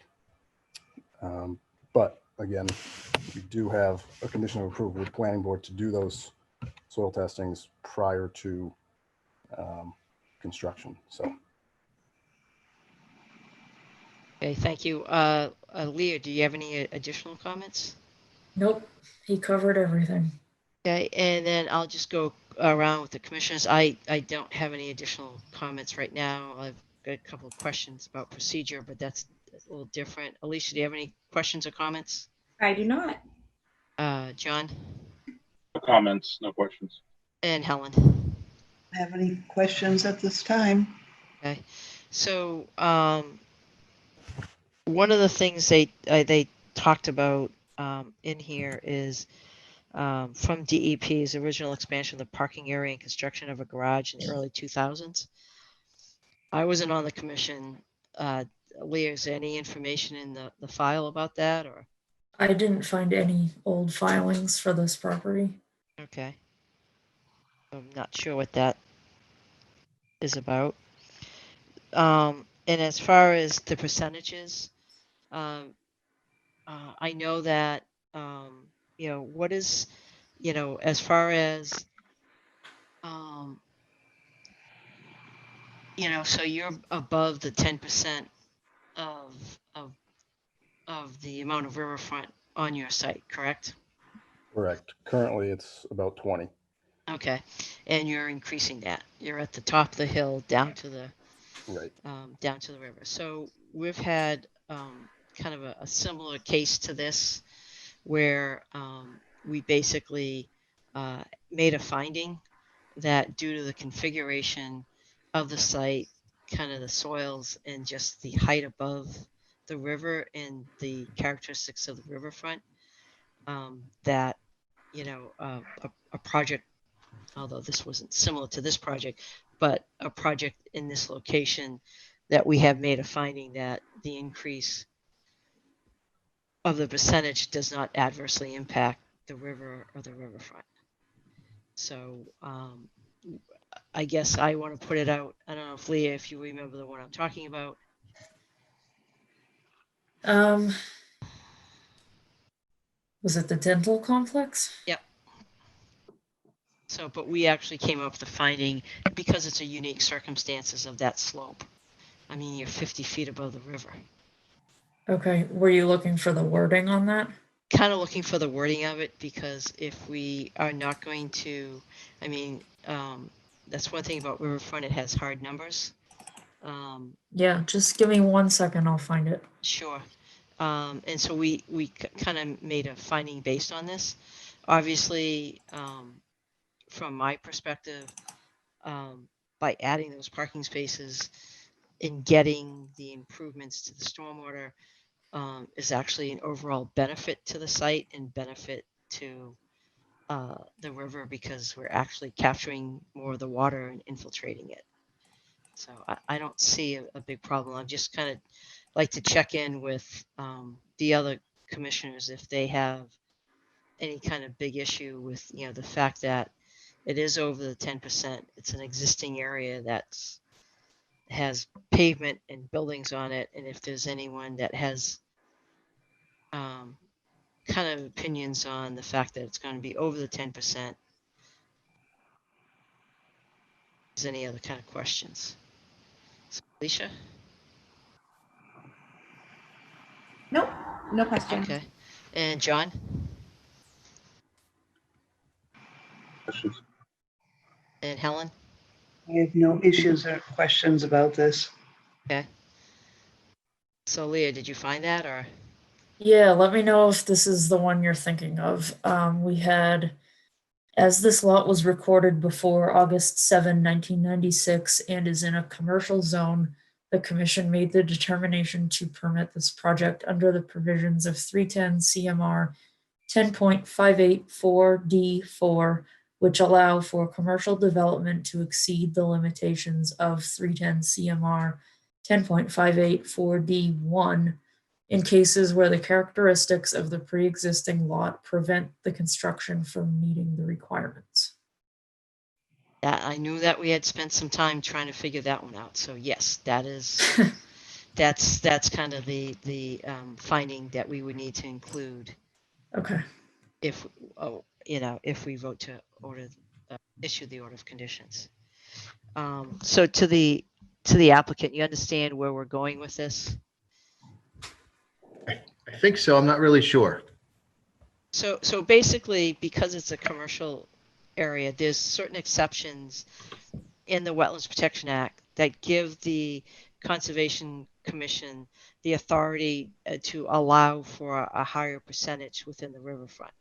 But again, we do have a condition of approval with planning board to do those soil testings prior to construction. So. Okay, thank you. Leah, do you have any additional comments? Nope, he covered everything. Okay, and then I'll just go around with the commissioners. I don't have any additional comments right now. I've got a couple of questions about procedure, but that's a little different. Alicia, do you have any questions or comments? I do not. John? No comments, no questions. And Helen? Have any questions at this time? Okay, so one of the things they talked about in here is from DEP's original expansion of the parking area and construction of a garage in the early 2000s. I wasn't on the commission. Leah, is there any information in the file about that, or? I didn't find any old filings for this property. Okay. I'm not sure what that is about. And as far as the percentages, I know that, what is, as far as, so you're above the 10% of the amount of riverfront on your site, correct? Correct. Currently, it's about 20. Okay, and you're increasing that. You're at the top of the hill down to the Right. down to the river. So we've had kind of a similar case to this, where we basically made a finding that due to the configuration of the site, kind of the soils and just the height above the river and the characteristics of the riverfront, that a project, although this wasn't similar to this project, but a project in this location, that we have made a finding that the increase of the percentage does not adversely impact the river or the riverfront. So I guess I want to put it out. I don't know if Leah, if you remember the one I'm talking about. Was it the dental complex? Yep. So, but we actually came up with the finding because it's a unique circumstances of that slope. I mean, you're 50 feet above the river. Okay, were you looking for the wording on that? Kind of looking for the wording of it, because if we are not going to, I mean, that's one thing about riverfront, it has hard numbers. Yeah, just give me 1 second, I'll find it. Sure. And so we kind of made a finding based on this. Obviously, from my perspective, by adding those parking spaces and getting the improvements to the stormwater, is actually an overall benefit to the site and benefit to the river, because we're actually capturing more of the water and infiltrating it. So I don't see a big problem. I'm just kind of like to check in with the other commissioners if they have any kind of big issue with, the fact that it is over the 10%. It's an existing area that's has pavement and buildings on it, and if there's anyone that has kind of opinions on the fact that it's going to be over the 10%, is any other kind of questions? So, Alicia? Nope, no question. Okay. And John? Questions? And Helen? I have no issues or questions about this. Okay. So Leah, did you find that, or? Yeah, let me know if this is the one you're thinking of. We had, as this lot was recorded before August 7, 1996, and is in a commercial zone, the commission made the determination to permit this project under the provisions of 310 CMR 10.584D4, which allow for commercial development to exceed the limitations of 310 CMR 10.584D1 in cases where the characteristics of the pre-existing lot prevent the construction from meeting the requirements. Yeah, I knew that we had spent some time trying to figure that one out. So yes, that is, that's kind of the finding that we would need to include. Okay. If, if we vote to issue the order of conditions. So to the applicant, you understand where we're going with this? I think so. I'm not really sure. So basically, because it's a commercial area, there's certain exceptions in the Wetlands Protection Act that give the Conservation Commission the authority to allow for a higher percentage within the riverfront.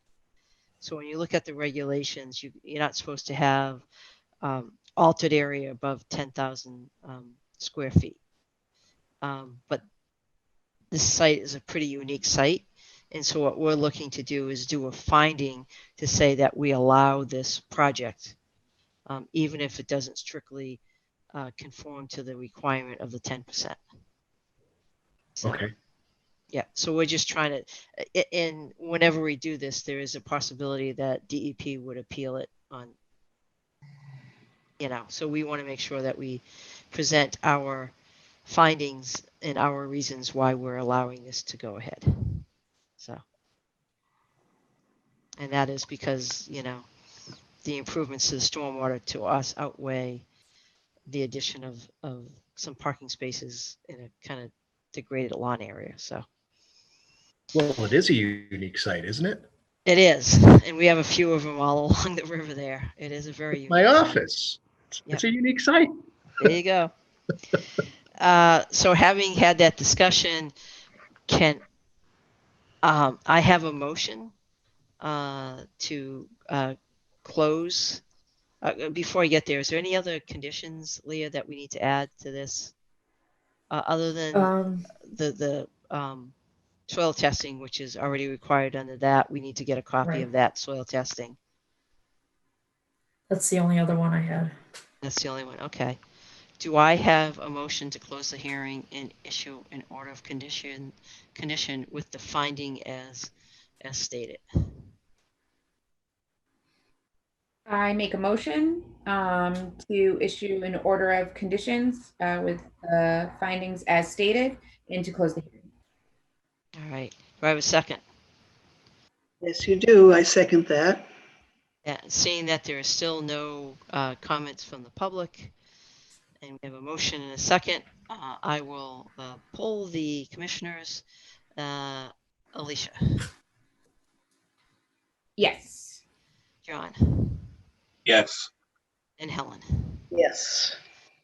So when you look at the regulations, you're not supposed to have altered area above 10,000 square feet. But this site is a pretty unique site. And so what we're looking to do is do a finding to say that we allow this project, even if it doesn't strictly conform to the requirement of the 10%. So, Okay. yeah, so we're just trying to, and whenever we do this, there is a possibility that DEP would appeal it on, so we want to make sure that we present our findings and our reasons why we're allowing this to go ahead. So, and that is because, the improvements to the stormwater to us outweigh the addition of some parking spaces in a kind of degraded lawn area. So Well, it is a unique site, isn't it? it is, and we have a few of them all along the river there. It is a very unique My site. office. It's a unique site. There you go. So having had that discussion, can I have a motion to close? Before I get there, is there any other conditions, Leah, that we need to add to this, other than the soil testing, which is already required under that? We need to get a copy Right. of that soil testing. That's the only other one I had. That's the only one. Okay. Do I have a motion to close the hearing and issue an order of condition with the finding as stated? I make a motion to issue an order of conditions with findings as stated and to close the hearing. All right. Do I have a second? Yes, you do. I second that. Seeing that there is still no comments from the public, and we have a motion and a second, I will poll the commissioners. Alicia. Yes. John. Yes. And Helen. Yes.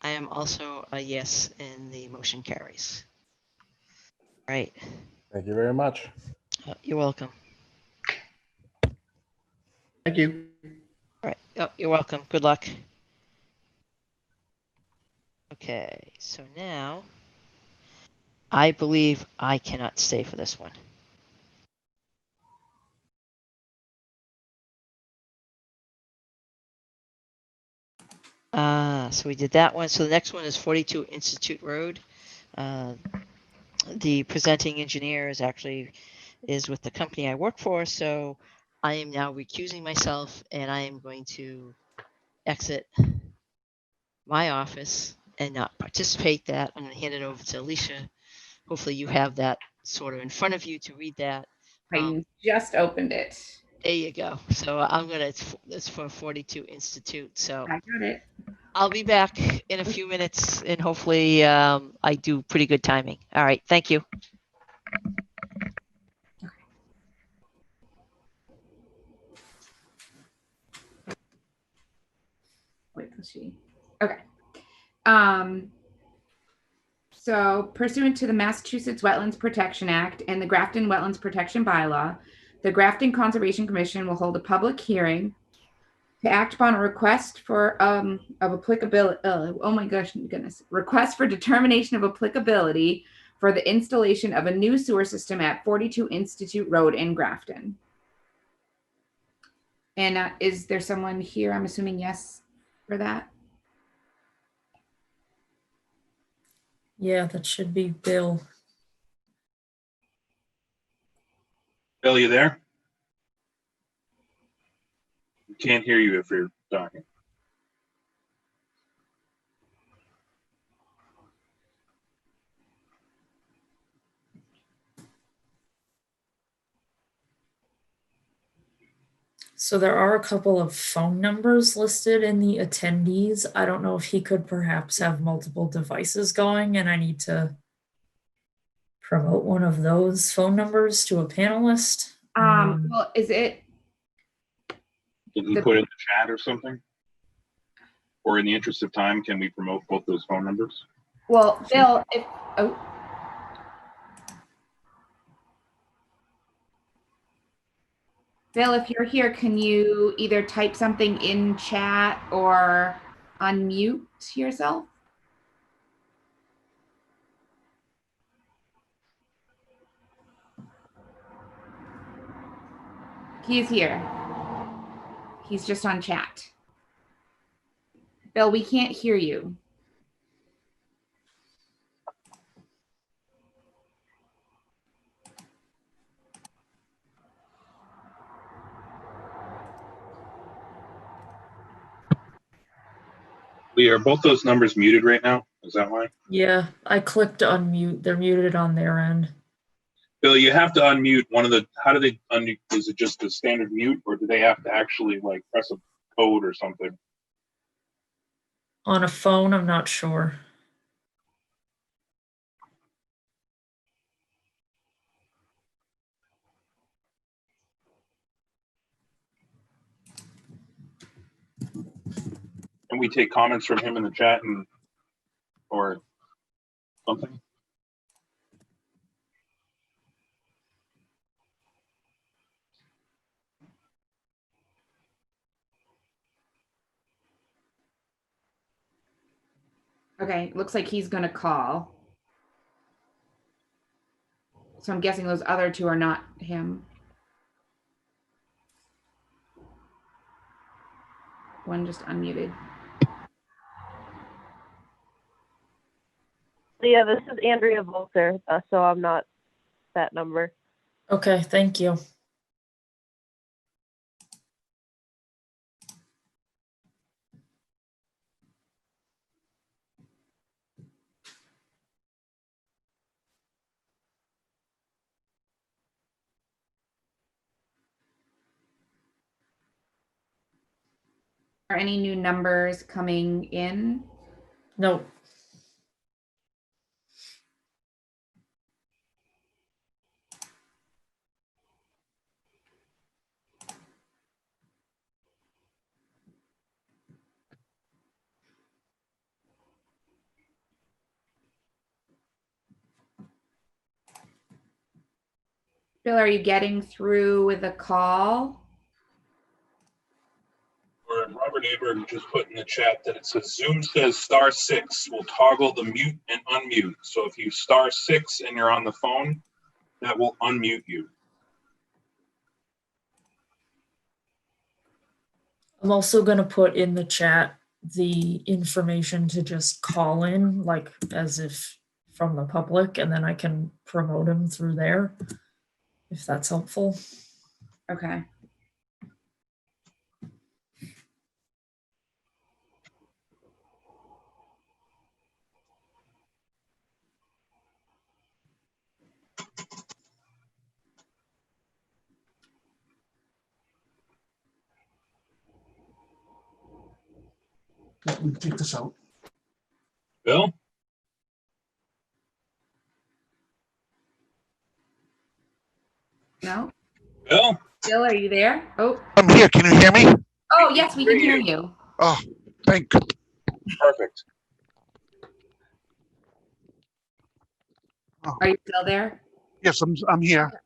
I am also a yes, and the motion carries. Right. Thank you very much. You're welcome. Thank you. All right. Oh, you're welcome. Good luck. Okay, so now I believe I cannot stay for this one. So we did that one. So the next one is 42 Institute Road. The presenting engineer is with the company I work for, so I am now recusing myself, and I am going to exit my office and not participate that. I'm going to hand it over to Alicia. Hopefully you have that sort of in front of you to read that. I just opened it. There you go. So I'm going to, it's for 42 Institute. So I got it. I'll be back in a few minutes, and hopefully I do pretty good timing. All right. Thank you. Wait, let's see. Okay. So pursuant to the Massachusetts Wetlands Protection Act and the Grafton Wetlands Protection Bylaw, the Grafton Conservation Commission will hold a public hearing to act upon a request for of applicability. Oh my goodness! Request for determination of applicability for the installation of a new sewer system at 42 Institute Road in Grafton. And is there someone here? I'm assuming yes for that. Yeah, that should be Bill. Bill, you there? We can't hear you if you're talking. So there are a couple of phone numbers listed in the attendees. I don't know if he could perhaps have multiple devices going, and I need to promote one of those phone numbers to a panelist. Well, is it? Can you put it in the chat or something? Or in the interest of time, can we promote both those phone numbers? Well, Bill, if Bill, if you're here, can you either type something in chat or unmute yourself? He is here. He's just on chat. Bill, we can't hear you. Lee, are both those numbers muted right now? Is that why? Yeah, I clicked unmute. They're muted on their end. Bill, you have to unmute one of the, how do they unmute? Is it just a standard mute or do they have to actually like press a code or something? On a phone, I'm not sure. Can we take comments from him in the chat and, or something? Okay, looks like he's gonna call. So I'm guessing those other two are not him. One just unmuted. Yeah, this is Andrea Volter, so I'm not that number. Okay, thank you. Are any new numbers coming in? Nope. Bill, are you getting through with a call? Or Robert Aberg just put in the chat that it says Zoom says *6 will toggle the mute and unmute. So if you *6 and you're on the phone, that will unmute you. I'm also going to put in the chat the information to just call in, like as if from the public, and then I can promote him through there, if that's helpful. Okay. Let me take this out. Bill? No? Bill? Bill, are you there? Oh. I'm here. Can you hear me? Oh, yes, we can hear you. Oh, thank you. Perfect. Are you still there? Yes, I'm here.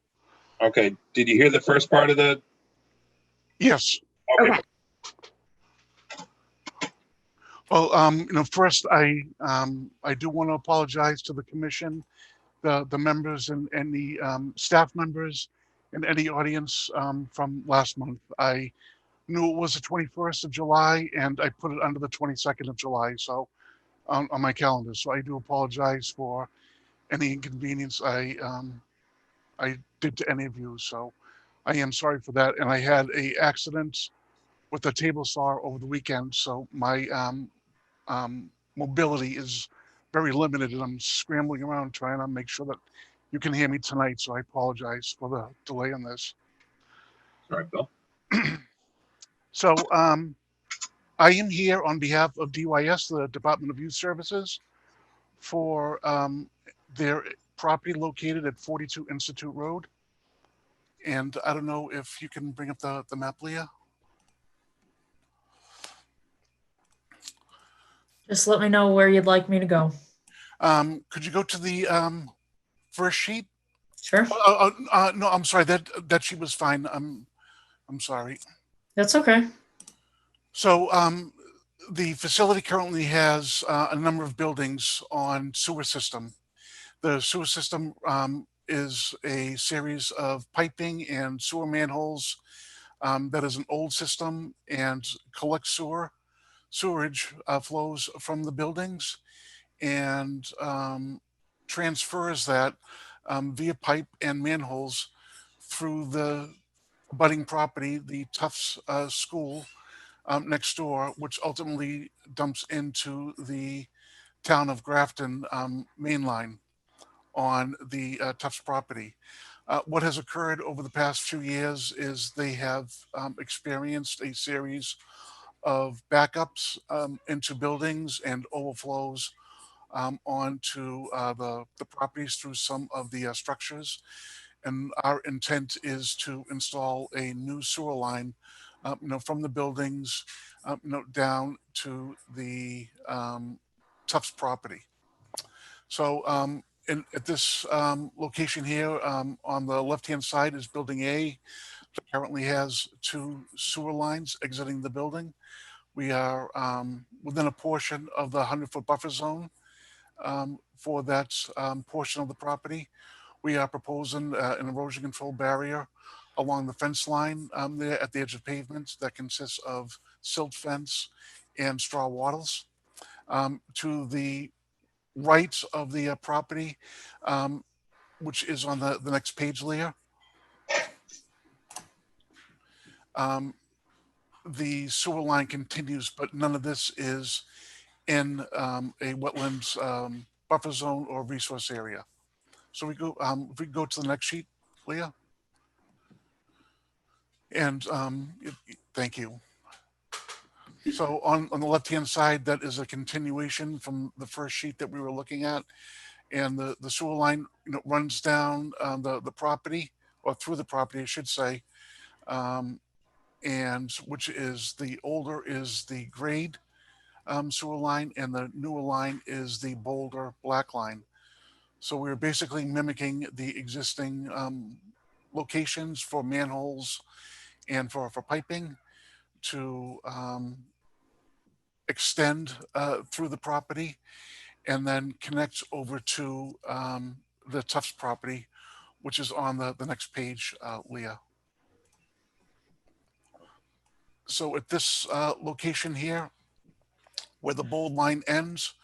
Okay. Did you hear the first part of the? Yes. Okay. Well, first I do want to apologize to the commission, the members and the staff members and any audience from last month. I knew it was the 21st of July and I put it under the 22nd of July, so on my calendar. So I do apologize for any inconvenience I did to any of you. So I am sorry for that. And I had a accident with a table saw over the weekend, so my mobility is very limited and I'm scrambling around trying to make sure that you can hear me tonight. So I apologize for the delay on this. Sorry, Bill. So I am here on behalf of DYS, the Department of Youth Services, for their property located at 42 Institute Road. And I don't know if you can bring up the map, Leah. Just let me know where you'd like me to go. Could you go to the first sheet? Sure. No, I'm sorry. That sheet was fine. I'm sorry. That's okay. So the facility currently has a number of buildings on sewer system. The sewer system is a series of piping and sewer manholes that is an old system and collects sewerage flows from the buildings and transfers that via pipe and manholes through the budding property, the Tufts School, next door, which ultimately dumps into the town of Grafton main line on the Tufts property. What has occurred over the past few years is they have experienced a series of backups into buildings and overflows onto the properties through some of the structures. And our intent is to install a new sewer line, from the buildings, down to the Tufts property. So at this location here, on the left-hand side is Building A. That currently has 2 sewer lines exiting the building. We are within a portion of the 100-foot buffer zone for that portion of the property. We are proposing an erosion control barrier along the fence line there at the edge of pavement that consists of silt fence and straw wattles. To the right of the property, which is on the next page, Leah, the sewer line continues, but none of this is in a wetlands buffer zone or resource area. So we go, if we go to the next sheet, Leah. And thank you. So on the left-hand side, that is a continuation from the first sheet that we were looking at. And the sewer line runs down the property, or through the property, I should say. And which is the older is the grade sewer line, and the newer line is the bolder black line. So we're basically mimicking the existing locations for manholes and for piping to extend through the property and then connect over to the Tufts property, which is on the next page, Leah. So at this location here, where the bold line ends,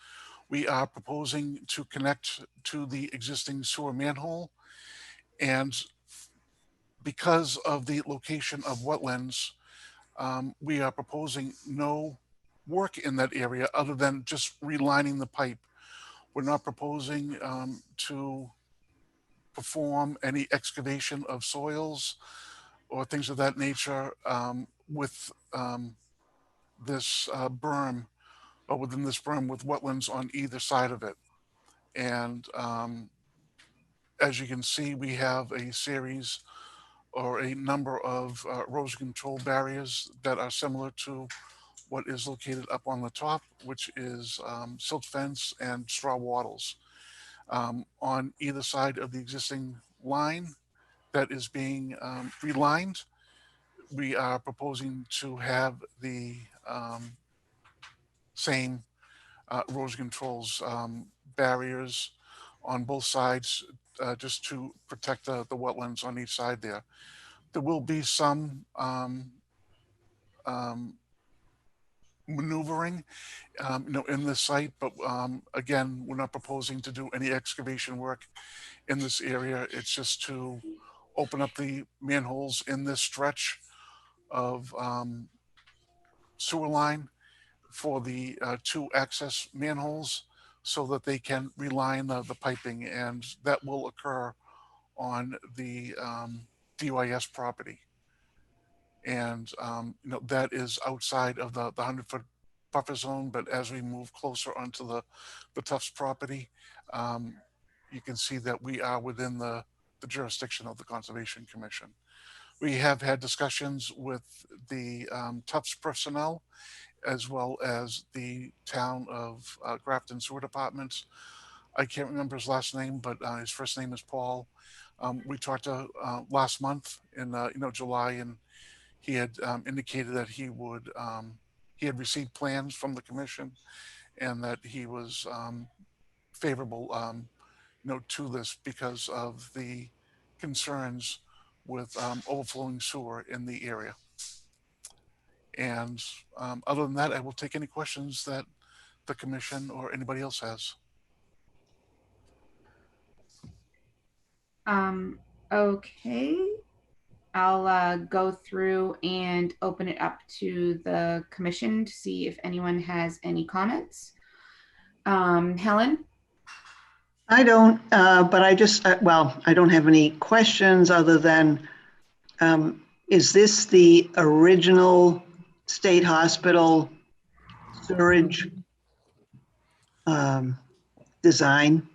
we are proposing to connect to the existing sewer manhole. And because of the location of wetlands, we are proposing no work in that area other than just relining the pipe. We're not proposing to perform any excavation of soils or things of that nature with this berm, or within this berm with wetlands on either side of it. And as you can see, we have a series or a number of erosion control barriers that are similar to what is located up on the top, which is silt fence and straw wattles. On either side of the existing line that is being relined, we are proposing to have the same erosion controls barriers on both sides, just to protect the wetlands on each side there. There will be some maneuvering, in this site, but again, we're not proposing to do any excavation work in this area. It's just to open up the manholes in this stretch of sewer line for the 2 access manholes so that they can reline the piping, and that will occur on the DYS property. And that is outside of the 100-foot buffer zone, but as we move closer onto the Tufts property, you can see that we are within the jurisdiction of the Conservation Commission. We have had discussions with the Tufts personnel, as well as the town of Grafton Sewer Department. I can't remember his last name, but his first name is Paul. We talked last month in July, and he had indicated that he would he had received plans from the commission, and that he was favorable to this because of the concerns with overflowing sewer in the area. And other than that, I will take any questions that the commission or anybody else has. Okay. I'll go through and open it up to the commission to see if anyone has any comments. Helen? I don't, but I just, well, I don't have any questions other than, is this the original state hospital sewage design?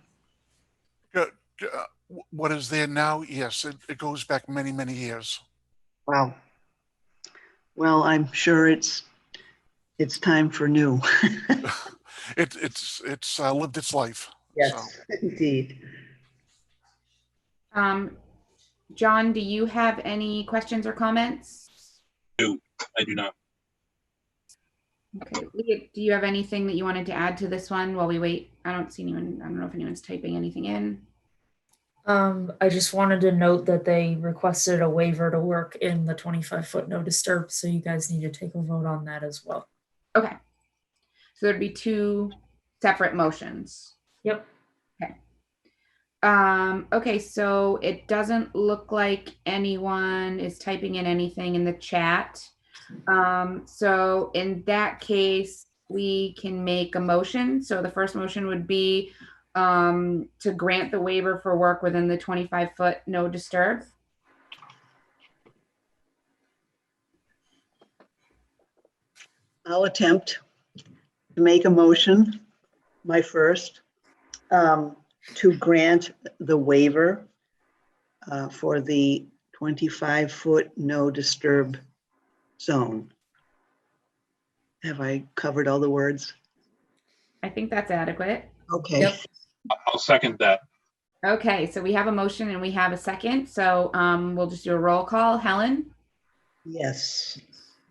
What is there now? Yes, it goes back many, many years. Wow. Well, I'm sure it's time for new. It's lived its life. Yes, So. indeed. John, do you have any questions or comments? No, I do not. Okay, Leah, do you have anything that you wanted to add to this one while we wait? I don't see anyone. I don't know if anyone's typing anything in. I just wanted to note that they requested a waiver to work in the 25-foot no disturb, so you guys need to take a vote on that as well. Okay. So there'd be two separate motions. Yep. Okay. Okay, so it doesn't look like anyone is typing in anything in the chat. So in that case, we can make a motion. So the first motion would be to grant the waiver for work within the 25-foot no disturb. I'll attempt to make a motion, my first, to grant the waiver for the 25-foot no disturb zone. Have I covered all the words? I think that's adequate. Okay. Yep. I'll second that. Okay, so we have a motion and we have a second. So we'll just do a roll call. Helen? Yes.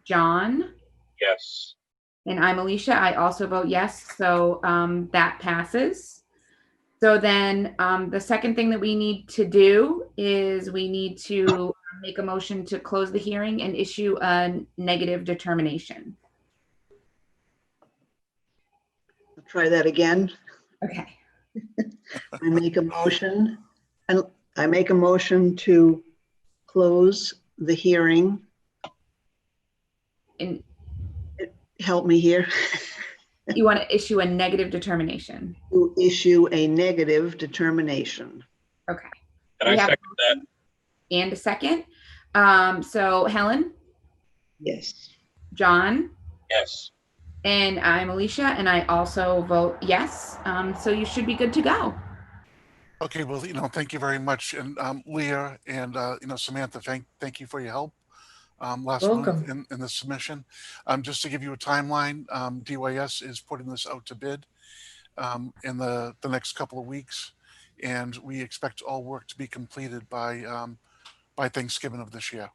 John? Yes. And I'm Alicia. I also vote yes. So that passes. So then the second thing that we need to do is we need to make a motion to close the hearing and issue a negative determination. I'll try that again. Okay. I make a motion, and I make a motion to close the hearing. And help me here. You want to issue a negative determination? To issue a negative determination. Okay. And I second that. And a second. So Helen? Yes. John? Yes. And I'm Alicia, and I also vote yes. So you should be good to go. Okay, well, thank you very much. And Leah and, Samantha, thank you for your help last month in the submission. Just to give you a timeline, DYS is putting this out to bid in the next couple of weeks, and we expect all work to be completed by Thanksgiving of this year.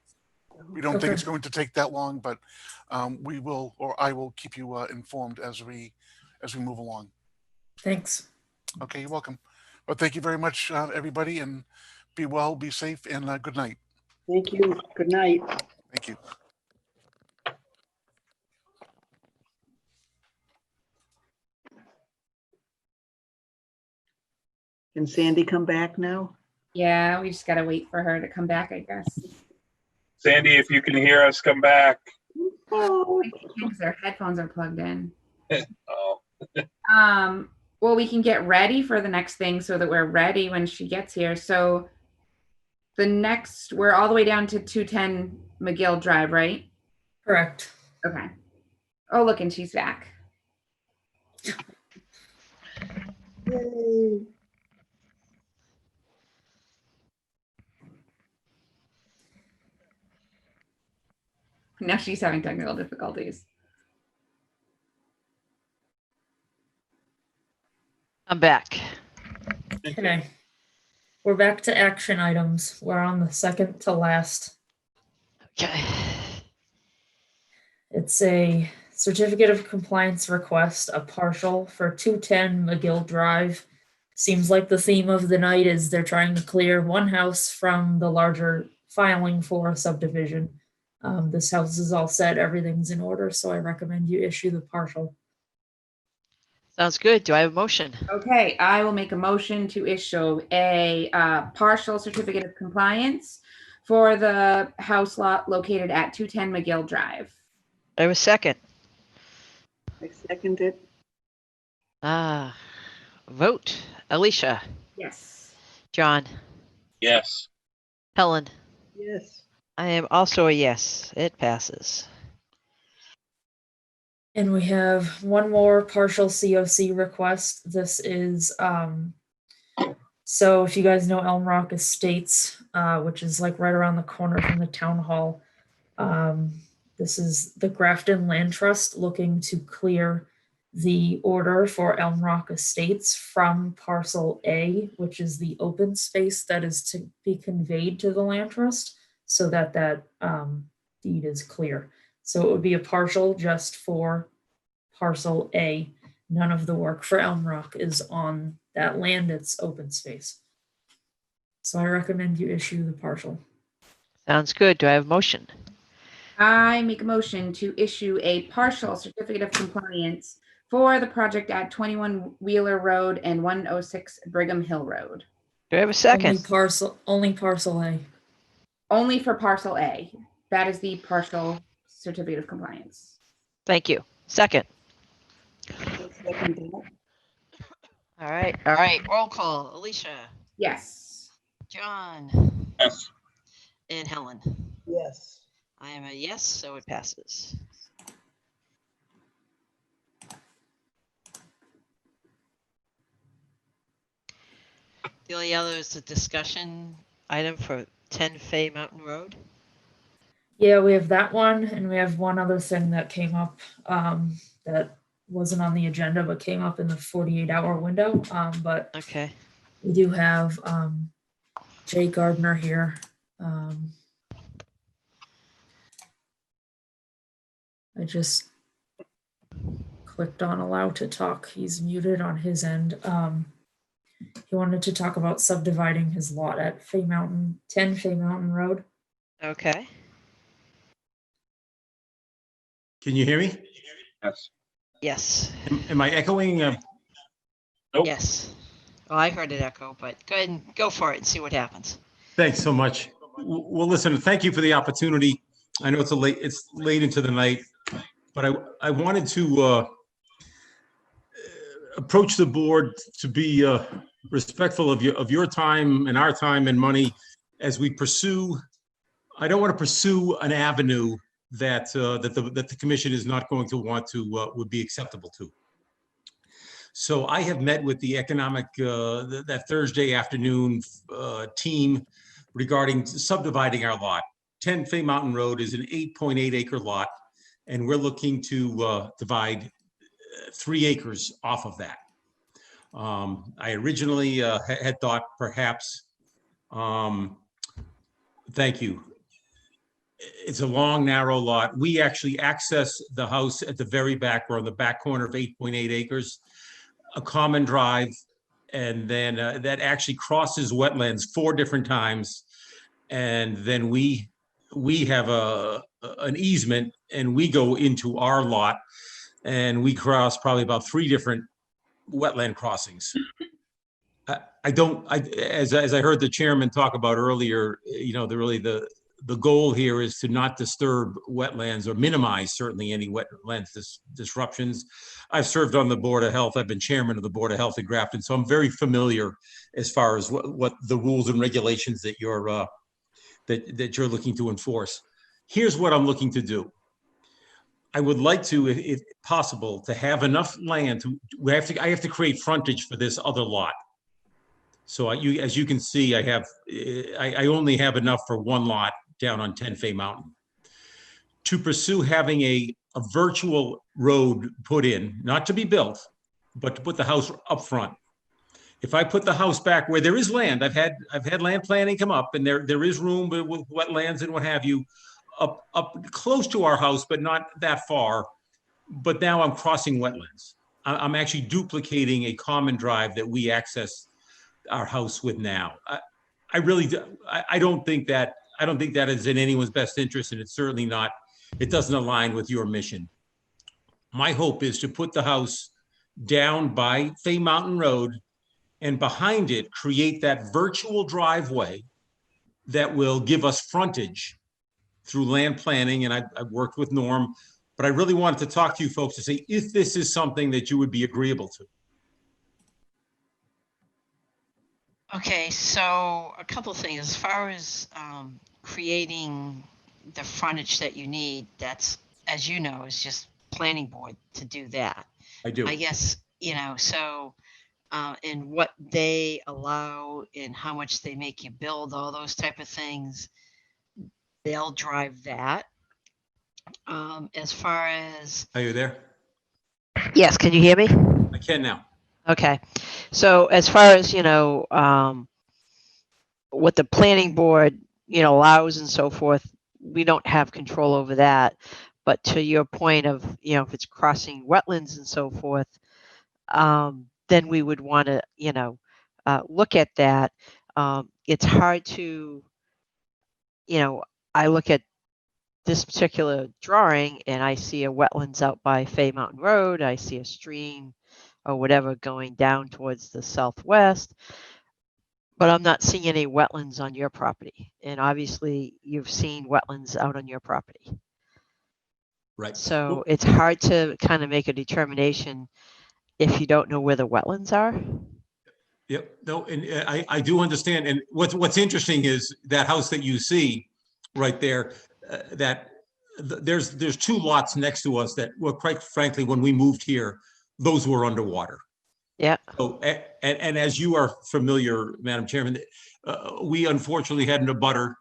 We don't think it's going to take that long, but we will, or I will keep you informed as we move along. Thanks. Okay, you're welcome. But thank you very much, everybody, and be well, be safe, and good night. Thank you. Good night. Thank you. Can Sandy come back now? Yeah, we just got to wait for her to come back, I guess. Sandy, if you can hear us, come back. Oh. Because their headphones are plugged in. Oh. Well, we can get ready for the next thing so that we're ready when she gets here. So we're all the way down to 210 McGill Drive, right? Correct. Okay. Oh, look, and she's back. Yay. Now she's having technical difficulties. I'm back. Okay. We're back to action items. We're on the second to last. Okay. It's a certificate of compliance request, a partial for 210 McGill Drive. Seems like the theme of the night is they're trying to clear one house from the larger filing for a subdivision. This house is all set, everything's in order, so I recommend you issue the partial. Sounds good. Do I have a motion? Okay, I will make a motion to issue a partial certificate of compliance for the house lot located at 210 McGill Drive. I have a second. I second it. Vote. Alicia, Yes. John, Yes. Helen. Yes. I am also a yes. It passes. And we have one more partial COC request. This is, so if you guys know Elm Rock Estates, which is like right around the corner from the town hall, this is the Grafton Land Trust looking to clear the order for Elm Rock Estates from parcel A, which is the open space that is to be conveyed to the land trust, so that deed is clear. So it would be a partial just for parcel A. None of the work for Elm Rock is on that land, it's open space. So I recommend you issue the partial. Sounds good. Do I have a motion? I make a motion to issue a partial certificate of compliance for the project at 21 Wheeler Road and 106 Brigham Hill Road. Do I have a second? Only parcel A. Only for parcel A. That is the partial certificate of compliance. Thank you. Second. Second that. All right. Roll call. Alicia, Yes. John, Yes. and Helen. Yes. I am a yes, so it passes. The only other is the discussion item for 10 Fay Mountain Road. Yeah, we have that one, and we have one other thing that came up that wasn't on the agenda, but came up in the 48-hour window. But okay, we do have Jay Gardner here. I just clicked on allow to talk. He's muted on his end. He wanted to talk about subdividing his lot at 10 Fay Mountain Road. Okay. Can you hear me? Yes. Yes. Am I echoing? Nope. Yes. Well, I heard it echo, but go ahead and go for it and see what happens. Thanks so much. Well, listen, thank you for the opportunity. I know it's late into the night, but I wanted to approach the board to be respectful of your time and our time and money as we pursue. I don't want to pursue an avenue that the commission is not going to want to would be acceptable to. So I have met with the economic that Thursday afternoon team regarding subdividing our lot. 10 Fay Mountain Road is an 8.8 acre lot, and we're looking to divide 3 acres off of that. I originally had thought perhaps, thank you. It's a long, narrow lot. We actually access the house at the very back. We're on the back corner of 8.8 acres, a common drive, and then that actually crosses wetlands 4 different times. And then we have an easement, and we go into our lot, and we cross probably about 3 different wetland crossings. As I heard the chairman talk about earlier, you know, the goal here is to not disturb wetlands or minimize certainly any wetlands disruptions. I've served on the Board of Health. I've been chairman of the Board of Health in Grafton, so I'm very familiar as far as what the rules and regulations that you're looking to enforce. Here's what I'm looking to do. I would like to, if possible, to have enough land I have to create frontage for this other lot. So as you can see, I only have enough for 1 lot down on 10 Fay Mountain. To pursue having a virtual road put in, not to be built, but to put the house up front. If I put the house back where there is land, I've had land planning come up, and there is room with wetlands and what have you, up close to our house, but not that far. But now I'm crossing wetlands. I'm actually duplicating a common drive that we access our house with now. I really do. I don't think that is in anyone's best interest, and it's certainly not. It doesn't align with your mission. My hope is to put the house down by Fay Mountain Road, and behind it create that virtual driveway that will give us frontage through land planning, and I've worked with Norm, but I really wanted to talk to you folks to see if this is something that you would be agreeable to. Okay, so a couple of things. As far as creating the frontage that you need, that's, as you know, is just planning board to do that. I do. I guess, so and what they allow and how much they make you build, all those type of things, they'll drive that. As far as, Are you there? yes, can you hear me? I can now. Okay, so as far as, what the planning board, allows and so forth, we don't have control over that. But to your point of, if it's crossing wetlands and so forth, then we would want to, look at that. It's hard to, I look at this particular drawing and I see a wetlands out by Fay Mountain Road. I see a stream or whatever going down towards the southwest, but I'm not seeing any wetlands on your property. And obviously you've seen wetlands out on your property. Right. So it's hard to kind of make a determination if you don't know where the wetlands are. Yep. No, and I do understand. And what's interesting is that house that you see right there, there's two lots next to us that were, quite frankly, when we moved here, those were underwater. Yeah. So, and as you are familiar, Madam Chairman, we unfortunately had an abutter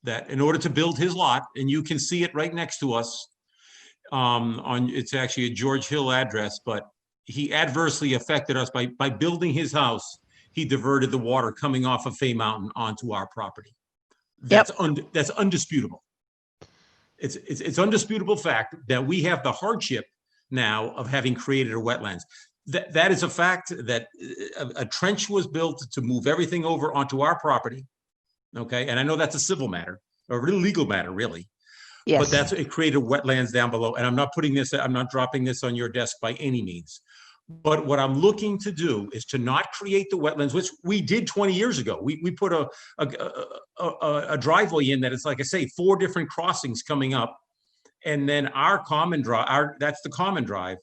that, in order to build his lot, and you can see it right next to us, it's actually a George Hill address, but he adversely affected us by building his house. He diverted the water coming off of Fay Mountain onto our property. That's that's undisputable. It's undisputable fact that we have the hardship now of having created a wetlands. That is a fact, that a trench was built to move everything over onto our property. Okay, and I know that's a civil matter or a legal matter, really. Yes. But it created wetlands down below. And I'm not dropping this on your desk by any means. But what I'm looking to do is to not create the wetlands, which we did 20 years ago. We put a driveway in that is, like I say, 4 different crossings coming up. And then our common drive, that's the common drive.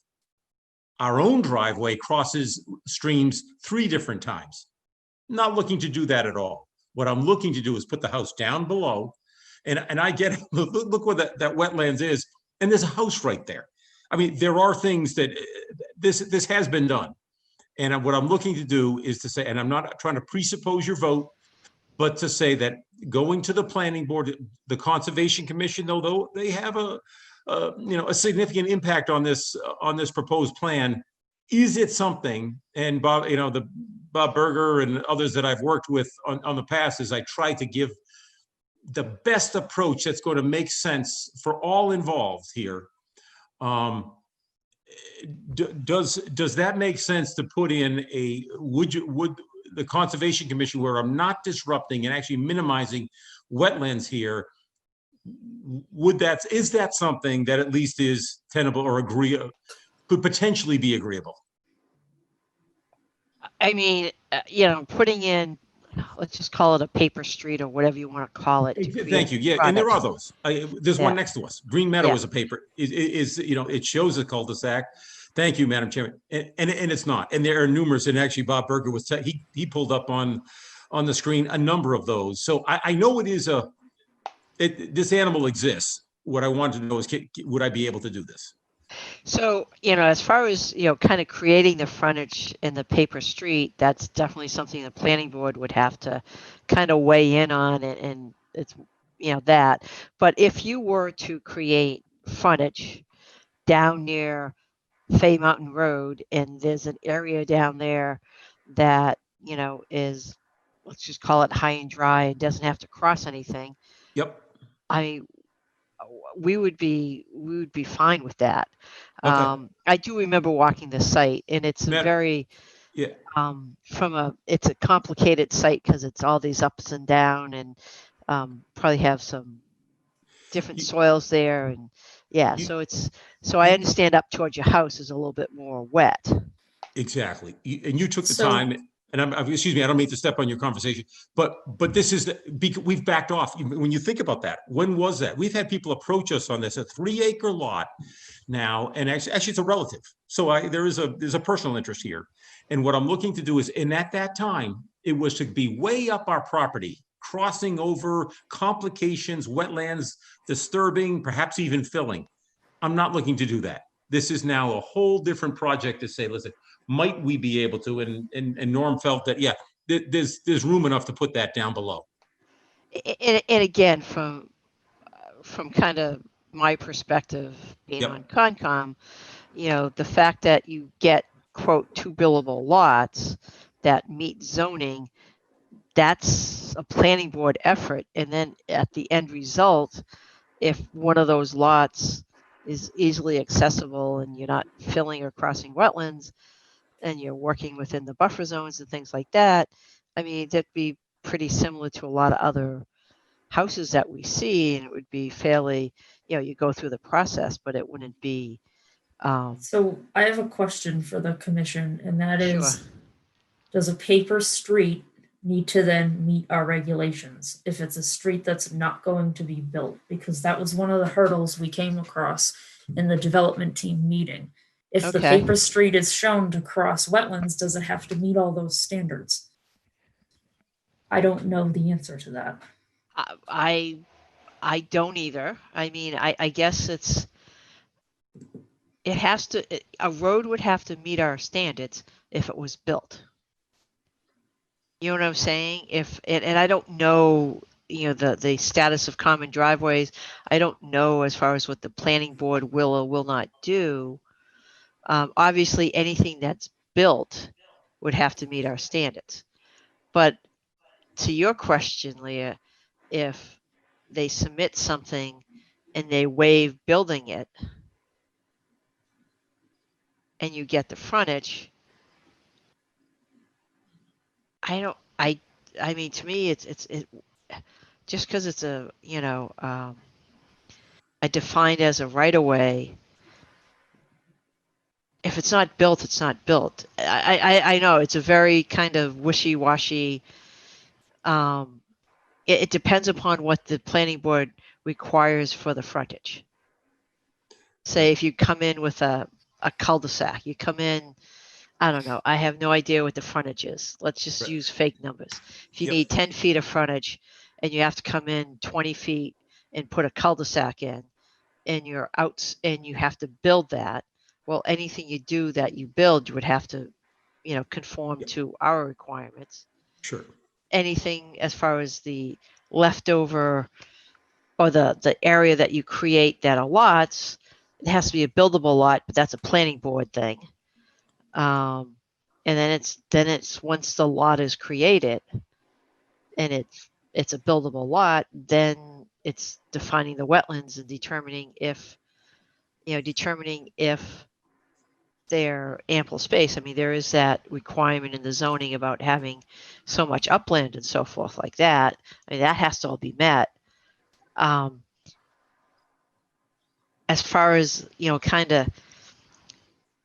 Our own driveway crosses streams 3 different times. Not looking to do that at all. What I'm looking to do is put the house down below. And I get, look where that wetlands is, and there's a house right there. I mean, there are things that this has been done. And what I'm looking to do is to say, and I'm not trying to presuppose your vote, but to say that going to the planning board, the Conservation Commission, though they have a significant impact on this proposed plan, is it something? And Bob, Bob Berger and others that I've worked with on the past, is I try to give the best approach that's going to make sense for all involved here. Does that make sense to put in would the Conservation Commission, where I'm not disrupting and actually minimizing wetlands here, is that something that at least is tenable or could potentially be agreeable? I mean, putting in, let's just call it a paper street or whatever you want to call it. Thank you. Yeah, and there are those. There's one next to us. Green Meadow is a paper. It shows a cul-de-sac. Thank you, Madam Chairman. And it's not. And there are numerous. And actually, Bob Berger he pulled up on the screen a number of those. So I know it is this animal exists. What I wanted to know is, would I be able to do this? So, as far as, kind of creating the frontage in the paper street, that's definitely something the planning board would have to kind of weigh in on it. And it's, that. But if you were to create frontage down near Fay Mountain Road, and there's an area down there that, is, let's just call it high and dry, and doesn't have to cross anything. Yep. We would be fine with that. Okay. I do remember walking the site, and it's it's a complicated site because it's all these ups and down, and probably have some different soils there, and so I understand up towards your house is a little bit more wet. Exactly. And you took the time, and excuse me, I don't mean to step on your conversation, but this is, we've backed off. When you think about that, when was that? We've had people approach us on this, a 3-acre lot now, and actually it's a relative. So there's a personal interest here. And what I'm looking to do is, and at that time, it was to be way up our property, crossing over complications, wetlands, disturbing, perhaps even filling. I'm not looking to do that. This is now a whole different project to say, listen, might we be able to? And Norm felt that, yeah, there's room enough to put that down below. And again, from kind of my perspective, being Yep. on Concom, the fact that you get, quote, 2 buildable lots that meet zoning, that's a planning board effort. And then at the end result, if one of those lots is easily accessible and you're not filling or crossing wetlands and you're working within the buffer zones and things like that, I mean, that'd be pretty similar to a lot of other houses that we see, and it would be fairly, you go through the process, but it wouldn't be. So I have a question for the commission, and that is, Sure. does a paper street need to then meet our regulations if it's a street that's not going to be built? Because that was one of the hurdles we came across in the development team meeting. If the Okay. paper street is shown to cross wetlands, does it have to meet all those standards? I don't know the answer to that. I don't either. I mean, I guess a road would have to meet our standards if it was built. You know what I'm saying? And I don't know, the status of common driveways. I don't know as far as what the planning board will or will not do. Obviously, anything that's built would have to meet our standards. But to your question, Leah, if they submit something and they waive building it and you get the frontage, I mean, to me, it's just because it's defined as a right of way. If it's not built, it's not built. I know it's a very kind of wishy-washy. It depends upon what the planning board requires for the frontage. Say if you come in with a cul-de-sac, you come in, I don't know, I have no idea what the frontage is. Let's just use fake numbers. If you need 10 feet of frontage and you have to come in 20 feet and put a cul-de-sac in, and you're out and you have to build that, well, anything you do that you build, you would have to, conform to our requirements. Sure. Anything as far as the leftover or the area that you create that are lots, it has to be a buildable lot, but that's a planning board thing. And then it's once the lot is created and it's a buildable lot, then it's defining the wetlands and determining if they're ample space. I mean, there is that requirement in the zoning about having so much upland and so forth like that. I mean, that has to all be met. As far as, kind of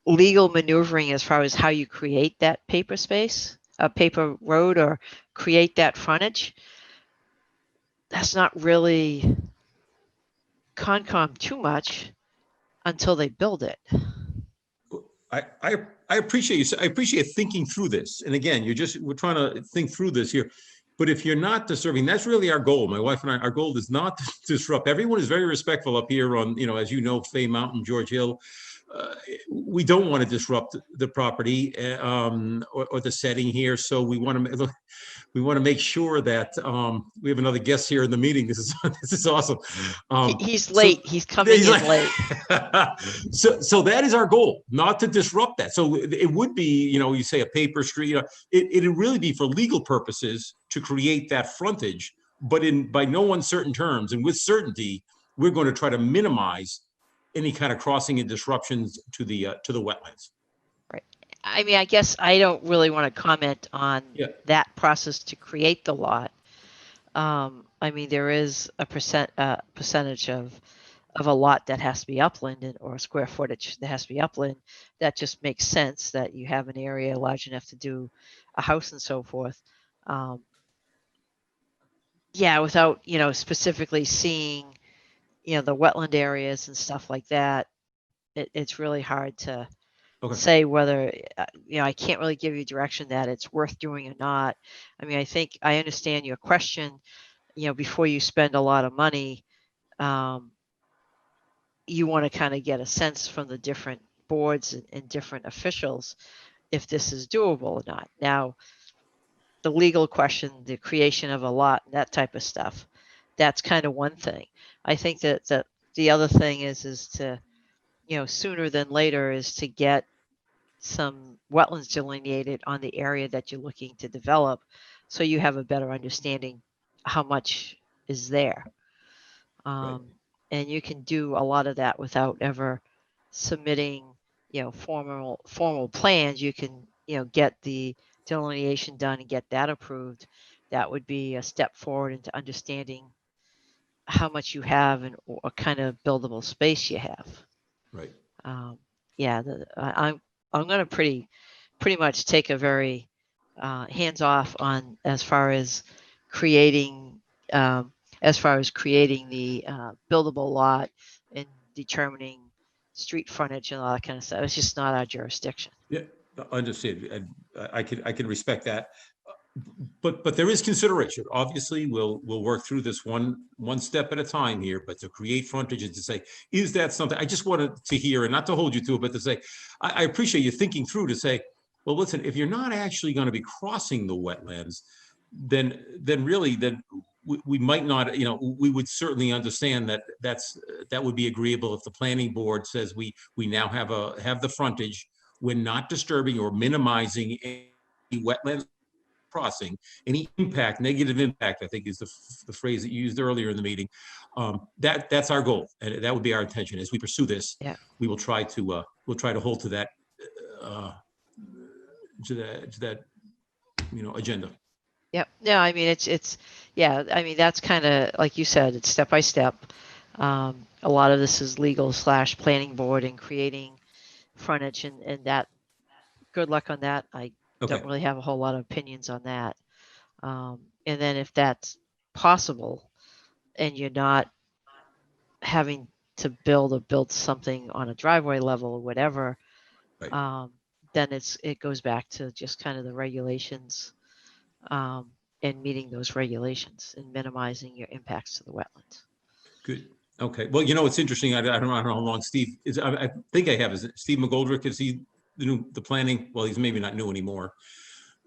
legal maneuvering as far as how you create that paper space, a paper road, or create that frontage, that's not really Concom too much until they build it. I appreciate you. I appreciate thinking through this. And again, we're trying to think through this here. But if you're not disturbing, that's really our goal. My wife and I, our goal is not to disrupt. Everyone is very respectful up here on, as you know, Fay Mountain, George Hill. We don't want to disrupt the property or the setting here. So we want to make sure that we have another guest here in the meeting. This is awesome. He's late. He's coming in late. So that is our goal, not to disrupt that. So it would be, you say a paper street. It'd really be for legal purposes to create that frontage, but by no uncertain terms and with certainty, we're going to try to minimize any kind of crossing and disruptions to the wetlands. Right. I mean, I guess I don't really want to comment on that process to create the lot. I mean, there is a percentage of of a lot that has to be uplanded or square footage that has to be upland, that just makes sense that you have an area large enough to do a house and so forth. Yeah, without, specifically seeing, the wetland areas and stuff like that, it's really hard to Okay. say whether, I can't really give you direction that it's worth doing or not. I mean, I think I understand your question, before you spend a lot of money, you want to kind of get a sense from the different boards and different officials if this is doable or not. Now, the legal question, the creation of a lot, that type of stuff, that's kind of one thing. I think that the other thing is to, sooner than later, is to get some wetlands delineated on the area that you're looking to develop, so you have a better understanding how much is there. And you can do a lot of that without ever submitting, formal plans. You can, get the delineation done and get that approved. That would be a step forward into understanding how much you have and what kind of buildable space you have. Right. Yeah, I'm going to pretty much take a very hands off on as far as creating the buildable lot and determining street frontage and all that kind of stuff. It's just not our jurisdiction. Yeah, understood. And I can respect that. But there is consideration. Obviously, we'll work through this one step at a time here, but to create frontage and to say, is that something? I just wanted to hear, and not to hold you to it, but to say, I appreciate you thinking through to say, well, listen, if you're not actually going to be crossing the wetlands, then we might not, we would certainly understand that would be agreeable if the planning board says we now have the frontage. We're not disturbing or minimizing any wetlands crossing, any negative impact, I think is the phrase that you used earlier in the meeting. That's our goal, and that would be our intention as we pursue this. Yeah. We will try to hold to that agenda. Yep. No, I mean, yeah, I mean, that's kind of, like you said, it's step by step. A lot of this is legal / planning board and creating frontage, and that, good luck on that. I don't really have a whole lot of opinions on that. And then if that's possible and you're not having to build something on a driveway level or whatever, then it goes back to just kind of the regulations, and meeting those regulations and minimizing your impacts to the wetlands. Good. Okay. Well, it's interesting. I don't know how long Steve is. I think I have. Is it Steve McGoldrick? Is he the planning? Well, he's maybe not new anymore.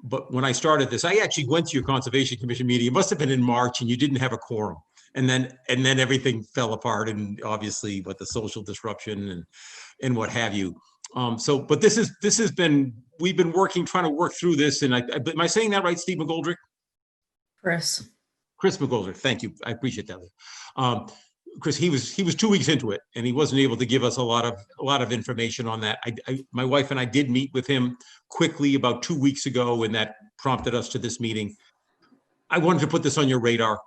But when I started this, I actually went to your Conservation Commission meeting. It must have been in March, and you didn't have a quorum. And then everything fell apart, and obviously, what the social disruption and what have you. But this has been, we've been trying to work through this. And am I saying that right, Steve McGoldrick? Chris McGoldrick. Thank you. I appreciate that. Chris, he was 2 weeks into it, and he wasn't able to give us a lot of information on that. My wife and I did meet with him quickly about 2 weeks ago, and that prompted us to this meeting. I wanted to put this on your radar.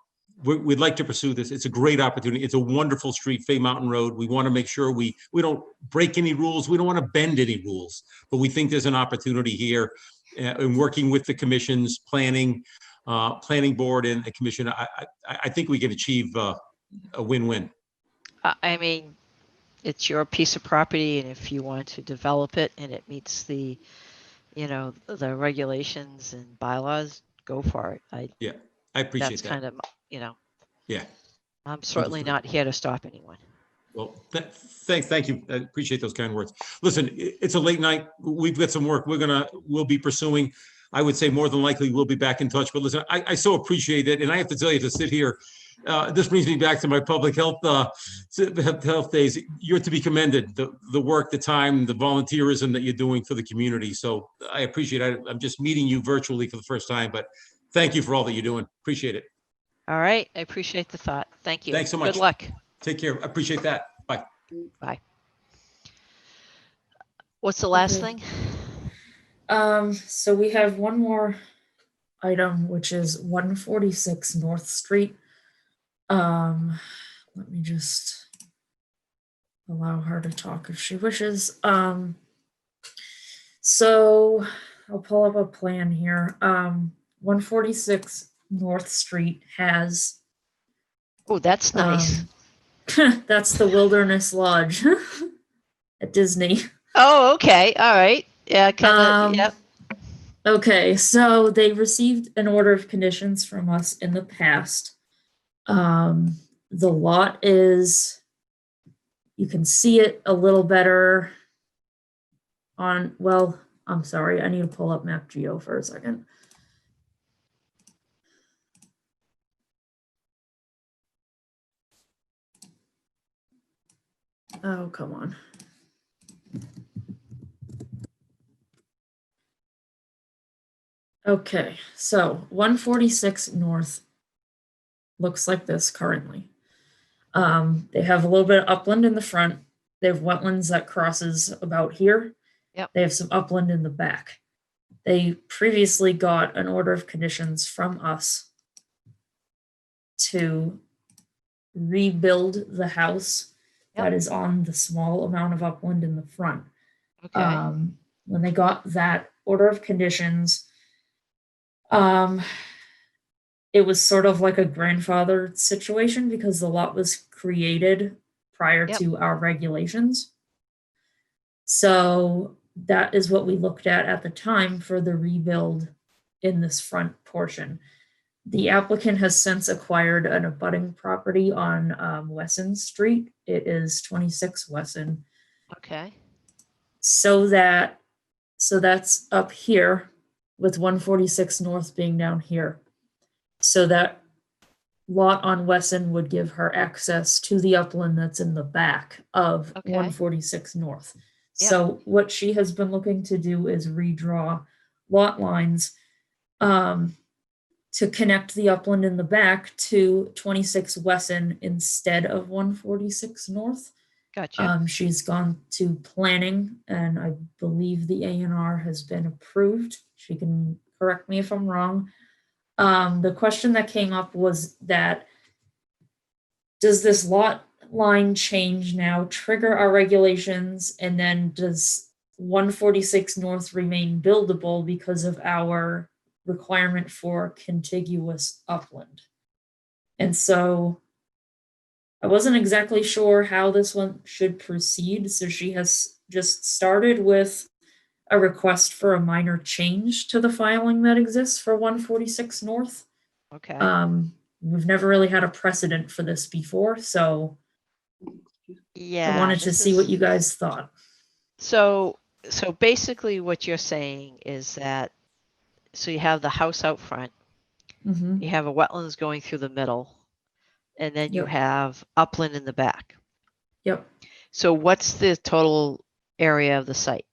We'd like to pursue this. It's a great opportunity. It's a wonderful street, Fay Mountain Road. We want to make sure we don't break any rules. We don't want to bend any rules, but we think there's an opportunity here in working with the commissions, planning board and the commission. I think we can achieve a win-win. I mean, it's your piece of property, and if you want to develop it and it meets the regulations and bylaws, go for it. I appreciate that's that. Kind of, yeah. I'm certainly not here to stop anyone. Well, thank you. I appreciate those kind words. Listen, it's a late night. We've got some work we'll be pursuing. I would say more than likely we'll be back in touch. But listen, I so appreciate it, and I have to tell you, to sit here. This brings me back to my public health days. You're to be commended. The work, the time, the volunteerism that you're doing for the community. So I appreciate it. I'm just meeting you virtually for the first time, but thank you for all that you're doing. Appreciate it. All right. I appreciate the thought. Thank you. Thanks so much. Good luck. Take care. I appreciate that. Bye. Bye. What's the last thing? So we have one more item, which is 146 North Street. Let me just allow her to talk if she wishes. So I'll pull up a plan here. 146 North Street has. Oh, that's nice. That's the Wilderness Lodge at Disney. Oh, okay. All right. Yeah, kind of. Yep. Okay, so they received an order of conditions from us in the past. The lot is, you can see it a little better on, well, I'm sorry, I need to pull up Map Geo for a second. Oh, come on. Okay, so 146 North looks like this currently. They have a little bit of upland in the front. They have wetlands that crosses about here. Yep. They have some upland in the back. They previously got an order of conditions from us to rebuild the house that is on the small amount of upland in the front. Okay. When they got that order of conditions, it was sort of like a grandfathered situation because the lot was created prior to our regulations. So that is what we looked at the time for the rebuild in this front portion. The applicant has since acquired an abutting property on Wesson Street. It is 26 Wesson. Okay. So that's up here with 146 North being down here. So that lot on Wesson would give her access to the upland that's in the back of 146 North. Yep. So what she has been looking to do is redraw lot lines to connect the upland in the back to 26 Wesson instead of 146 North. Gotcha. She's gone to planning, and I believe the A&R has been approved. She can correct me if I'm wrong. The question that came up was that, does this lot line change now trigger our regulations, and then does 146 North remain buildable because of our requirement for contiguous upland? And so I wasn't exactly sure how this one should proceed. So she has just started with a request for a minor change to the filing that exists for 146 North. Okay. We've never really had a precedent for this before, so Yeah. I wanted to see what you guys thought. So basically what you're saying is that, so you have the house out front, Mhm. you have a wetlands going through the middle, and then you Yep. have upland in the back. Yep. So what's the total area of the site?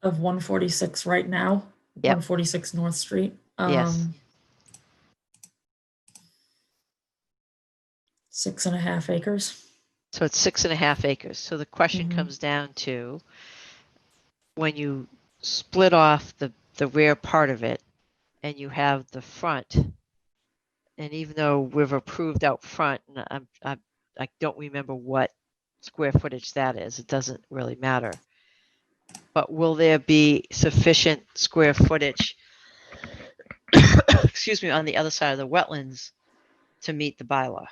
Of 146 right now, Yep. 146 North Street. Yes. 6.5 acres. So it's 6.5 acres. So the question Mhm. comes down to, when you split off the rear part of it and you have the front, and even though we've approved out front, and I don't remember what square footage that is, it doesn't really matter. But will there be sufficient square footage, excuse me, on the other side of the wetlands to meet the bylaw?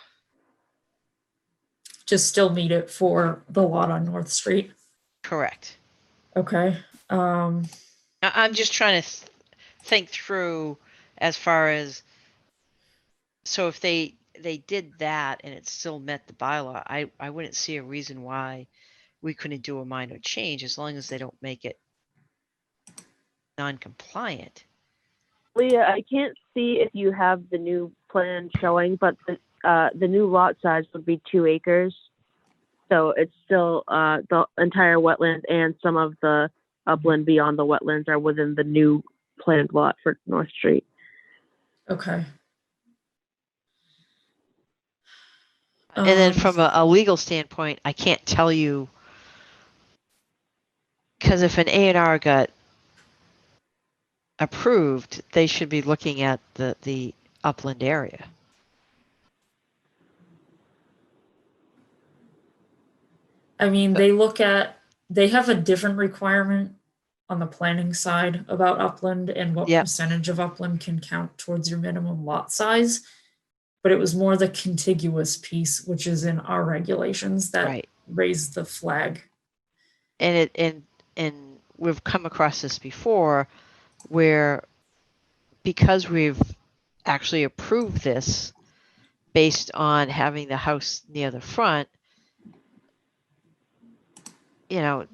To still meet it for the lot on North Street. Correct. Okay. I'm just trying to think through as far as, so if they did that and it still met the bylaw, I wouldn't see a reason why we couldn't do a minor change as long as they don't make it non-compliant. Leah, I can't see if you have the new plan showing, but the new lot size would be 2 acres. So it's still the entire wetland and some of the upland beyond the wetlands are within the new planned lot for North Street. Okay. And then from a legal standpoint, I can't tell you, because if an A&R got approved, they should be looking at the upland area. I mean, they have a different requirement on the planning side about upland and what Yep. percentage of upland can count towards your minimum lot size. But it was more the contiguous piece, which is in our regulations, that Right. raised the flag. And we've come across this before where, because we've actually approved this based on having the house near the front, you know,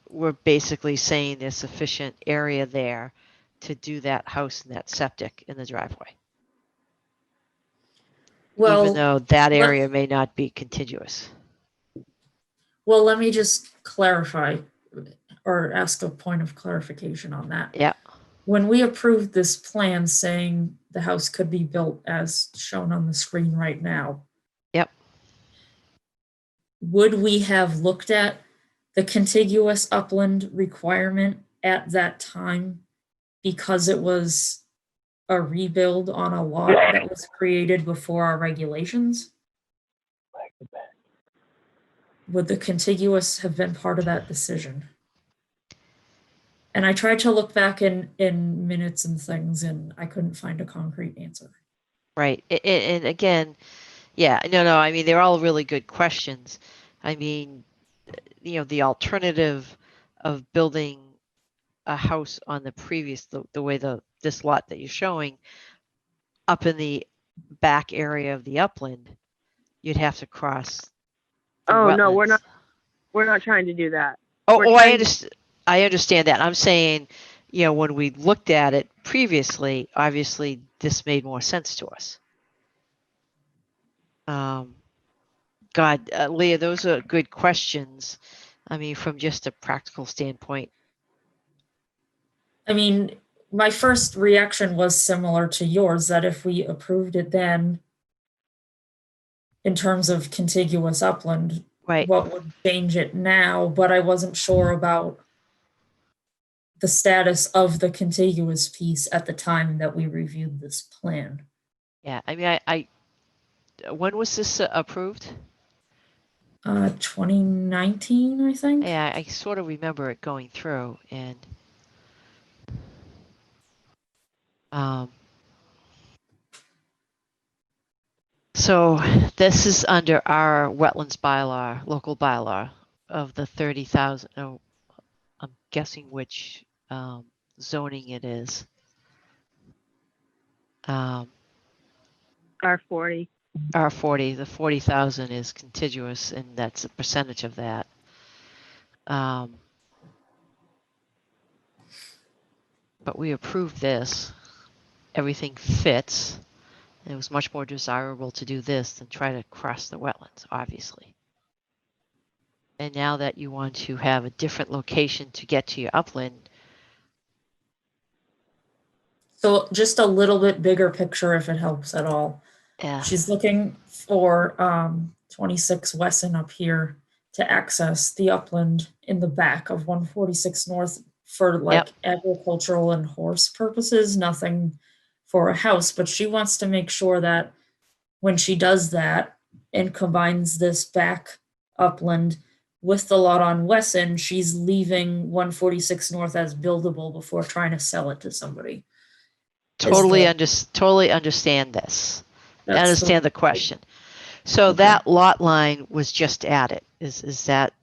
we're basically saying there's sufficient area there to do that house and that septic in the driveway. Well, even though that let- area may not be contiguous. Well, let me just clarify or ask a point of clarification on that. Yeah. When we approved this plan saying the house could be built as shown on the screen right now. Yep. Would we have looked at the contiguous upland requirement at that time because it was a rebuild on a lot that was created before our regulations? Would the contiguous have been part of that decision? And I tried to look back in minutes and things, and I couldn't find a concrete answer. Right. And again, yeah, no, I mean, they're all really good questions. I mean, you know, the alternative of building a house on the previous, the way this lot that you're showing up in the back area of the upland, you'd have to cross. Oh no, wetlands. we're not trying to do that. I understand that. I'm saying, you know, when we looked at it previously, obviously this made more sense to us. Leah, those are good questions. I mean, from just a practical standpoint. I mean, my first reaction was similar to yours, that if we approved it then, in terms of contiguous upland, right, what would change it now? But I wasn't sure about the status of the contiguous piece at the time that we reviewed this plan. Yeah, I mean, I when was this approved? 2019, I think. Yeah, I sort of remember it going through, and so this is under our wetlands bylaw, local bylaw of the 30,000. Oh, I'm guessing which zoning it is. R40. R40, the 40,000 is contiguous, and that's a percentage of that. But we approved this. Everything fits. It was much more desirable to do this than try to cross the wetlands, obviously. And now that you want to have a different location to get to your upland. So just a little bit bigger picture, if it helps at all. Yeah. She's looking for 26 Wesson up here to access the upland in the back of 146 North for like agricultural and horse purposes, nothing for a house. But she wants to make sure that when she does that and combines this back upland with the lot on Wesson, she's leaving 146 North as buildable before trying to sell it to somebody. Totally understand this. I understand the question. So that lot line was just added. Is that?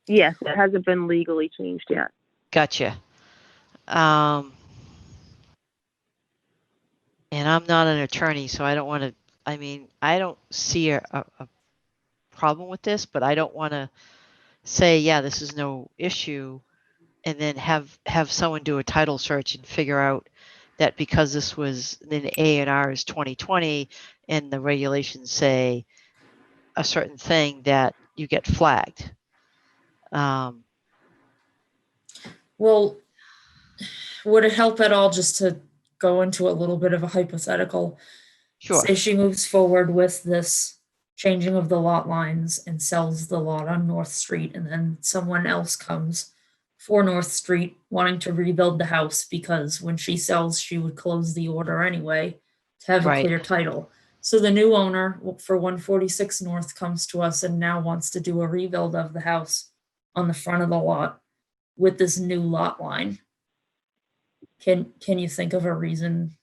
Yes, it hasn't been legally changed yet. Gotcha. And I'm not an attorney, so I don't want to. I mean, I don't see a problem with this, but I don't want to say, yeah, this is no issue, and then have someone do a title search and figure out that because this was in A&R is 2020 and the regulations say a certain thing that you get flagged. Well, would it help at all just to go into a little bit of a hypothetical? Sure. Say she moves forward with this changing of the lot lines and sells the lot on North Street, and then someone else comes for North Street wanting to rebuild the house because when she sells, she would close the order anyway to have a clear title. So the new owner for 146 North comes to us and now wants to do a rebuild of the house on the front of the lot with this new lot line. Can you think of a reason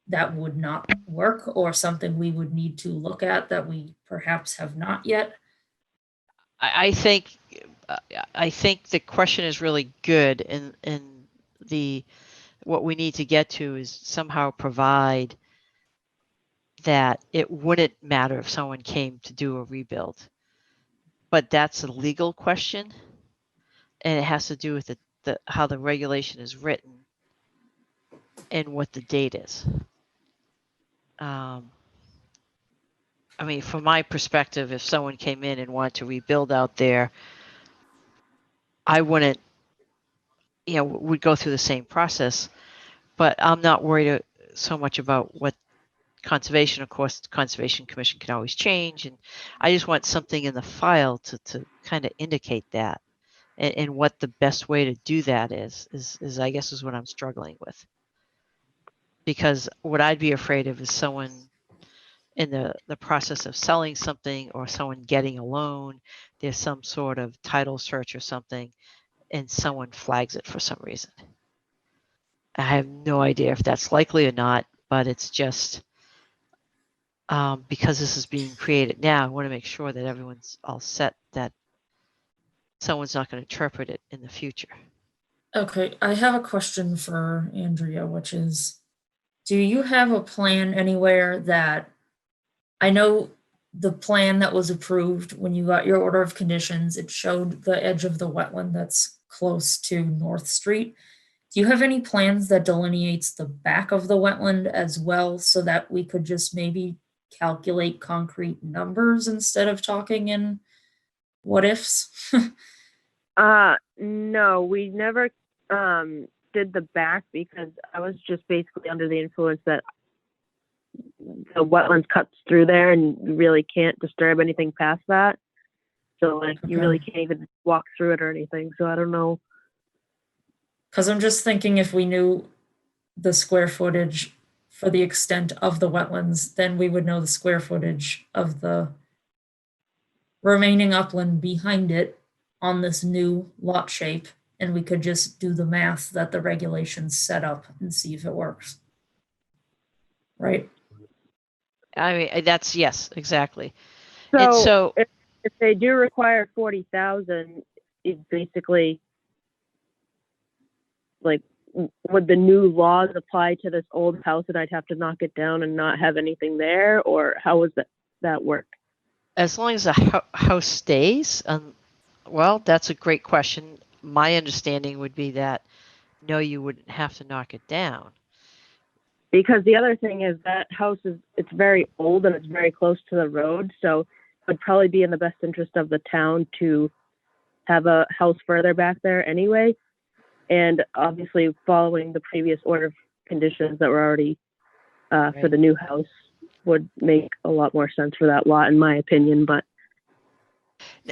that would not work, or something we would need to look at that we perhaps have not yet? I think the question is really good, and what we need to get to is somehow provide that it wouldn't matter if someone came to do a rebuild, but that's a legal question, and it has to do with how the regulation is written and what the date is. I mean, from my perspective, if someone came in and wanted to rebuild out there, I wouldn't, would go through the same process, but I'm not worried so much about what conservation. Of course, the Conservation Commission can always change, and I just want something in the file to kind of indicate that, and what the best way to do that is I guess is what I'm struggling with. Because what I'd be afraid of is someone in the process of selling something, or someone getting a loan, there's some sort of title search or something, and someone flags it for some reason. I have no idea if that's likely or not, but it's just because this is being created now, I want to make sure that everyone's all set, that someone's not going to interpret it in the future. Okay, I have a question for Andrea, which is, do you have a plan anywhere that, I know the plan that was approved when you got your order of conditions, it showed the edge of the wetland that's close to North Street. Do you have any plans that delineates the back of the wetland as well, so that we could just maybe calculate concrete numbers instead of talking in what ifs? No, we never did the back, because I was just basically under the influence that the wetlands cuts through there and you really can't disturb anything past that. So like you really can't even walk through it or anything. So I don't know. Because I'm just thinking, if we knew the square footage for the extent of the wetlands, then we would know the square footage of the remaining upland behind it on this new lot shape, and we could just do the math that the regulations set up and see if it works. Right? I mean, that's, yes, exactly. So, and so if they do require 40,000, it's basically like, would the new laws apply to this old house that I'd have to knock it down and not have anything there, or how would that work? As long as the house stays, well, that's a great question. My understanding would be that no, you wouldn't have to knock it down. Because the other thing is that house it's very old and it's very close to the road, so it would probably be in the best interest of the town to have a house further back there anyway. And obviously following the previous order of conditions that were already for the new house would make a lot more sense for that lot, in my opinion. But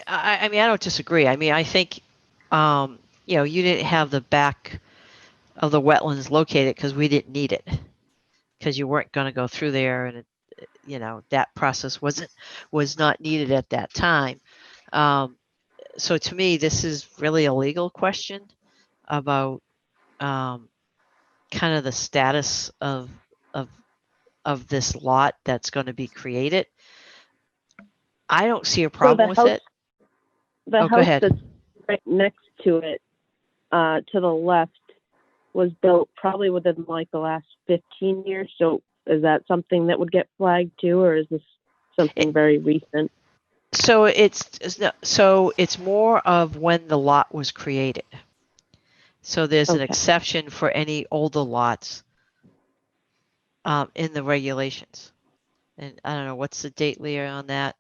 I mean, I don't disagree. I mean, I think, you didn't have the back of the wetlands located because we didn't need it, because you weren't going to go through there, and that process was not needed at that time. So to me, this is really a legal question about kind of the status of this lot that's going to be created. I don't see a problem with it. The go house ahead. that's right next to it, to the left, was built probably within like the last 15 years. So is that something that would get flagged too, or is this something very recent? So it's more of when the lot was created. So there's an exception for any older lots in the regulations. And I don't know, what's the date, Leah, on that?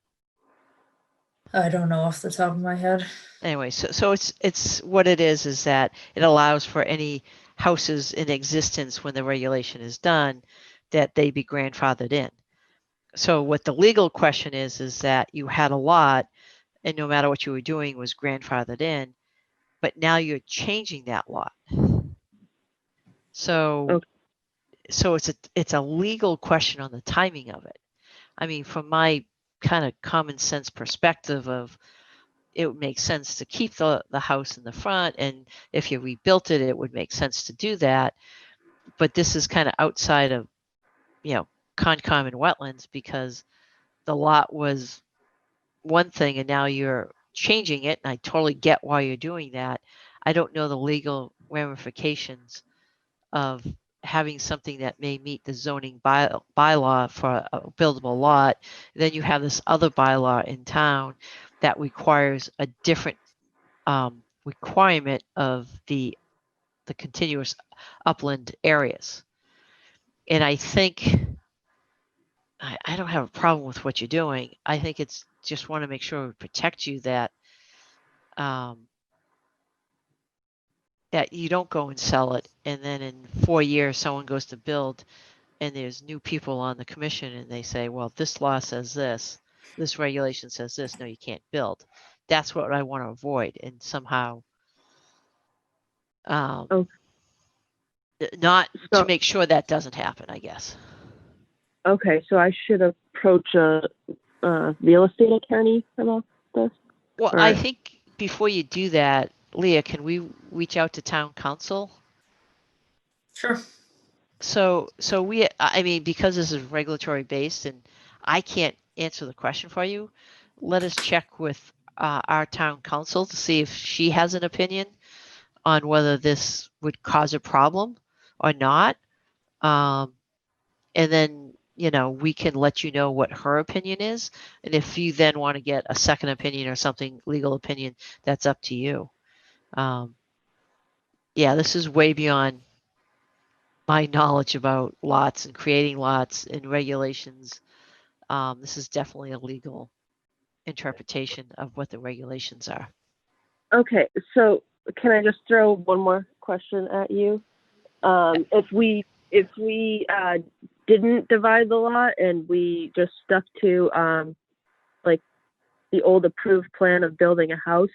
I don't know off the top of my head. Anyway, so it's what it is that it allows for any houses in existence when the regulation is done, that they be grandfathered in. So what the legal question is that you had a lot, and no matter what you were doing was grandfathered in, but now you're changing that lot. So it's a legal question on the timing of it. I mean, from my kind of common sense perspective of it would make sense to keep the house in the front, and if you rebuilt it, it would make sense to do that. But this is kind of outside of, you know, Concom and wetlands, because the lot was one thing and now you're changing it, and I totally get why you're doing that. I don't know the legal ramifications of having something that may meet the zoning bylaw for a buildable lot. Then you have this other bylaw in town that requires a different requirement of the continuous upland areas. And I think I don't have a problem with what you're doing. I think it's just want to make sure we protect you, that that you don't go and sell it, and then in 4 years someone goes to build and there's new people on the commission and they say, well, this law says this regulation says this, no, you can't build. That's what I want to avoid, and somehow not to make sure that doesn't happen, I guess. Okay, so I should approach a real estate attorney about this? Well, I think before you do that, Leah, can we reach out to town council? Sure. So I mean, because this is regulatory based and I can't answer the question for you, let us check with our town council to see if she has an opinion on whether this would cause a problem or not. And then, you know, we can let you know what her opinion is. And if you then want to get a second opinion or something, legal opinion, that's up to you. Yeah, this is way beyond my knowledge about lots and creating lots and regulations. This is definitely a legal interpretation of what the regulations are. Okay, so can I just throw one more question at you? If we didn't divide the lot and we just stuck to like the old approved plan of building a house,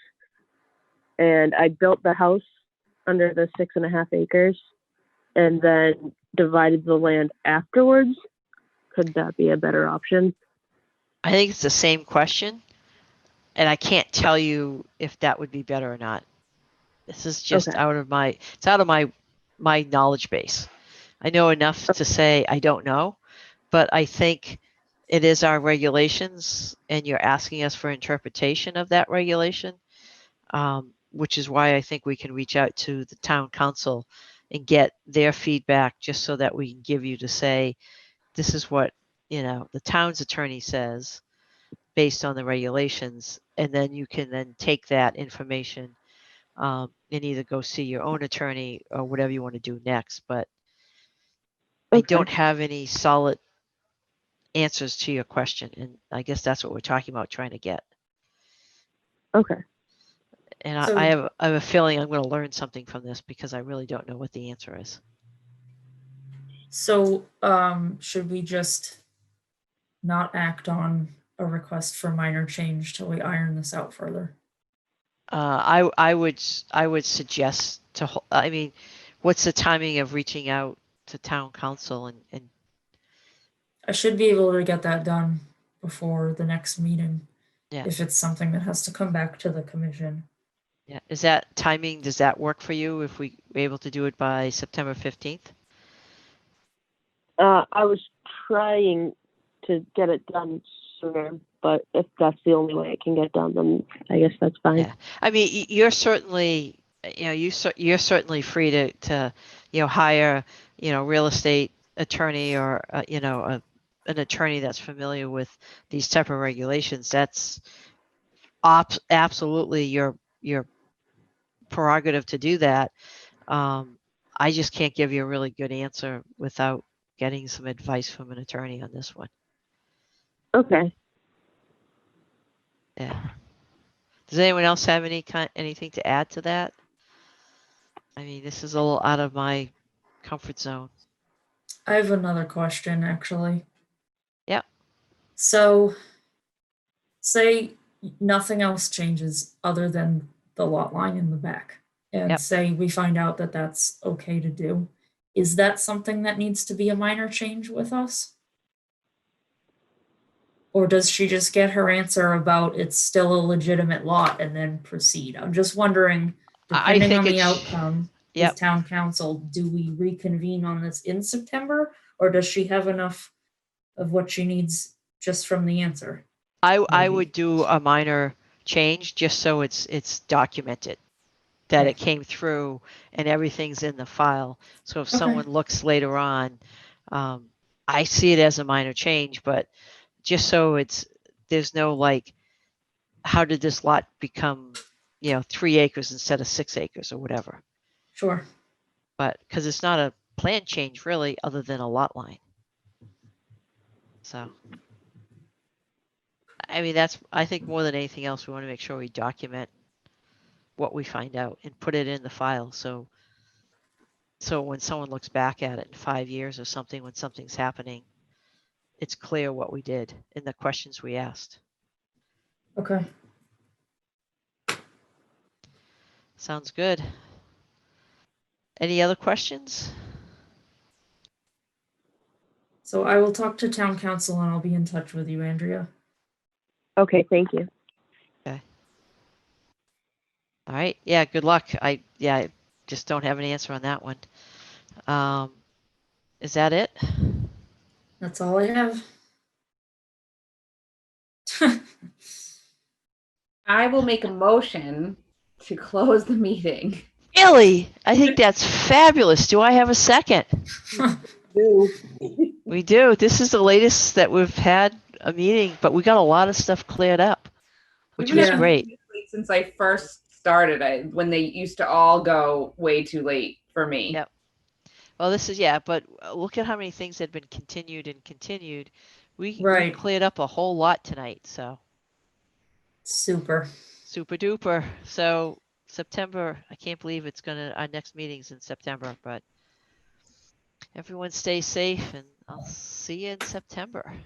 and I built the house under the 6.5 acres and then divided the land afterwards, could that be a better option? I think it's the same question, and I can't tell you if that would be better or not. This is just out of my knowledge base. I know enough to say I don't know, but I think it is our regulations, and you're asking us for interpretation of that regulation, which is why I think we can reach out to the town council and get their feedback, just so that we can give you to say, this is what, you know, the town's attorney says based on the regulations, and then you can then take that information and either go see your own attorney or whatever you want to do next. But I don't have any solid answers to your question, and I guess that's what we're talking about, trying to get. Okay. And So- I have a feeling I'm going to learn something from this, because I really don't know what the answer is. So, should we just not act on a request for minor change till we iron this out further? I would suggest to, I mean, what's the timing of reaching out to town council and I should be able to get that done before the next meeting. Yeah. If it's something that has to come back to the commission. yeah, is that timing, does that work for you if we were able to do it by September 15th? I was trying to get it done sooner, but if that's the only way it can get done, then I guess that's fine. Yeah. I mean, you're certainly, you know, you're certainly free to, you know, hire, you know, real estate attorney or, you know, an attorney that's familiar with these type of regulations. That's absolutely your prerogative to do that. I just can't give you a really good answer without getting some advice from an attorney on this one. Okay. Yeah. Does anyone else have anything to add to that? I mean, this is a little out of my comfort zone. I have another question, actually. Yep. So, say nothing else changes other than the lot line in the back, and say we find out that that's okay to do. Is that something that needs to be a minor change with us? Or does she just get her answer about it's still a legitimate lot and then proceed? I'm just wondering, I depending think on the it's- outcome Yep. with town council, do we reconvene on this in September? Or does she have enough of what she needs just from the answer? I Maybe. would do a minor change just so it's documented that Okay. it came through and everything's in the file. So if Okay. someone looks later on, I see it as a minor change, but just so there's no like, how did this lot become, 3 acres instead of 6 acres or whatever? Sure. But because it's not a plan change really, other than a lot line. So, I mean, I think more than anything else, we want to make sure we document what we find out and put it in the file. So when someone looks back at it in 5 years or something, when something's happening, it's clear what we did and the questions we asked. Okay. Sounds good. Any other questions? So I will talk to town council and I'll be in touch with you, Andrea. Okay, thank you. All right. Yeah, good luck. I just don't have an answer on that one. Is that it? That's all I have. I will make a motion to close the meeting. Really? I think that's fabulous. Do I have a second? We do. This is the latest that we've had a meeting, but we got a lot of stuff cleared up, which We've was been great. since I first started. When they used to all go way too late for me. Yep. Well, but look at how many things had been continued and continued. We cleared up a whole lot tonight, so. Super duper. So September, I can't believe our next meeting's in September, but everyone stay safe and I'll see you in September.